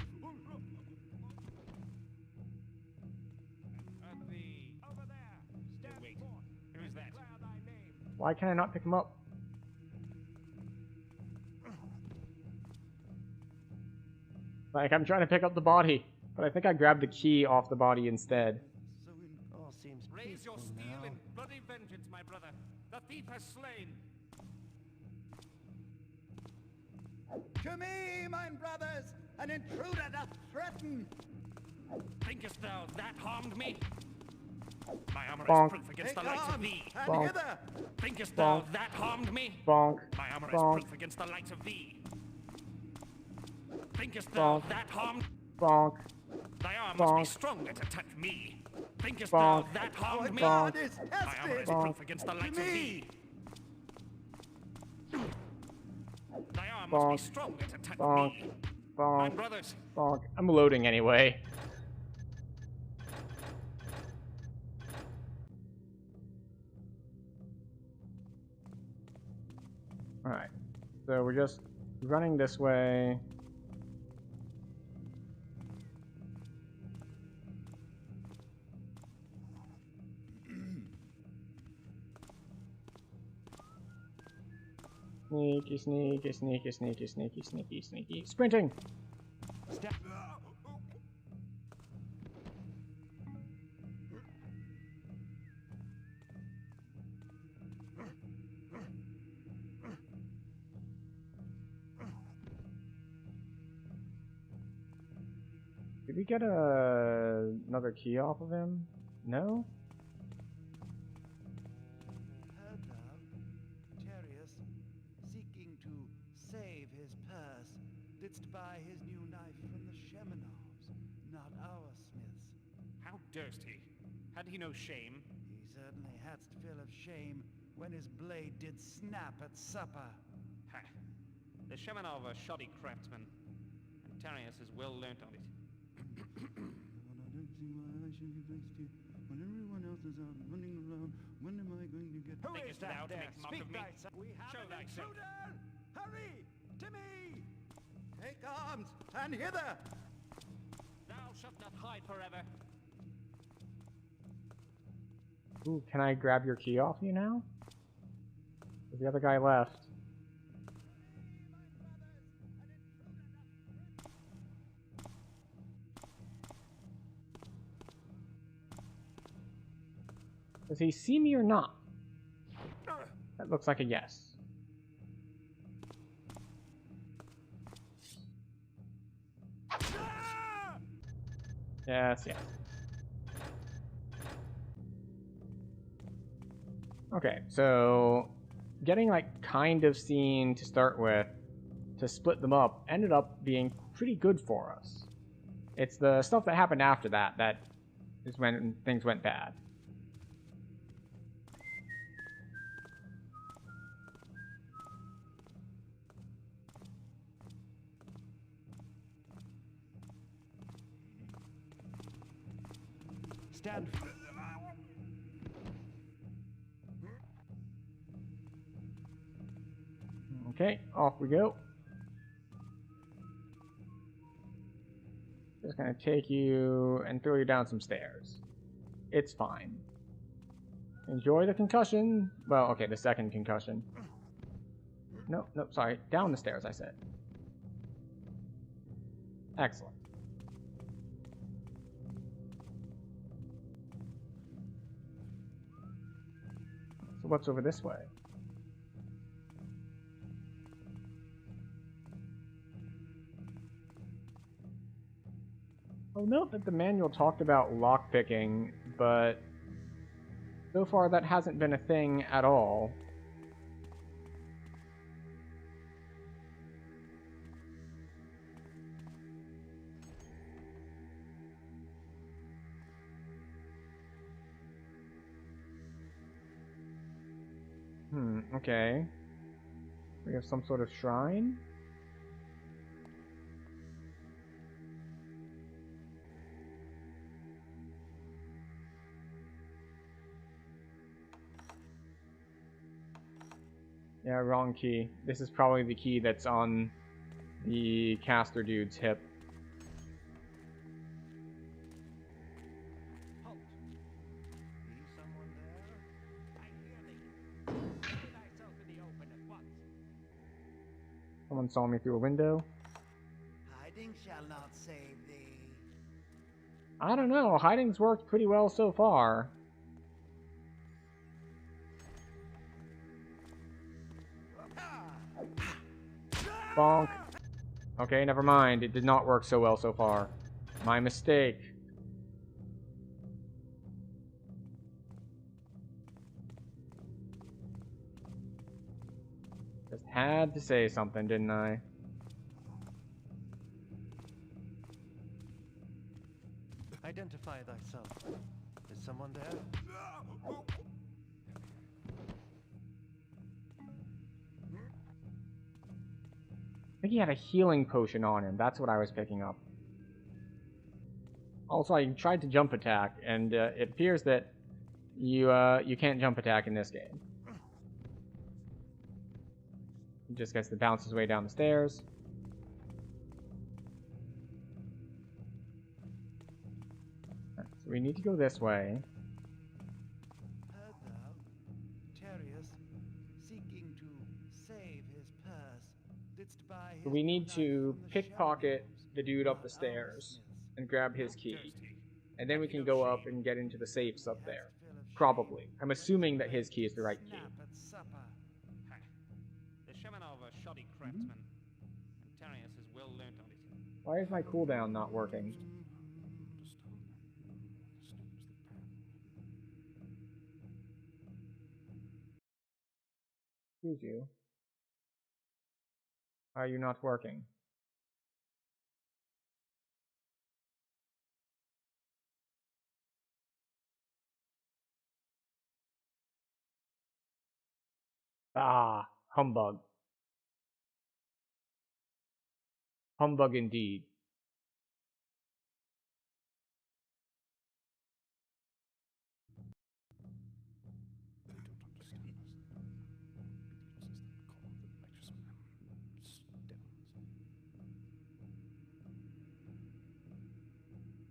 Over there. Stand Wait. forth. Who is that? Declare thy name. Why can I not pick him up? Like, I'm trying to pick up the body, but I think I grabbed the key off the body instead. So it all seems Raise your peaceful steel now. in bloody vengeance, my brother. The thief has slain. To me, mine brothers, an intruder doth threaten. Thinkest thou that harmed me? My armor Bonk. is proof against Take the likes on, of thee. and Bonk. hither. Thinkest thou Bonk. that harmed me? Bonk. My armor Bonk. is proof against the likes of thee. Thinkest thou Bonk. that harmed? Bonk. Thy arm Bonk. must be stronger to touch me. Thinkest Bonk. thou that harmed me? Bonk. Thy armor is Bonk. proof against the likes of thee. Thy arm Bonk. must be stronger to touch Bonk. me. Bonk. My brothers, Bonk. I'm loading anyway. Alright. So we're just running this way. Sneaky, sneaky, sneaky, sneaky, sneaky, sneaky, sneaky. Sprinting! Step. Did we get another key off of him? No? Heard thou, Terius, seeking to save his purse, didst buy his new knife from the Shemanovs, not our smiths. how durst he? Had he no shame? He certainly hadst fill of shame when his blade did snap at supper. Ha! The Shemanov are shoddy craftsmen, and Tarius is well learnt on it. I don't see why I should be placed here when everyone else is out running around. When am I going to get... Who Thinkest is that thou to there? make mock Speak of me? thyself. We have Show an thyself. intruder! Hurry! Timmy! Take arms and hither! Thou shalt not hide forever. Ooh, can I grab your key off you now? The other guy left. Does he see me or not? That looks like a yes. Yes, yes. Okay, so getting like kind of seen to start with to split them up ended up being pretty good for us. It's the stuff that happened after that that is when things went bad. Stand. Okay, off we go. Just gonna take you and throw you down some stairs. It's fine. Enjoy the concussion. Well, okay, the second concussion. No, no, sorry. Down the stairs, I said. Excellent. So what's over this way? I'll note that the manual talked about lockpicking, but so far that hasn't been a thing at all. Okay. We have some sort of shrine? Yeah, wrong key. This is probably the key that's on the caster dude's hip. Halt! Be someone there? I hear thee. Put thyself in the open at once. Someone saw me through a window. Hiding shall not save thee. I don't know. Hiding's worked pretty well so far. Bonk. Okay, never mind. It did not work so well so far. My mistake. Just had to say something, didn't I? Identify thyself. Is someone there? I think he had a healing potion on him. That's what I was picking up. Also, I tried to jump attack, and it appears that you can't jump attack in this game. He just gets to bounce his way down the stairs. So we need to go this way. Heard thou, Terrius, seeking to save his purse, didst buy his So we need knife to from the pickpocket Sheminows, the dude up not the our stairs smiths. and grab his How key. thirsty. And then we Had he can no go up shame? and get into the safes up there. Hast fill of Probably. shame I'm when his assuming that blade his key is did the right key. snap at supper. Ha. The Shemanov are shoddy craftsmen, and Tarius is well learnt on it. Why is my cooldown not working? Excuse you. Why are you not working? Ah, humbug. Humbug indeed.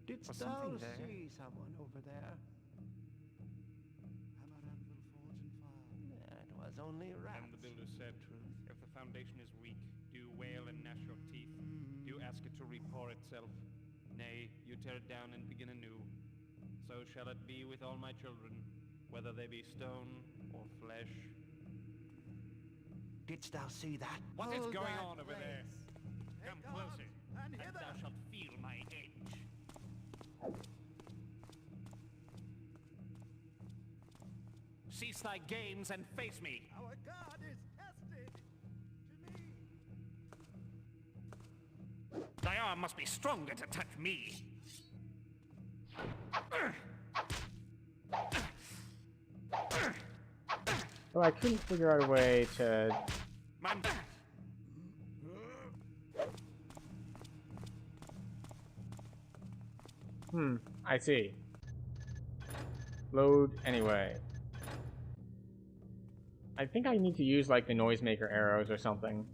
Didst thou see someone over there? Hammer anvil forge and fire. It was only rats. And the builder said, if the foundation is weak, do wail and gnash your teeth. Do ask it to repour itself. Nay, you tear it down and begin anew. So shall it be with all my children, whether they be stone or flesh. Didst thou see that? What is Hold going that on over there? place. Come Take closer, on and and hither. thou shalt feel my edge. Cease thy games and face me. Our God is tested. To me. Thy arm must be stronger to touch me. Well, I couldn't figure out a way to... Man. I see. Load anyway. I think I need to use like the noisemaker arrows or something.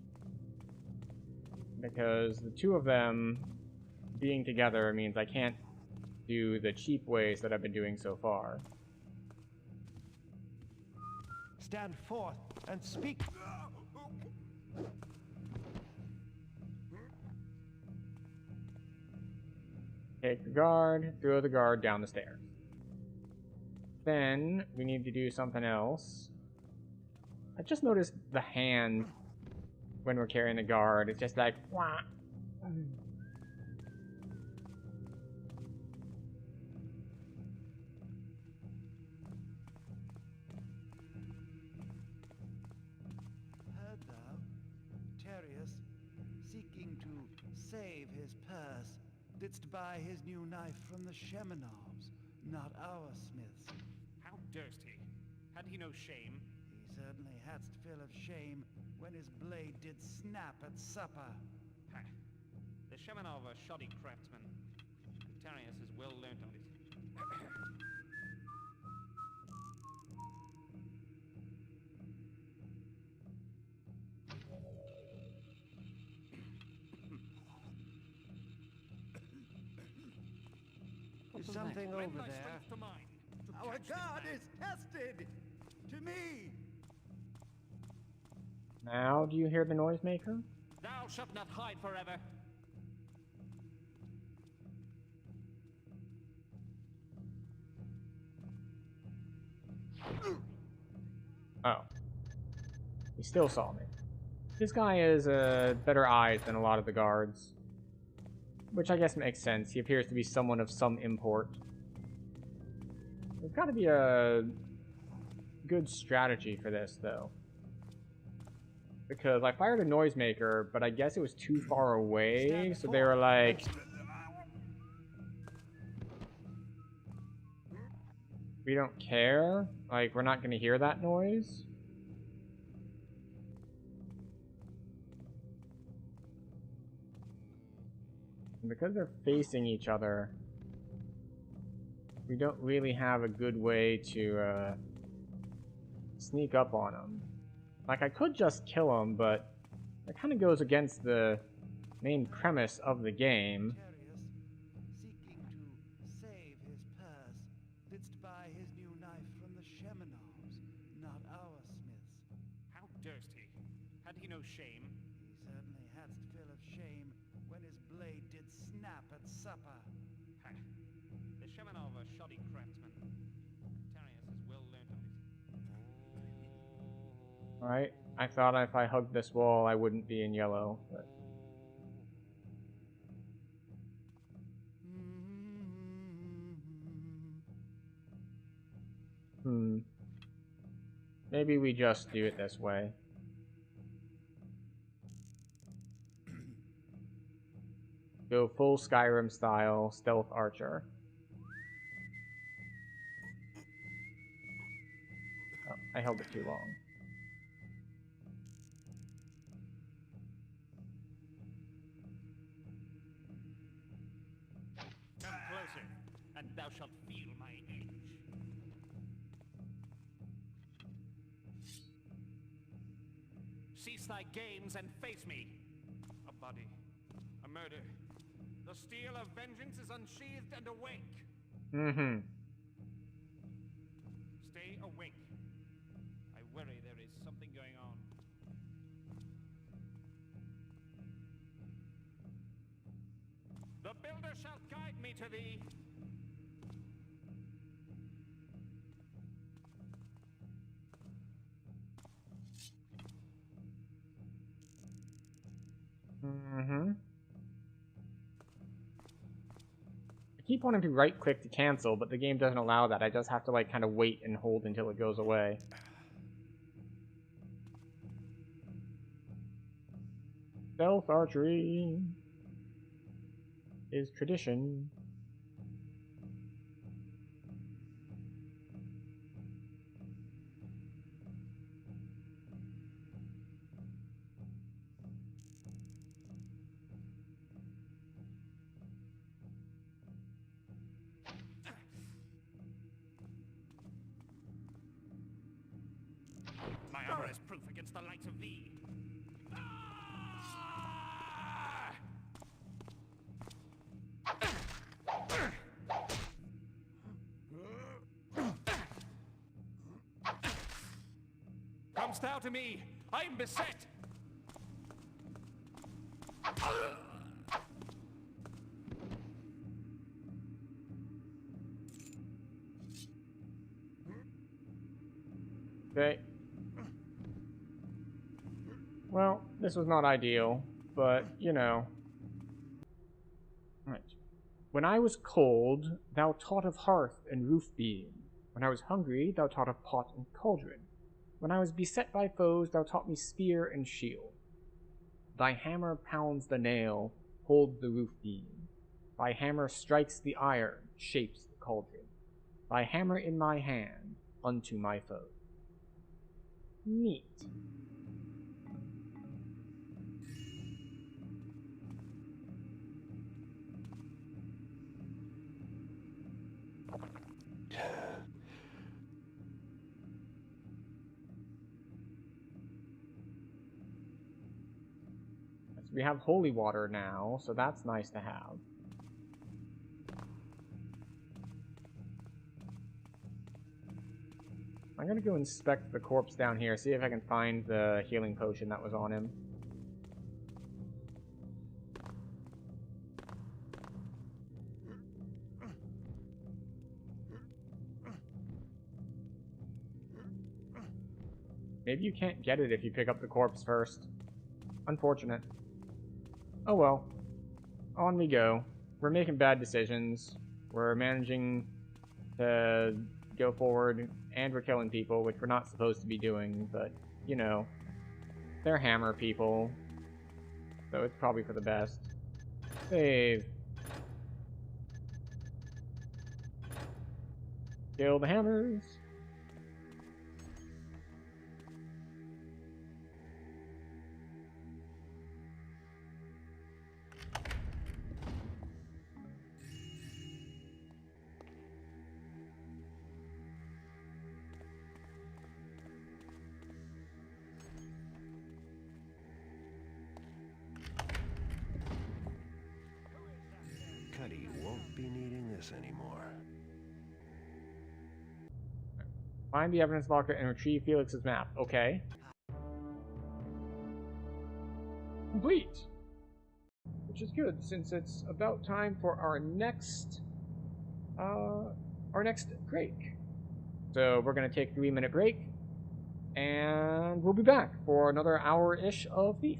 Because the two of them being together means I can't do the cheap ways that I've been doing so far. Stand forth and speak. Take the guard, throw the guard down the stairs. Then we need to do something else. I just noticed the hand when we're carrying the guard. It's just like, wah. Heard thou, Terrius, seeking to save his purse, didst buy his new knife from the Sheminovs, not our smiths. How durst he? Had he no shame? He certainly hadst fill of shame when his blade did snap at supper. Ha. The Shemanov are shoddy craftsmen, and Tarius is well learnt on it. There's something Lend over thy there. strength to mine. To Our catch this God man. is tested! To me! Now, do you hear the noisemaker? Thou shalt not hide forever. Oh. He still saw me. This guy has better eyes than a lot of the guards. Which I guess makes sense. He appears to be someone of some import. There's got to be a good strategy for this, though. Because I fired a noisemaker, but I guess it was too far away, so they were like... we don't care. Like, we're not gonna hear that noise. And because they're facing each other, we don't really have a good way to sneak up on them. Like, I could just kill them, but that kind of goes against the main premise of the game. Seeking to save his purse, didst buy his new knife from the Shemenovs, not our smiths. How durst he? Had he no shame? He certainly hadst fill of shame when his blade did snap at supper. Ha! The Shemenov are shoddy craftsmen. Tarius is well learnt of it. Alright, I thought if I hugged this wall I wouldn't be in yellow, but... Maybe we just do it this way. Go full Skyrim style, stealth archer. Oh, I held it too long. Come closer, and thou shalt feel my edge. Cease thy games and face me. A body, a murder. The steel of vengeance is unsheathed and awake. Mm-hmm. Stay awake. I worry there is something going on. The builder shall guide me to thee. Mm-hmm. I keep wanting to right-click to cancel, but the game doesn't allow that. I just have to, like, kind of wait and hold until it goes away. Stealth archery is tradition. My armor is proof against the likes of thee. Comest thou to me? I am beset. Okay. Well, this was not ideal, but, you know. Right. When I was cold, thou taught of hearth and roof beam. When I was hungry, thou taught of pot and cauldron. When I was beset by foes, thou taught me spear and shield. Thy hammer pounds the nail, holds the roof beam. Thy hammer strikes the iron, shapes the cauldron. Thy hammer in my hand, unto my foe. Neat. We have holy water now, so that's nice to have. I'm gonna go inspect the corpse down here, see if I can find the healing potion that was on him. Maybe you can't get it if you pick up the corpse first. Unfortunate. Oh well. On we go. We're making bad decisions. We're managing to go forward, and we're killing people, which we're not supposed to be doing, but, you know, they're hammer people, so it's probably for the best. Save. Kill the hammers. Cuddy won't be needing this anymore. Find the evidence locker and retrieve Felix's map. Okay. Complete. Which is good, since it's about time for our next break. So we're gonna take a 3-minute break, and we'll be back for another hour-ish of Thief.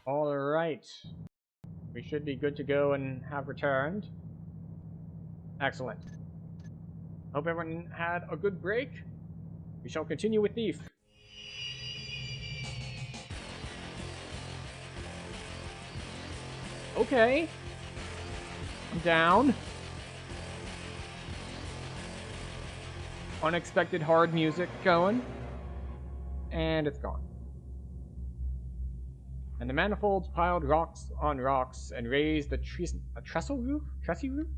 All right. We should be good to go and have returned. Excellent. Hope everyone had a good break. We shall continue with Thief. Okay. I'm down. Unexpected hard music going. And it's gone. And the manifolds piled rocks on rocks and raised a trestle roof? Tressy roof?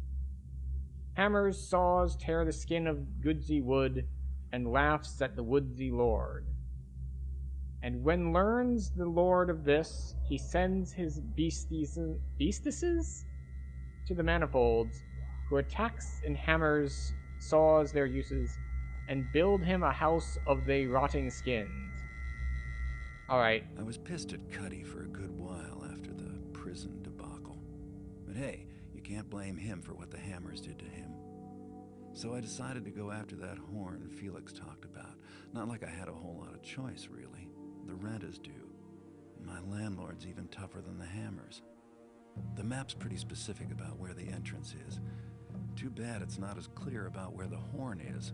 Hammers, saws tear the skin of goodsy wood, and laughs at the woodsy lord. And when learns the lord of this, he sends his beastises to the manifolds, who attacks and hammers, saws their uses, and build him a house of they rotting skins. Alright. I was pissed at Cuddy for a good while after the prison debacle. But hey, you can't blame him for what the hammers did to him. So I decided to go after that horn Felix talked about. Not like I had a whole lot of choice, really. The rent is due. My landlord's even tougher than the hammers. The map's pretty specific about where the entrance is. Too bad it's not as clear about where the horn is.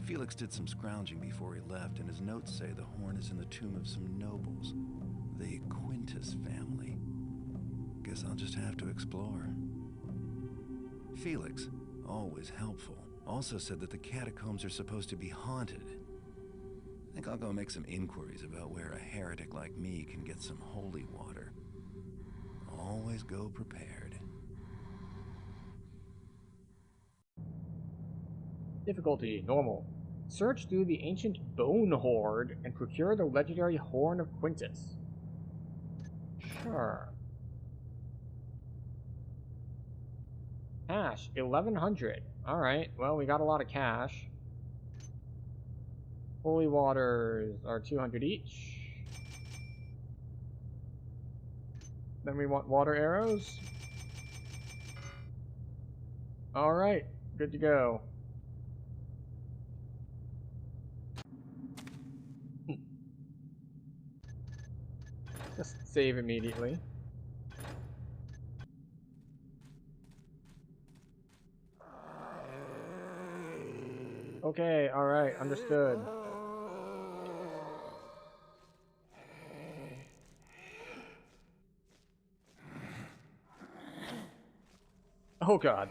Felix did some scrounging before he left, and his notes say the horn is in the tomb of some nobles. The Quintus family. Guess I'll just have to explore. Felix, always helpful, also said that the catacombs are supposed to be haunted. I think I'll go make some inquiries about where a heretic like me can get some holy water. Always go prepared. Difficulty, normal. Search through the ancient bone hoard and procure the legendary Horn of Quintus. Sure. Cash, 1100. Alright, well, we got a lot of cash. Holy waters are 200 each. Then we want water arrows. Alright, good to go. Just save immediately. Okay, alright, understood. Oh god.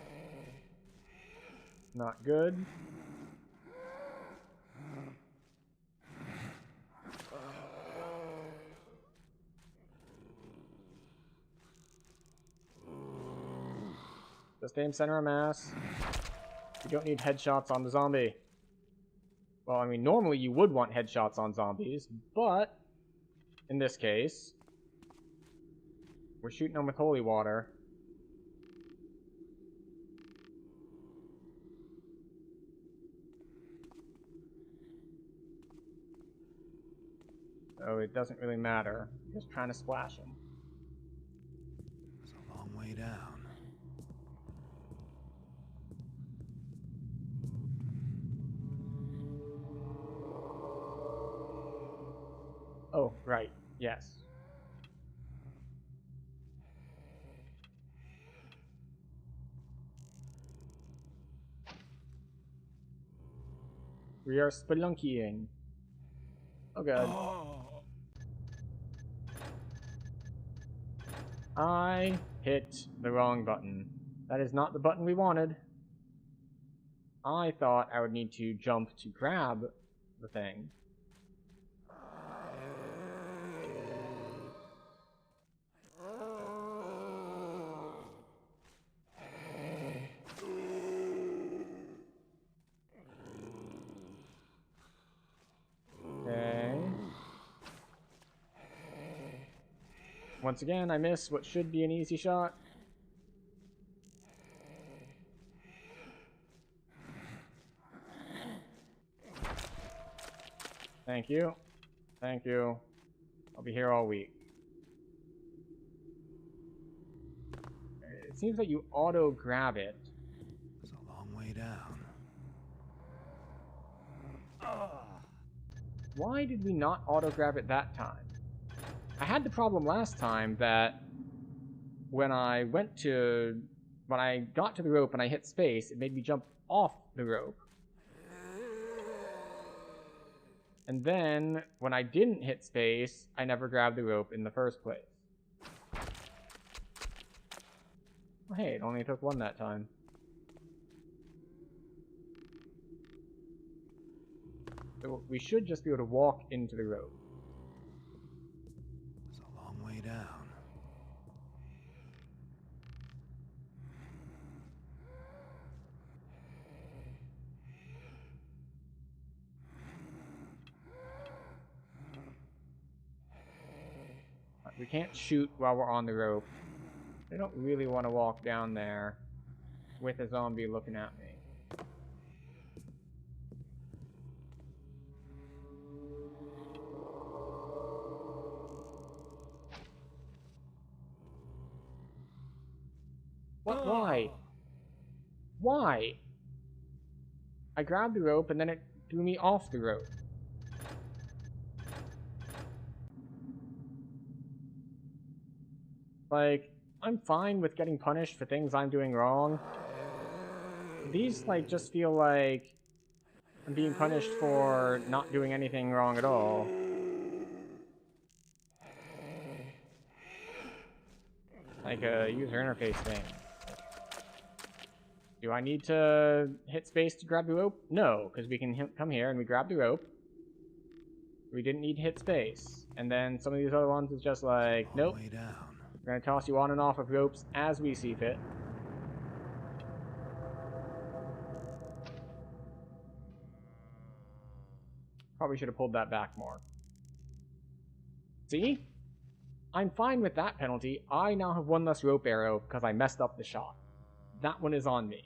Not good. Just aim center of mass. You don't need headshots on the zombie. Well, I mean, normally you would want headshots on zombies, but in this case, we're shooting them with holy water. So it doesn't really matter. Just trying to splash them. It's a long way down. Oh, right. Yes. We are spelunkying. Oh god. I hit the wrong button. That is not the button we wanted. I thought I would need to jump to grab the thing. Okay. Once again, I miss what should be an easy shot. Thank you. Thank you. I'll be here all week. It seems like you auto-grab it. It's a long way down. Why did we not auto-grab it that time? I had the problem last time that when I got to the rope and I hit space, it made me jump off the rope. And then, when I didn't hit space, I never grabbed the rope in the first place. Well, hey, it only took one that time. So we should just be able to walk into the rope. It's a way down. We can't shoot while we're on the rope. I don't really want to walk down there with a zombie looking at me. What? Why? Why? I grabbed the rope and then it threw me off the rope. Like, I'm fine with getting punished for things I'm doing wrong. These, like, just feel like I'm being punished for not doing anything wrong at all. Like a user interface thing. Do I need to hit space to grab the rope? No, because we can come here and we grab the rope. We didn't need to hit space. And then some of these other ones is just like, nope. Way down. We're going to toss you on and off of ropes as we see fit. Probably should have pulled that back more. See? I'm fine with that penalty. I now have one less rope arrow because I messed up the shot. That one is on me.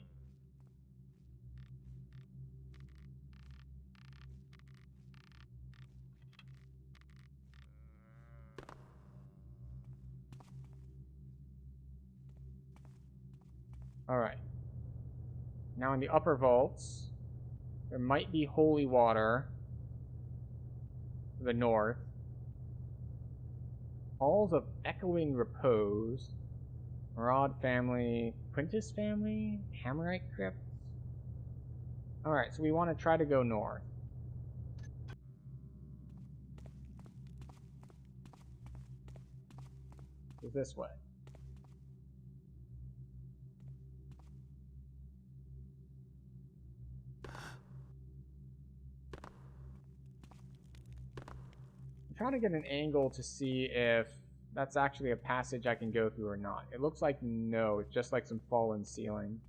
Alright. Now in the upper vaults, there might be holy water to the north. Halls of Echoing Repose. Maraude family. Quintus family? Hammerite crypt? Alright, so we want to try to go north. Is this way. I'm trying to get an angle to see if that's actually a passage I can go through or not. It looks like no, it's just like some fallen ceiling.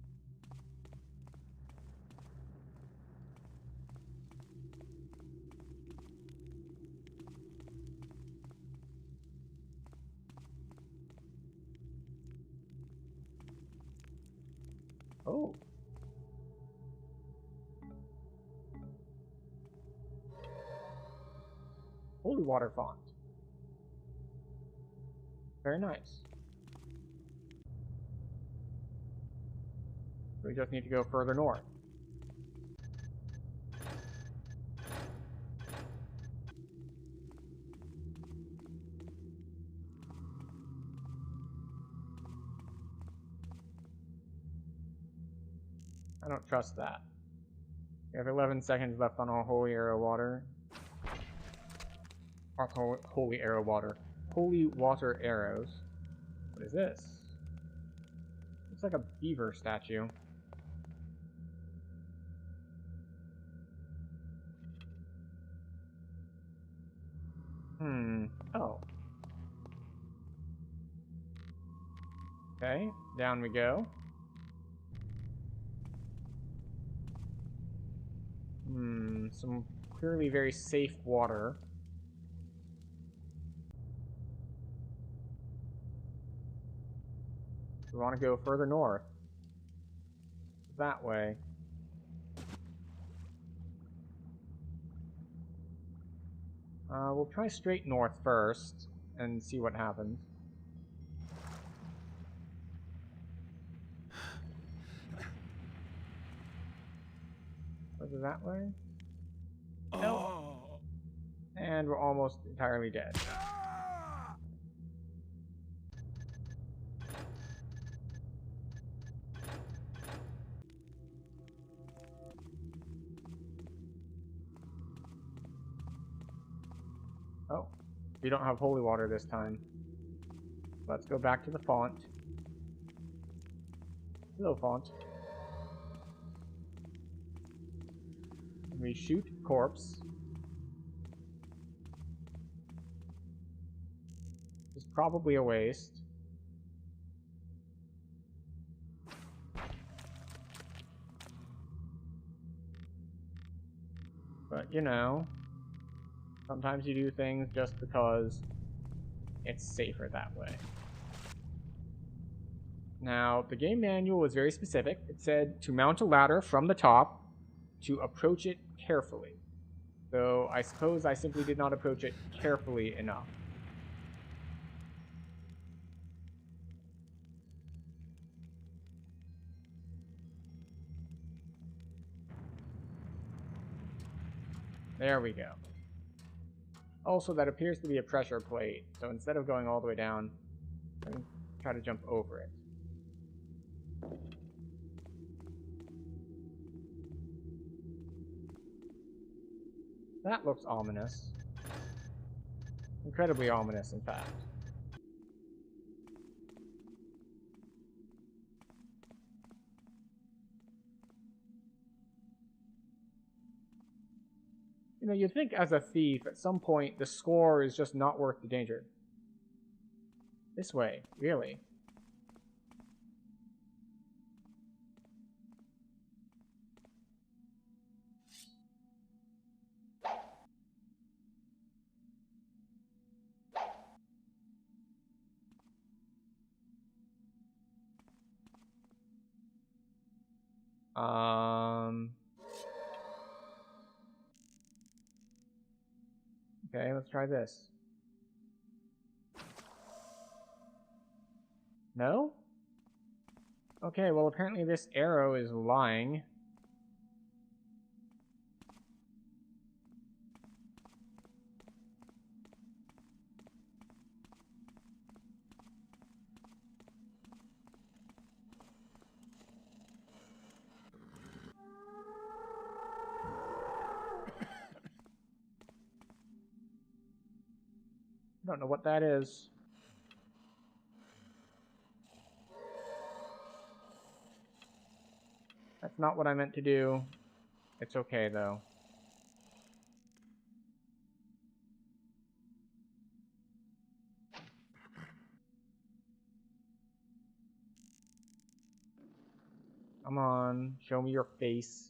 Oh. Holy water font. Very nice. We just need to go further north. I don't trust that. We have 11 seconds left on our holy arrow water. Holy arrow water. Holy water arrows. What is this? Looks like a beaver statue. Oh. Okay, down we go. Some clearly very safe water. We want to go further north. That way. We'll try straight north first and see what happens. Further that way? No. And we're almost entirely dead. Oh, we don't have holy water this time. Let's go back to the font. Hello, font. We shoot corpse. Just probably a waste. But, you know, sometimes you do things just because it's safer that way. Now, the game manual was very specific. It said to mount a ladder from the top, to approach it carefully. So I suppose I simply did not approach it carefully enough. There we go. Also, that appears to be a pressure plate, so instead of going all the way down, I'm going to try to jump over it. That looks ominous. Incredibly ominous, in fact. You know, you'd think as a thief, at some point, the score is just not worth the danger. This way, really. Okay, let's try this. No? Okay, well apparently this arrow is lying. I don't know what that is. That's not what I meant to do. It's okay, though. Come on, show me your face.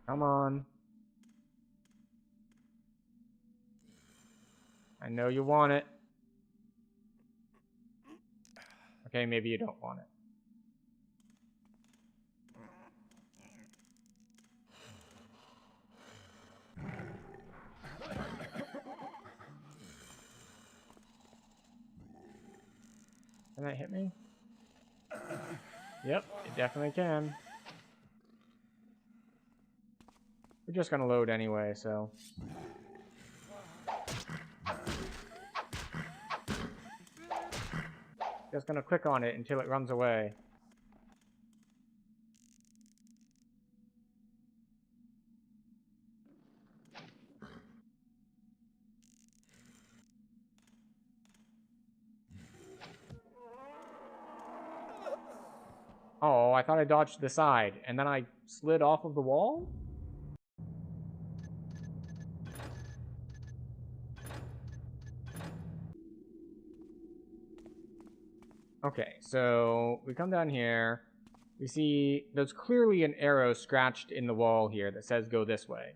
Come on. I know you want it. Okay, maybe you don't want it. Can that hit me? Yep, it definitely can. We're just gonna load anyway, so. Just gonna click on it until it runs away. Oh, I thought I dodged to the side, and then I slid off of the wall? Okay, so we come down here. We see there's clearly an arrow scratched in the wall here that says go this way.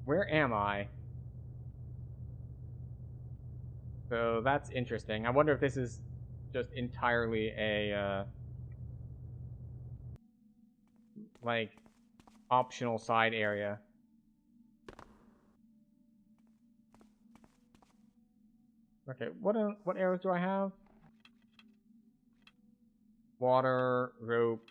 Where am I? So that's interesting. I wonder if this is just entirely a, like, optional side area. Okay, what arrows do I have? Water, rope.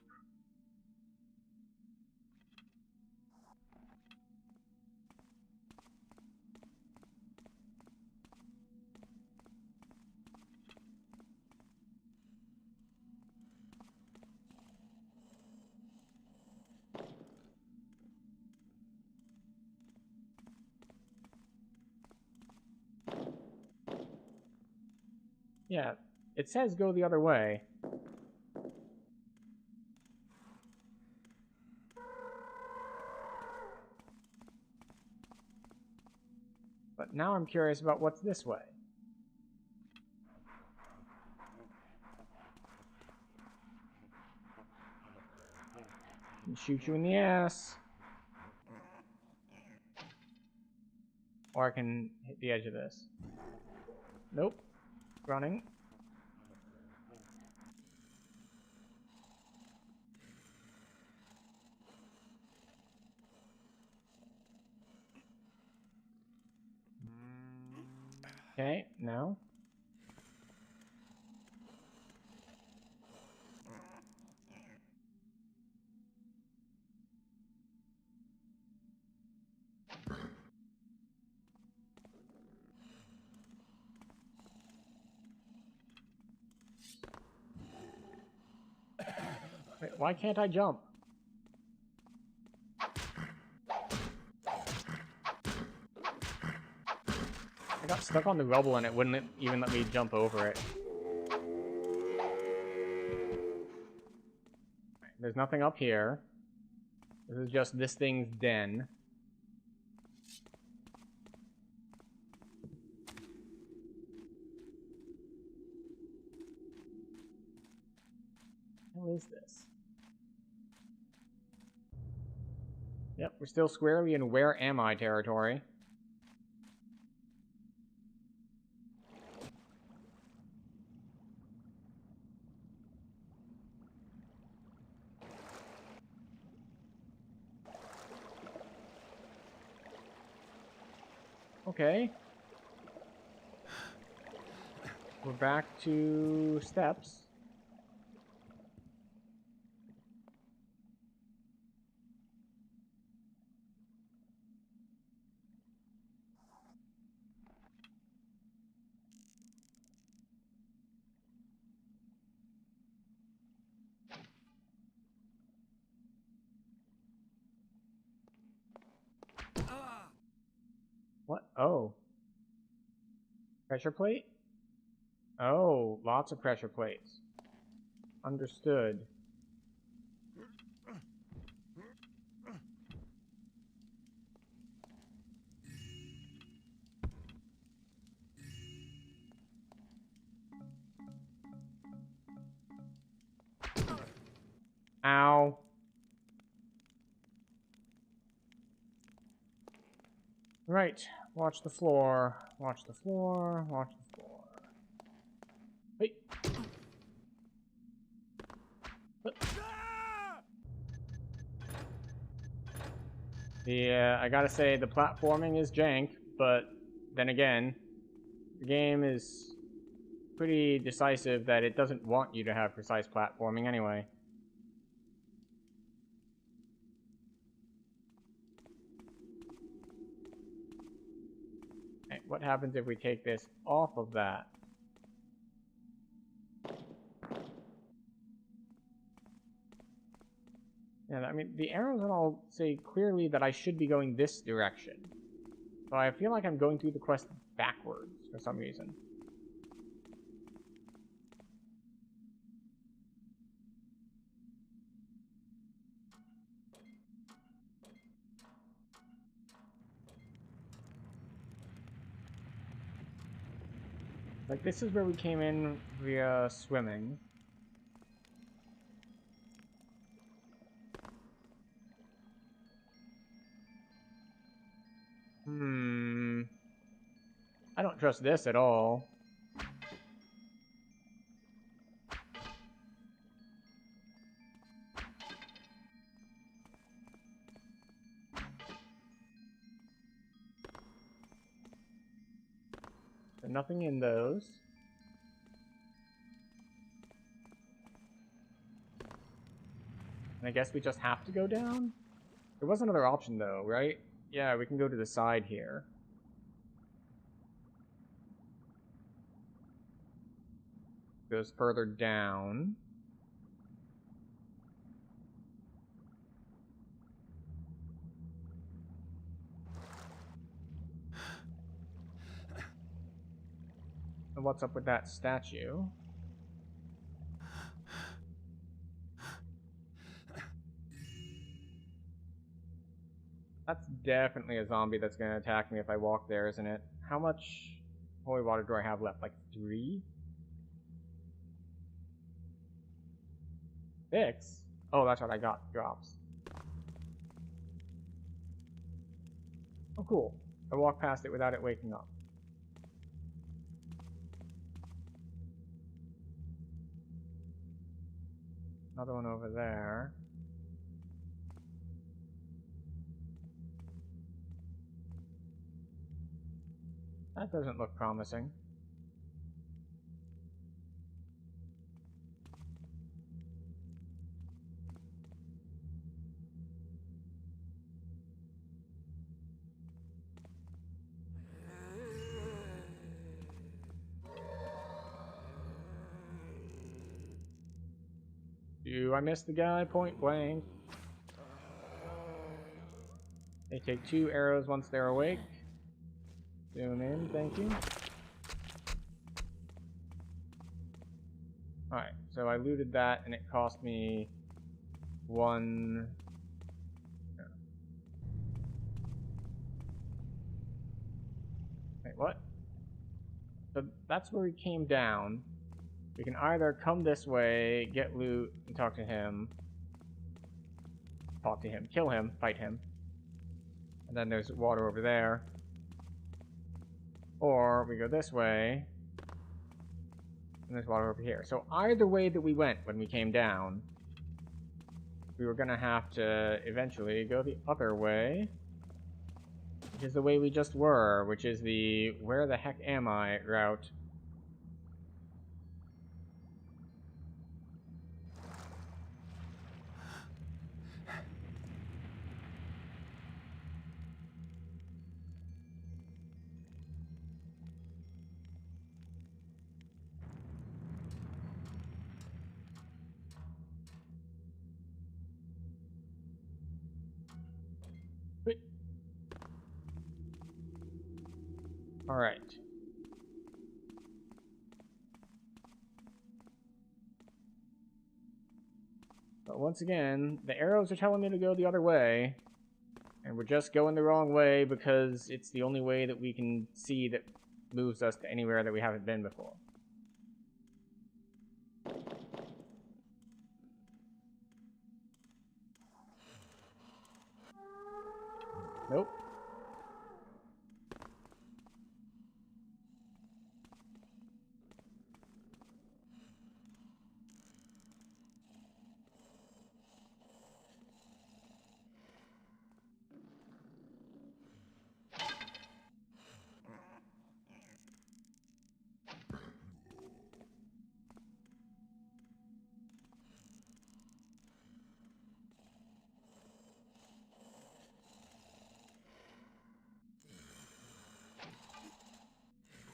Yeah, it says go the other way. But now I'm curious about what's this way. Shoot you in the ass. Or I can hit the edge of this. Nope. Running. Okay, no. Wait, why can't I jump? I got stuck on the rubble and it wouldn't even let me jump over it. There's nothing up here. This is just this thing's den. What is this? Yep, we're still squarely in where am I territory. Okay. We're back to steps. What? Oh. Pressure plate? Oh, lots of pressure plates. Understood. Ow. Right. Watch the floor. Watch the floor. Watch the floor. Wait. Yeah, I gotta say, the platforming is jank, but then again, the game is pretty decisive that it doesn't want you to have precise platforming anyway. Okay, what happens if we take this off of that? Yeah, I mean, the arrows and all say clearly that I should be going this direction. So I feel like I'm going through the quest backwards for some reason. Like, this is where we came in via swimming. I don't trust this at all. There's nothing in those. And I guess we just have to go down? There was another option though, right? Yeah, we can go to the side here. Goes further down. what's up with that statue. That's definitely a zombie that's going to attack me if I walk there, isn't it? How much holy water do I have left? Like 3? 6? Oh, that's what I got. Drops. Oh, cool. I walked past it without it waking up. Another one over there. That doesn't look promising. Do I miss the guy point blank? They take 2 arrows once they're awake. Zoom in, thank you. Alright, so I looted that and it cost me 1... Wait, what? So that's where we came down. We can either come this way, get loot, and talk to him. Talk to him, kill him, fight him. And then there's water over there. Or we go this way. And there's water over here. So either way that we went when we came down, we were gonna have to eventually go the other way. Which is the way we just were, which is the where the heck am I route. Alright. But once again, the arrows are telling me to go the other way. And we're just going the wrong way because it's the only way that we can see that moves us to anywhere that we haven't been before. Nope.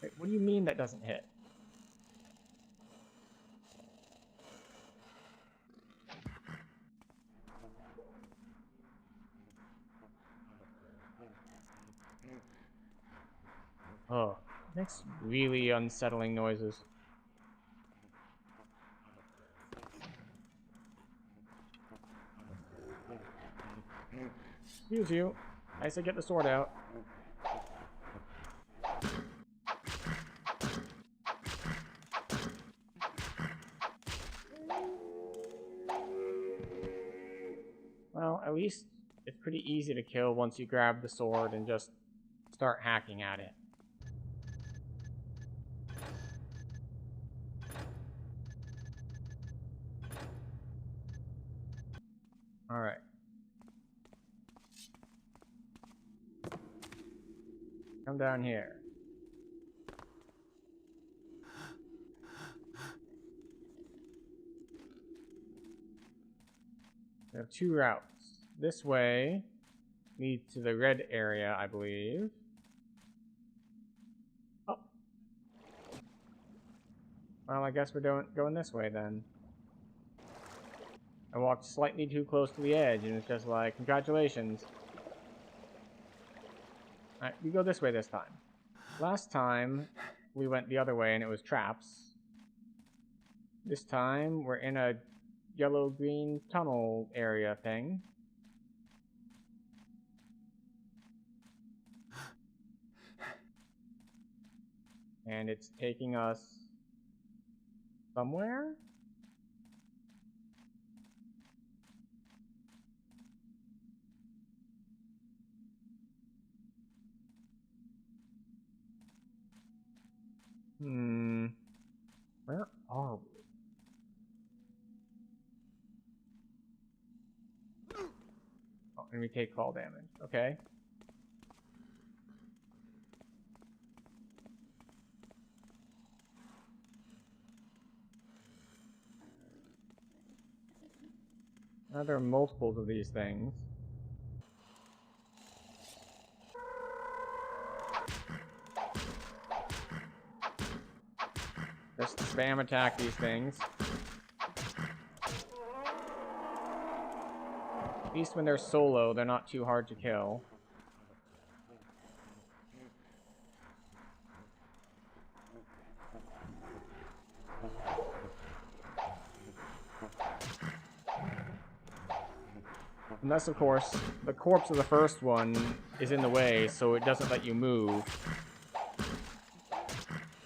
Wait, what do you mean that doesn't hit? Oh, it makes really unsettling noises. Excuse you. I said get the sword out. Well, at least it's pretty easy to kill once you grab the sword and just start hacking at it. Alright. Come down here. We have 2 routes. This way leads to the red area, I believe. Oh. Well, I guess we're going this way then. I walked slightly too close to the edge and it's just like, congratulations. Alright, we go this way this time. Last time, we went the other way and it was traps. This time, we're in a yellow-green tunnel area thing. And it's taking us somewhere? Where are we? Oh, and we take fall damage. Okay. Now there are multiples of these things. Just spam attack these things. At least when they're solo, they're not too hard to kill. Unless, of course, the corpse of the first one is in the way, so it doesn't let you move.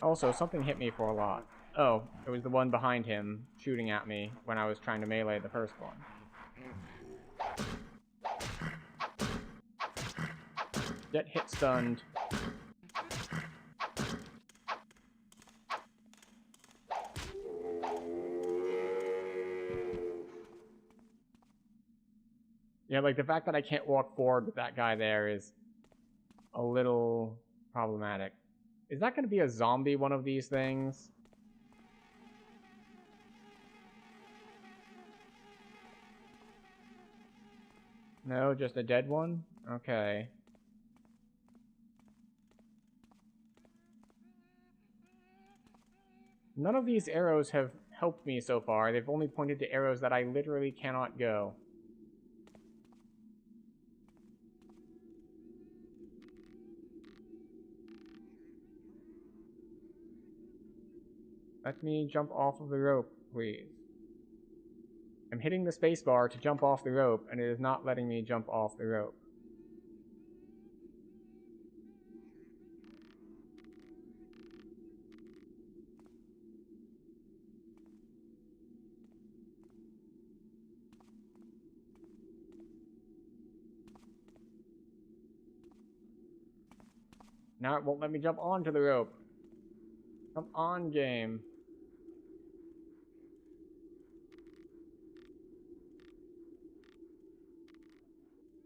Also, something hit me for a lot. Oh, it was the one behind him shooting at me when I was trying to melee the first one. Get hit stunned. Yeah, like the fact that I can't walk forward with that guy there is a little problematic. Is that going to be a zombie one of these things? No, just a dead one? Okay. None of these arrows have helped me so far. They've only pointed to arrows that I literally cannot go. Let me jump off of the rope, please. I'm hitting the spacebar to jump off the rope, and it is not letting me jump off the rope. Now it won't let me jump onto the rope. Come on, game.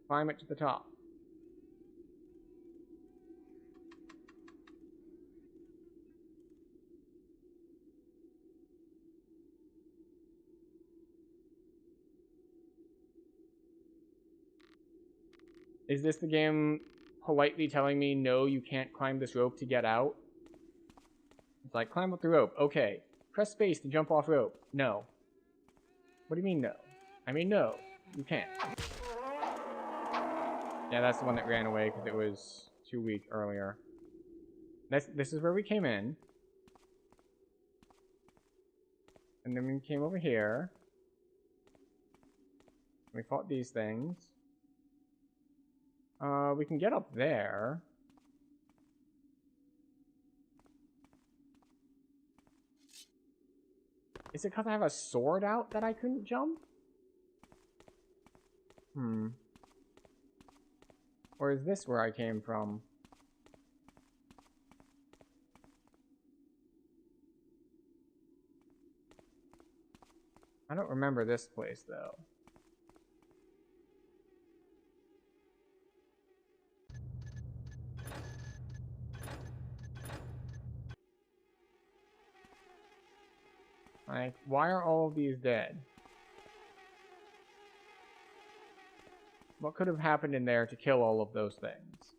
Climb it to the top. Is this the game politely telling me, no, you can't climb this rope to get out? It's like, climb up the rope. Okay. Press space to jump off rope. No. What do you mean, no? I mean, no. You can't. Yeah, that's the one that ran away because it was too weak earlier. This is where we came in. And then we came over here. We fought these things. We can get up there. Is it because I have a sword out that I couldn't jump? Or is this where I came from? I don't remember this place, though. Like, why are all of these dead? What could have happened in there to kill all of those things?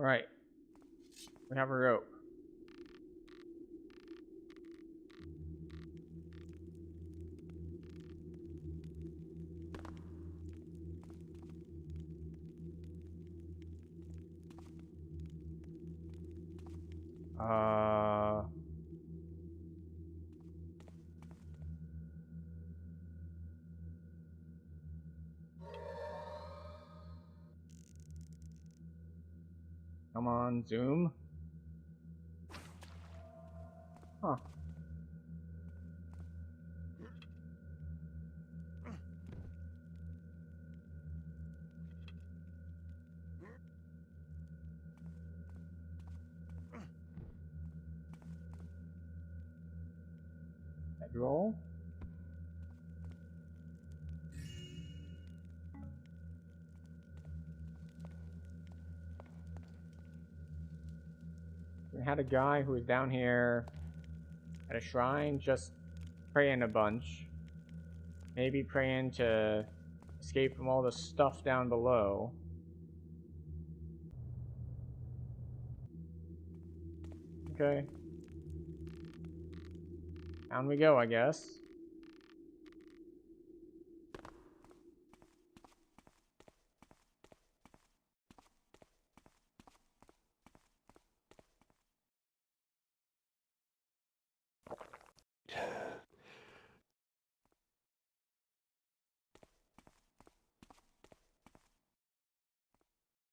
Alright. We have a rope. Come on, zoom. Huh. Head roll. We had a guy who was down here at a shrine just praying a bunch. Maybe praying to escape from all the stuff down below. Okay. Down we go, I guess.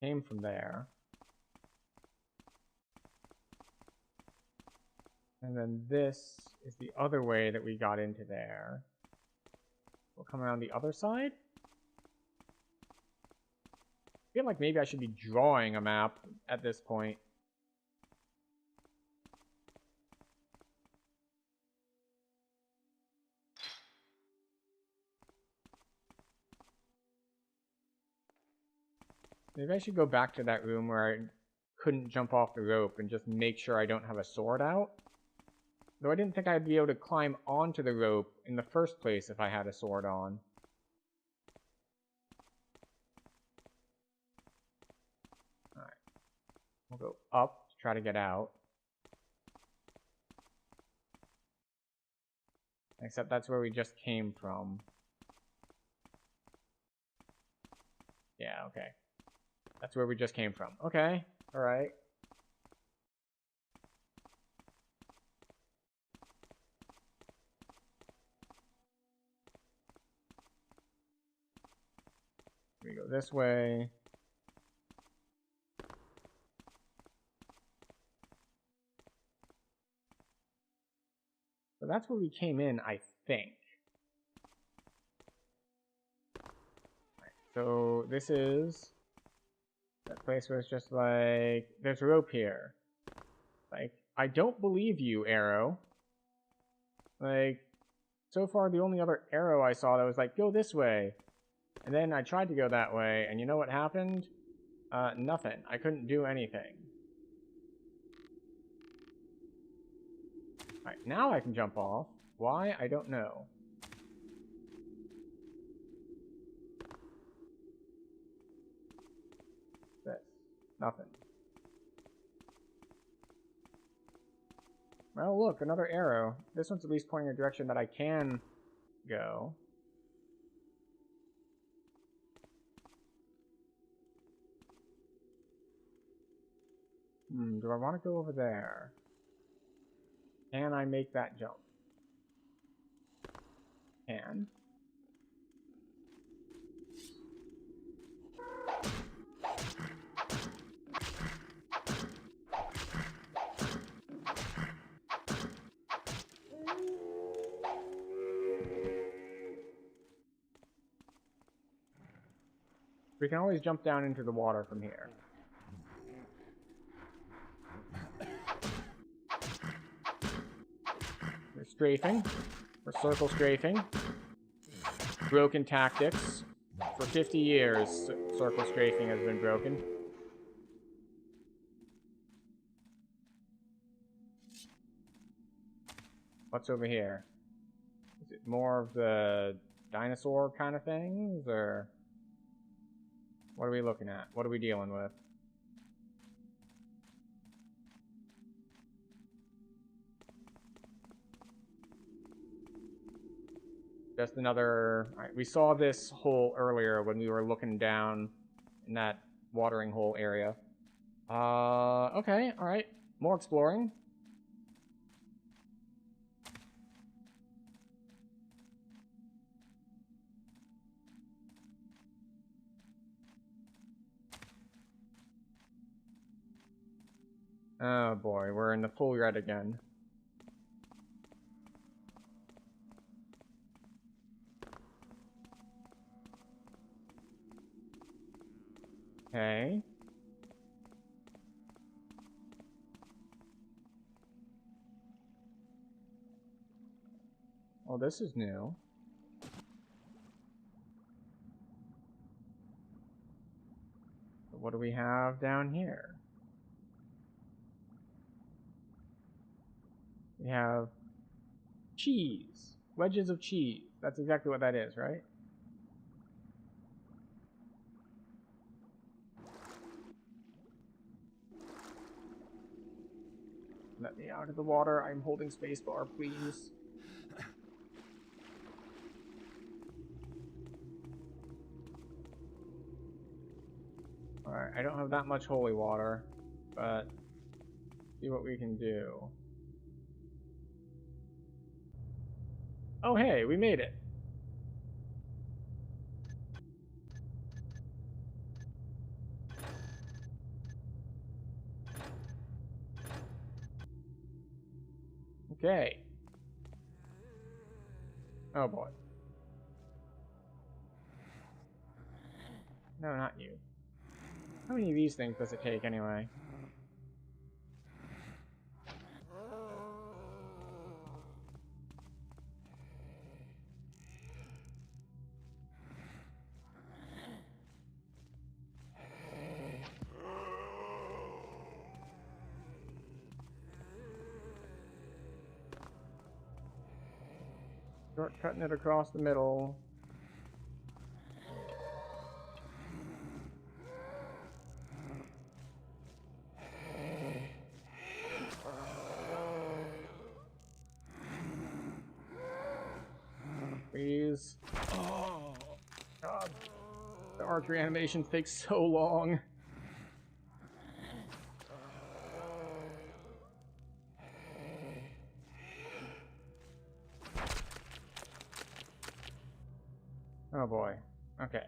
Came from there. And then this is the other way that we got into there. We'll come around the other side? I feel like maybe I should be drawing a map at this point. Maybe I should go back to that room where I couldn't jump off the rope and just make sure I don't have a sword out. Though I didn't think I'd be able to climb onto the rope in the first place if I had a sword on. Alright. We'll go up to try to get out. Except that's where we just came from. Yeah, okay. That's where we just came from. Okay, alright. We go this way. So that's where we came in, I think. Right, so this is that place where it's just like, there's a rope here. Like, I don't believe you, arrow. Like, so far the only other arrow I saw that was like, go this way. And then I tried to go that way, and you know what happened? Nothing. I couldn't do anything. Alright, now I can jump off. Why? I don't know. This. Nothing. Well, look, another arrow. This one's at least pointing in a direction that I can go. Do I want to go over there? Can I make that jump? Can. We can always jump down into the water from here. We're strafing. We're circle strafing. Broken tactics. For 50 years, circle strafing has been broken. What's over here? Is it more of the dinosaur kind of things, or what are we looking at? What are we dealing with? Just another... Alright, we saw this hole earlier when we were looking down in that watering hole area. Okay, alright. More exploring. Oh boy, we're in the full red again. Okay. Well, this is new. What do we have down here? We have cheese. Wedges of cheese. That's exactly what that is, right? Let me out of the water. I'm holding spacebar, please. Alright, I don't have that much holy water, but see what we can do. Oh hey, we made it. Okay. Oh boy. No, not you. How many of these things does it take anyway? Shortcutting it across the middle. Please. Oh, God. The archery animations take so long. Oh boy. Okay.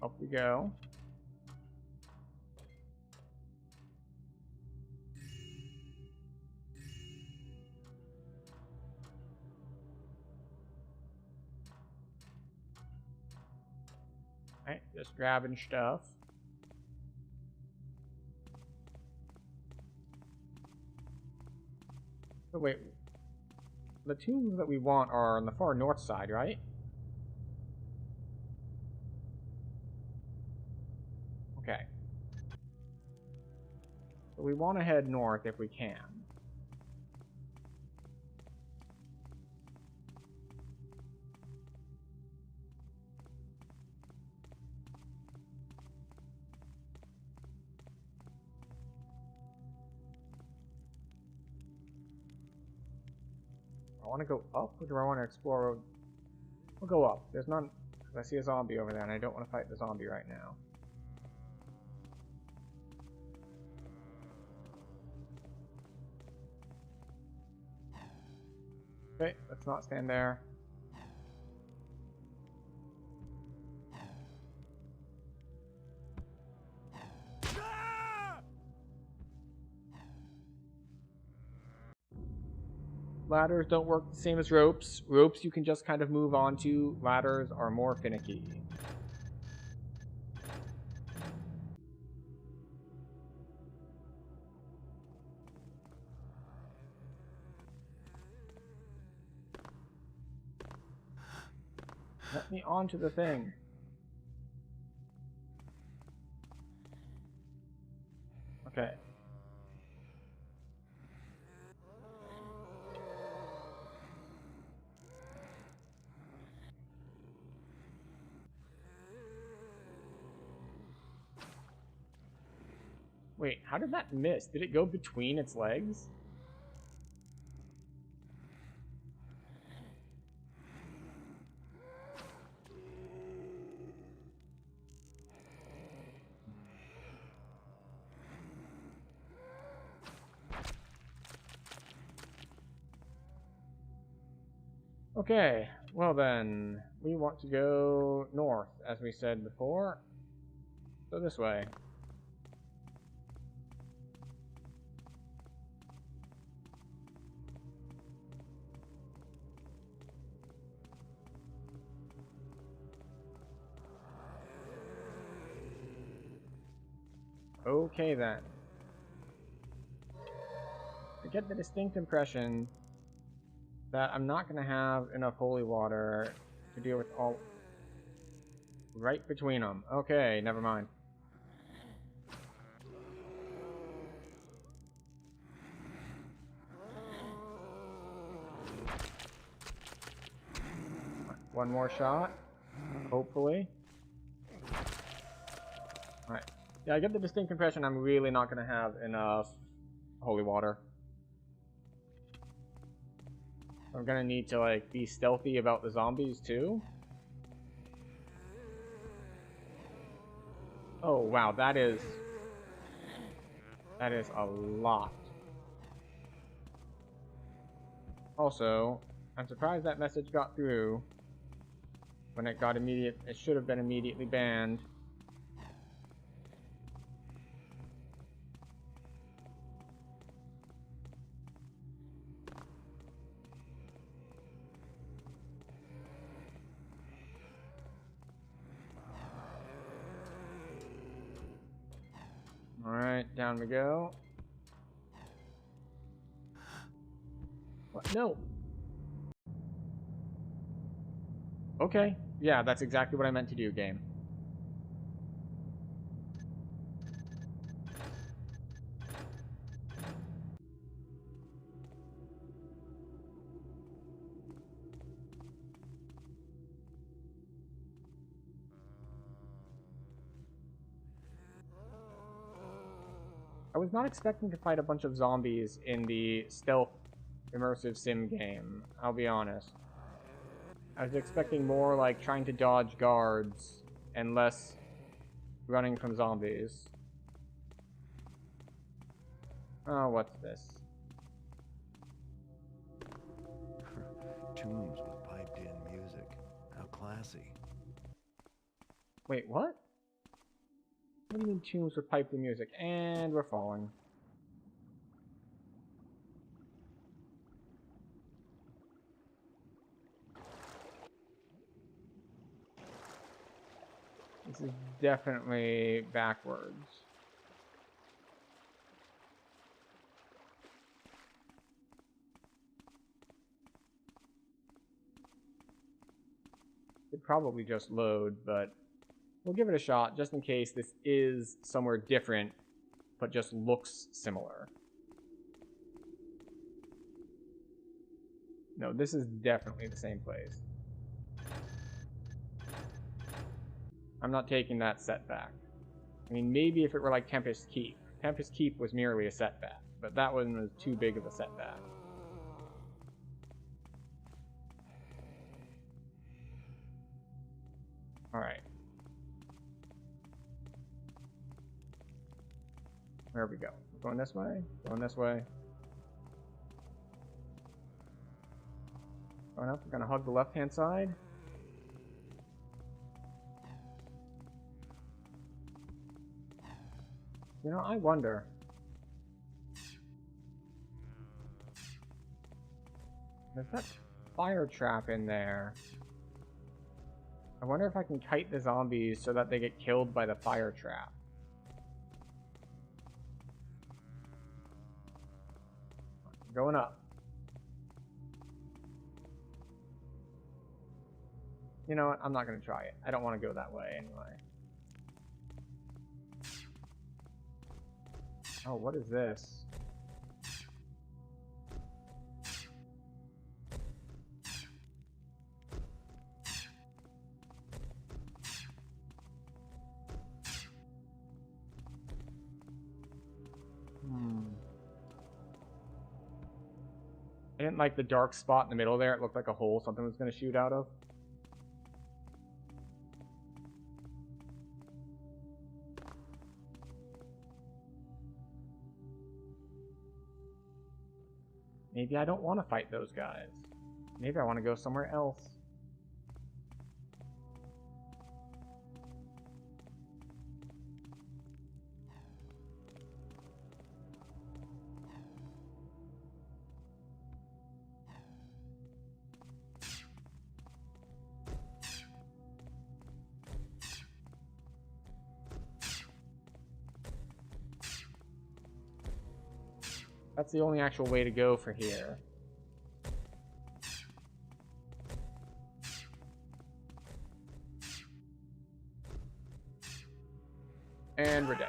Up we go. Alright, just grabbing stuff. So wait, the tombs that we want are on the far north side, right? Okay. So we want to head north if we can. I want to go up, or do I want to explore? We'll go up. There's none. I see a zombie over there, and I don't want to fight the zombie right now. Okay, let's not stand there. Ladders don't work the same as ropes. Ropes you can just kind of move onto. Ladders are more finicky. Let me onto the thing. Okay. Wait, how did that miss? Did it go between its legs? Okay, well then, we want to go north, as we said before. So this way. Okay then. I get the distinct impression that I'm not going to have enough holy water to deal with all right between them. Okay, never mind. One more shot, hopefully. Alright. Yeah, I get the distinct impression I'm really not going to have enough holy water. I'm gonna need to, like, be stealthy about the zombies, too. Oh, wow, that is a lot. Also, I'm surprised that message got through when it should have been immediately banned. Alright, down we go. What? No! Okay. Yeah, that's exactly what I meant to do, game. I was not expecting to fight a bunch of zombies in the stealth immersive sim game, I'll be honest. I was expecting more like trying to dodge guards and less running from zombies. Oh, what's this? Tombs with piped-in music. How classy. Wait, what? What do you mean tunes with piped-in music? And we're falling. This is definitely backwards. It'd probably just load, but we'll give it a shot just in case this is somewhere different, but just looks similar. No, this is definitely the same place. I'm not taking that setback. I mean, maybe if it were like Tempest Keep. Tempest Keep was merely a setback, but that one was too big of a setback. Alright. Where we go? Going this way? Going this way? Going up, we're gonna hug the left-hand side. You know, I wonder. There's that fire trap in there. I wonder if I can kite the zombies so that they get killed by the fire trap. Going up. You know what? I'm not going to try it. I don't want to go that way anyway. Oh, what is this? Didn't like the dark spot in the middle there. It looked like a hole something was going to shoot out of. Maybe I don't want to fight those guys. Maybe I want to go somewhere else. That's the only actual way to go for here. And we're dead.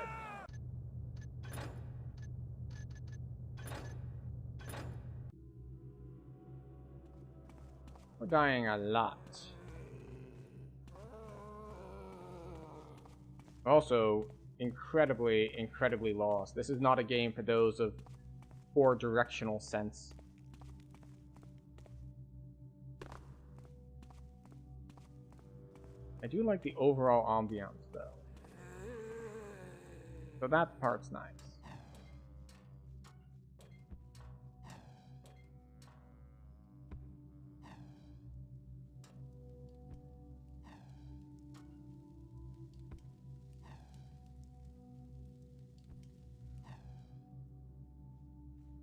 We're dying a lot. Also, incredibly lost. This is not a game for those of poor directional sense. I do like the overall ambiance, though. So that part's nice.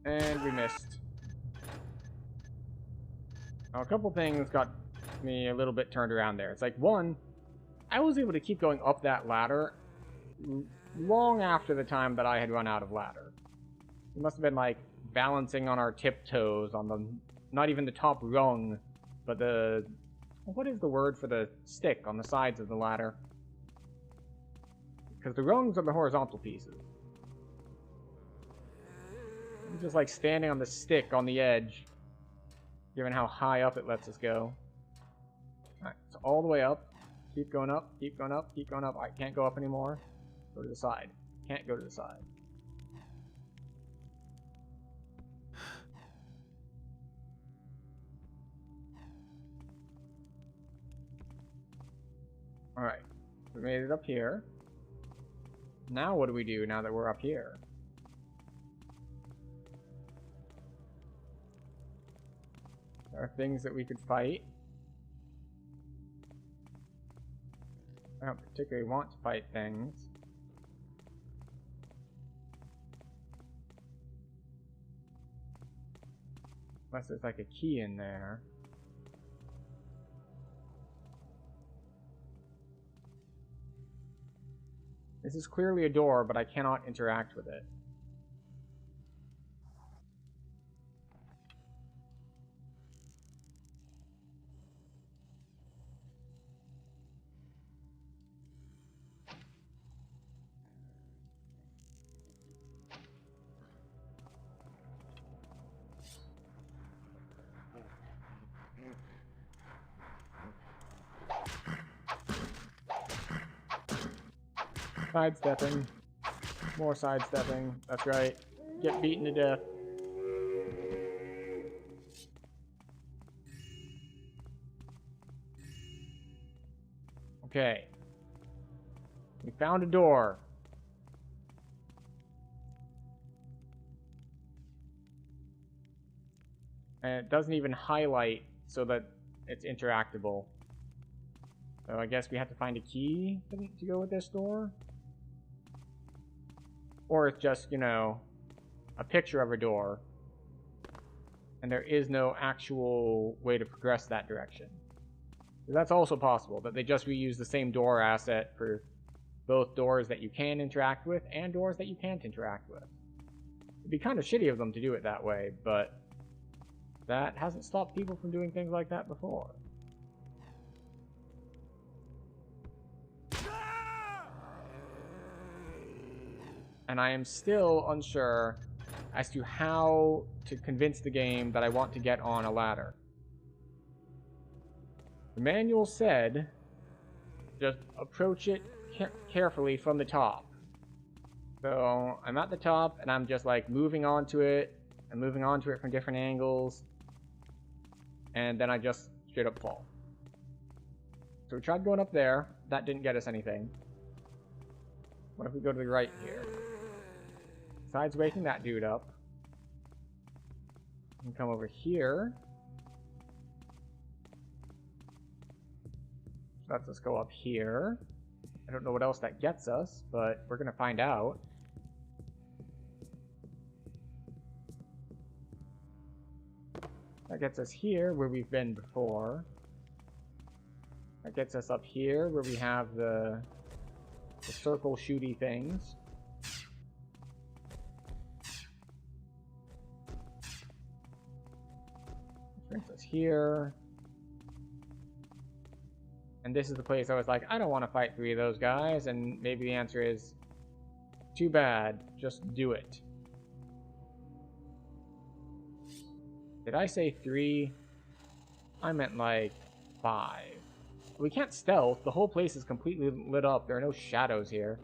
And we missed. Now, a couple things got me a little bit turned around there. It's like, one, I was able to keep going up that ladder long after the time that I had run out of ladder. We must have been, like, balancing on our tiptoes on the, not even the top rung, but the, what is the word for the stick on the sides of the ladder? Because the rungs are the horizontal pieces. I'm just like standing on the stick on the edge, given how high up it lets us go. Alright, so all the way up. Keep going up, keep going up, keep going up. I can't go up anymore. Go to the side. Can't go to the side. Alright, we made it up here. Now what do we do now that we're up here? There are things that we could fight. I don't particularly want to fight things. Unless there's like a key in there. This is clearly a door, but I cannot interact with it. Sidestepping. More sidestepping. That's right. Get beaten to death. Okay. We found a door. And it doesn't even highlight so that it's interactable. So I guess we have to find a key to go with this door. Or it's just, you know, a picture of a door. And there is no actual way to progress that direction. So that's also possible, that they just reuse the same door asset for both doors that you can interact with and doors that you can't interact with. It'd be kind of shitty of them to do it that way, but that hasn't stopped people from doing things like that before. And I am still unsure as to how to convince the game that I want to get on a ladder. The manual said, just approach it carefully from the top. So I'm at the top and I'm just like moving onto it and moving onto it from different angles. and then I just straight up fall. So we tried going up there. That didn't get us anything. What if we go to the right here? Besides waking that dude up, we can come over here. So let's just go up here. I don't know what else that gets us, but we're gonna find out. That gets us here where we've been before. That gets us up here where we have the circle shooty things. Which brings us here. And this is the place I was like, I don't want to fight 3 of those guys, and maybe the answer is, too bad, just do it. Did I say 3? I meant like 5. We can't stealth. The whole place is completely lit up. There are no shadows here.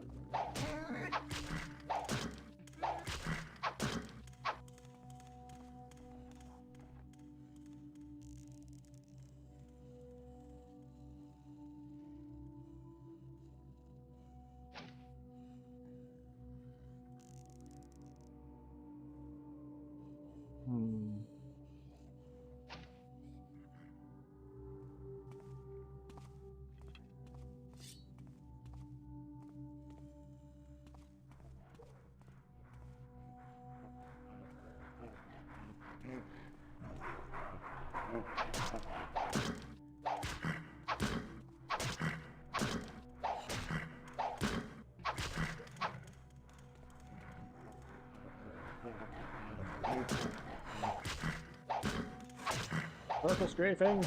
Circle strafing.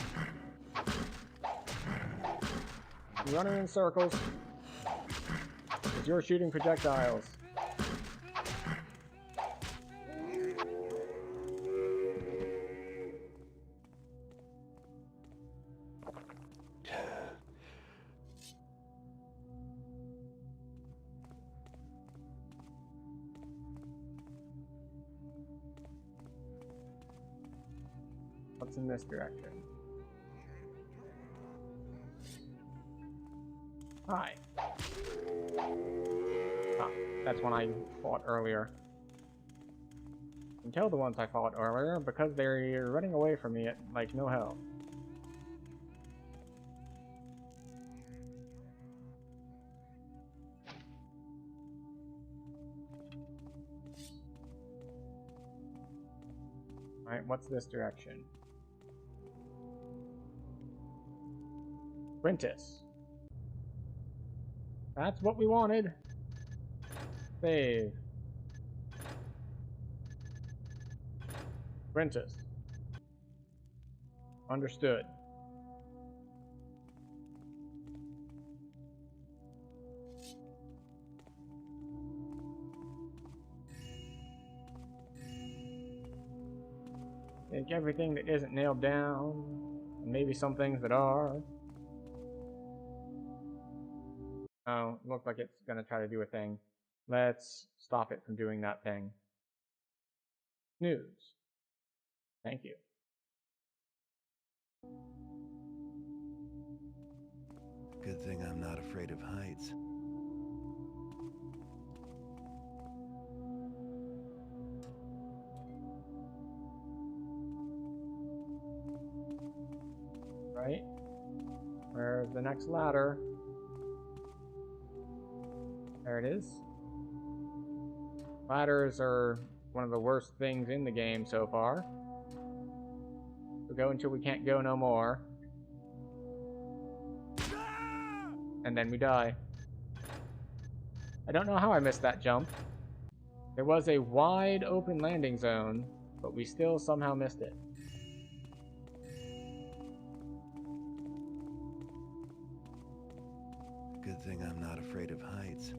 Running in circles. As you're shooting projectiles. What's in this direction? Hi. Ah, that's one I fought earlier. You can tell the ones I fought earlier because they're running away from me at like no hell. Alright, what's this direction? Quintus. That's what we wanted. Save. Quintus. Understood. Take everything that isn't nailed down, and maybe some things that are. Oh, it looks like it's going to try to do a thing. Let's stop it from doing that thing. Snooze. Thank you. Good thing I'm not afraid of heights. Right? Where's the next ladder? There it is. Ladders are one of the worst things in the game so far. We go until we can't go no more. And then we die. I don't know how I missed that jump. There was a wide open landing zone, but we still somehow missed it. Good thing I'm not afraid of heights.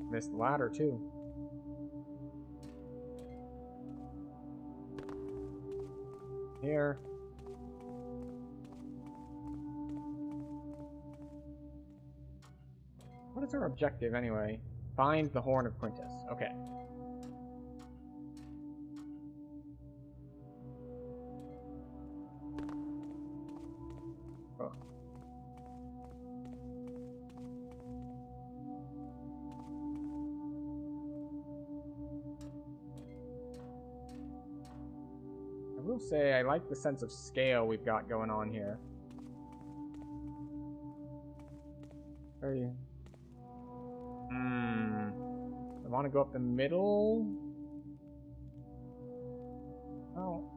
Missed the ladder too. Here. What is our objective anyway? Find the Horn of Quintus. Okay. will say I like the sense of scale we've got going on here. Very... I want to go up the middle. Oh.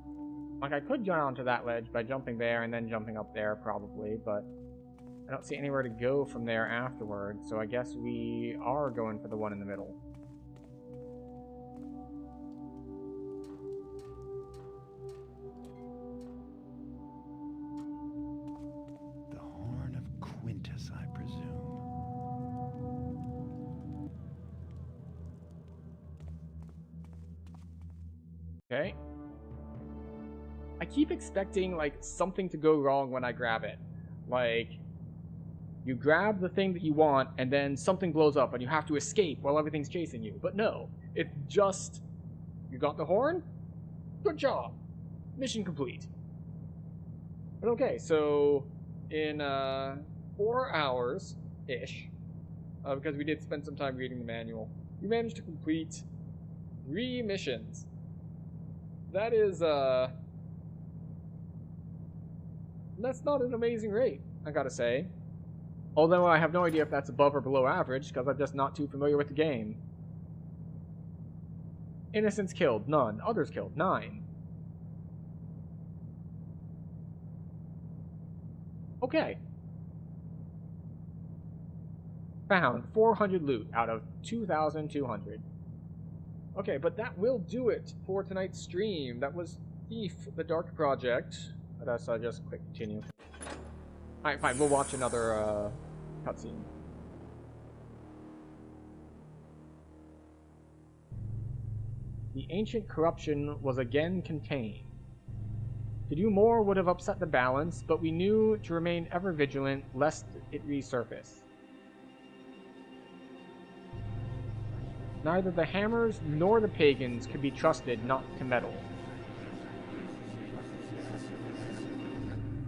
Like, I could jump onto that ledge by jumping there and then jumping up there, probably, but I don't see anywhere to go from there afterwards, so I guess we are going for the one in the middle. The Horn of Quintus, I presume. Okay. I keep expecting, like, something to go wrong when I grab it. Like, you grab the thing that you want, and then something blows up, and you have to escape while everything's chasing you. But no, it's just, you got the horn? Good job. Mission complete. But okay, so in 4 hours-ish, because we did spend some time reading the manual, we managed to complete 3 missions. That is, that's not an amazing rate, I gotta say. Although I have no idea if that's above or below average, because I'm just not too familiar with the game. Innocents killed, none. Others killed, 9. Okay. Found 400 loot out of 2,200. Okay, but that will do it for tonight's stream. That was Thief, the Dark Project. Let's just quick continue. Alright, fine. We'll watch another cutscene. The ancient corruption was again contained. To do more would have upset the balance, but we knew to remain ever vigilant lest it resurface. Neither the hammers nor the pagans could be trusted not to meddle.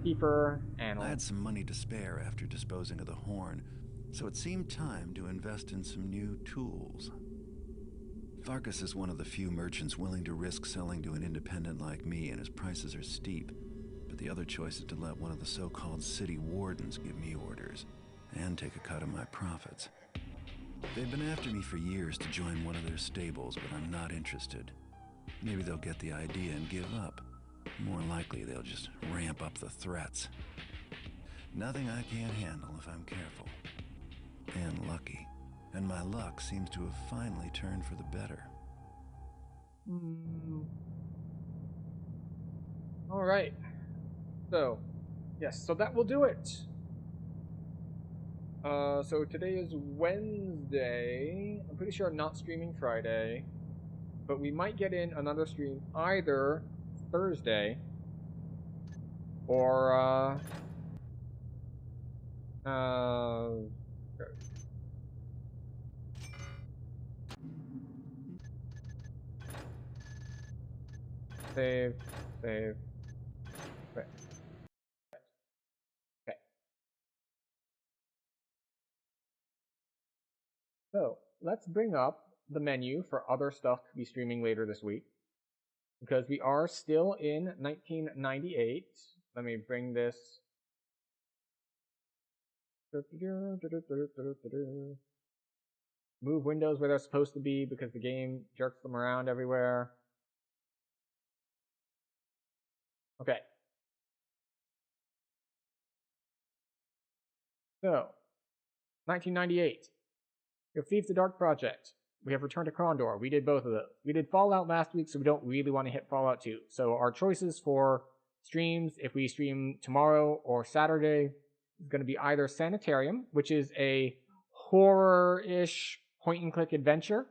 Keeper, Annal. I had some money to spare after disposing of the horn, so it seemed time to invest in some new tools. Farkas is one of the few merchants willing to risk selling to an independent like me, and his prices are steep. But the other choice is to let one of the so-called city wardens give me orders, and take a cut of my profits. They've been after me for years to join one of their stables, but I'm not interested. Maybe they'll get the idea and give up. More likely, they'll just ramp up the threats. Nothing I can't handle if I'm careful. And lucky. And my luck seems to have finally turned for the better. Alright. So, yes, so that will do it. So today is Wednesday. I'm pretty sure I'm not streaming Friday. But we might get in another stream either Thursday or save. Okay. So let's bring up the menu for other stuff to be streaming later this week, because we are still in 1998. Let me bring this. Move windows where they're supposed to be because the game jerks them around everywhere. Okay. So, 1998. We have Thief the Dark Project. We have Return to Krondor. We did both of those. We did Fallout last week, so we don't really want to hit Fallout 2. So our choices for streams, if we stream tomorrow or Saturday, is going to be either Sanitarium, which is a horror-ish point-and-click adventure,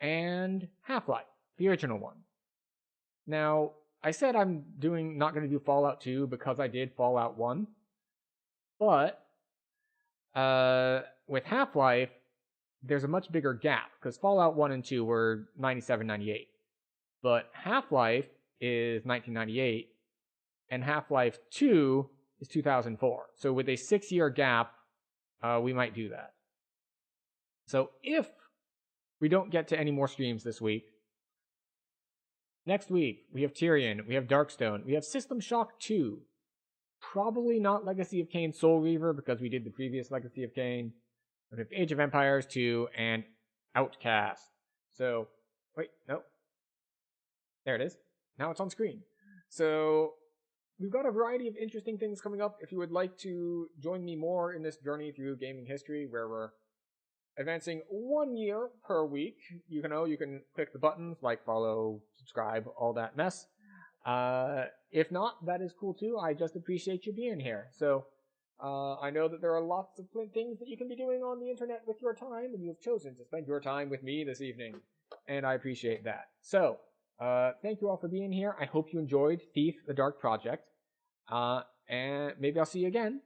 and Half-Life, the original one. Now, I said I'm not going to do Fallout 2 because I did Fallout 1, but with Half-Life, there's a much bigger gap, because Fallout 1 and 2 were 97, 98. But Half-Life is 1998, and Half-Life 2 is 2004. So with a 6-year gap, we might do that. So if we don't get to any more streams this week, Next week, we have Tyrion, we have Darkstone, we have System Shock 2. Probably not Legacy of Kain Soul Reaver because we did the previous Legacy of Kain. We have Age of Empires 2 and Outcast. So, wait, no. There it is. Now it's on screen. So, we've got a variety of interesting things coming up. If you would like to join me more in this journey through gaming history where we're advancing 1 year per week, you can click the buttons like follow, subscribe, all that mess. If not, that is cool too. I just appreciate you being here. So, I know that there are lots of things that you can be doing on the internet with your time, and you've chosen to spend your time with me this evening, and I appreciate that. So, thank you all for being here. I hope you enjoyed Thief: The Dark Project, and maybe I'll see you again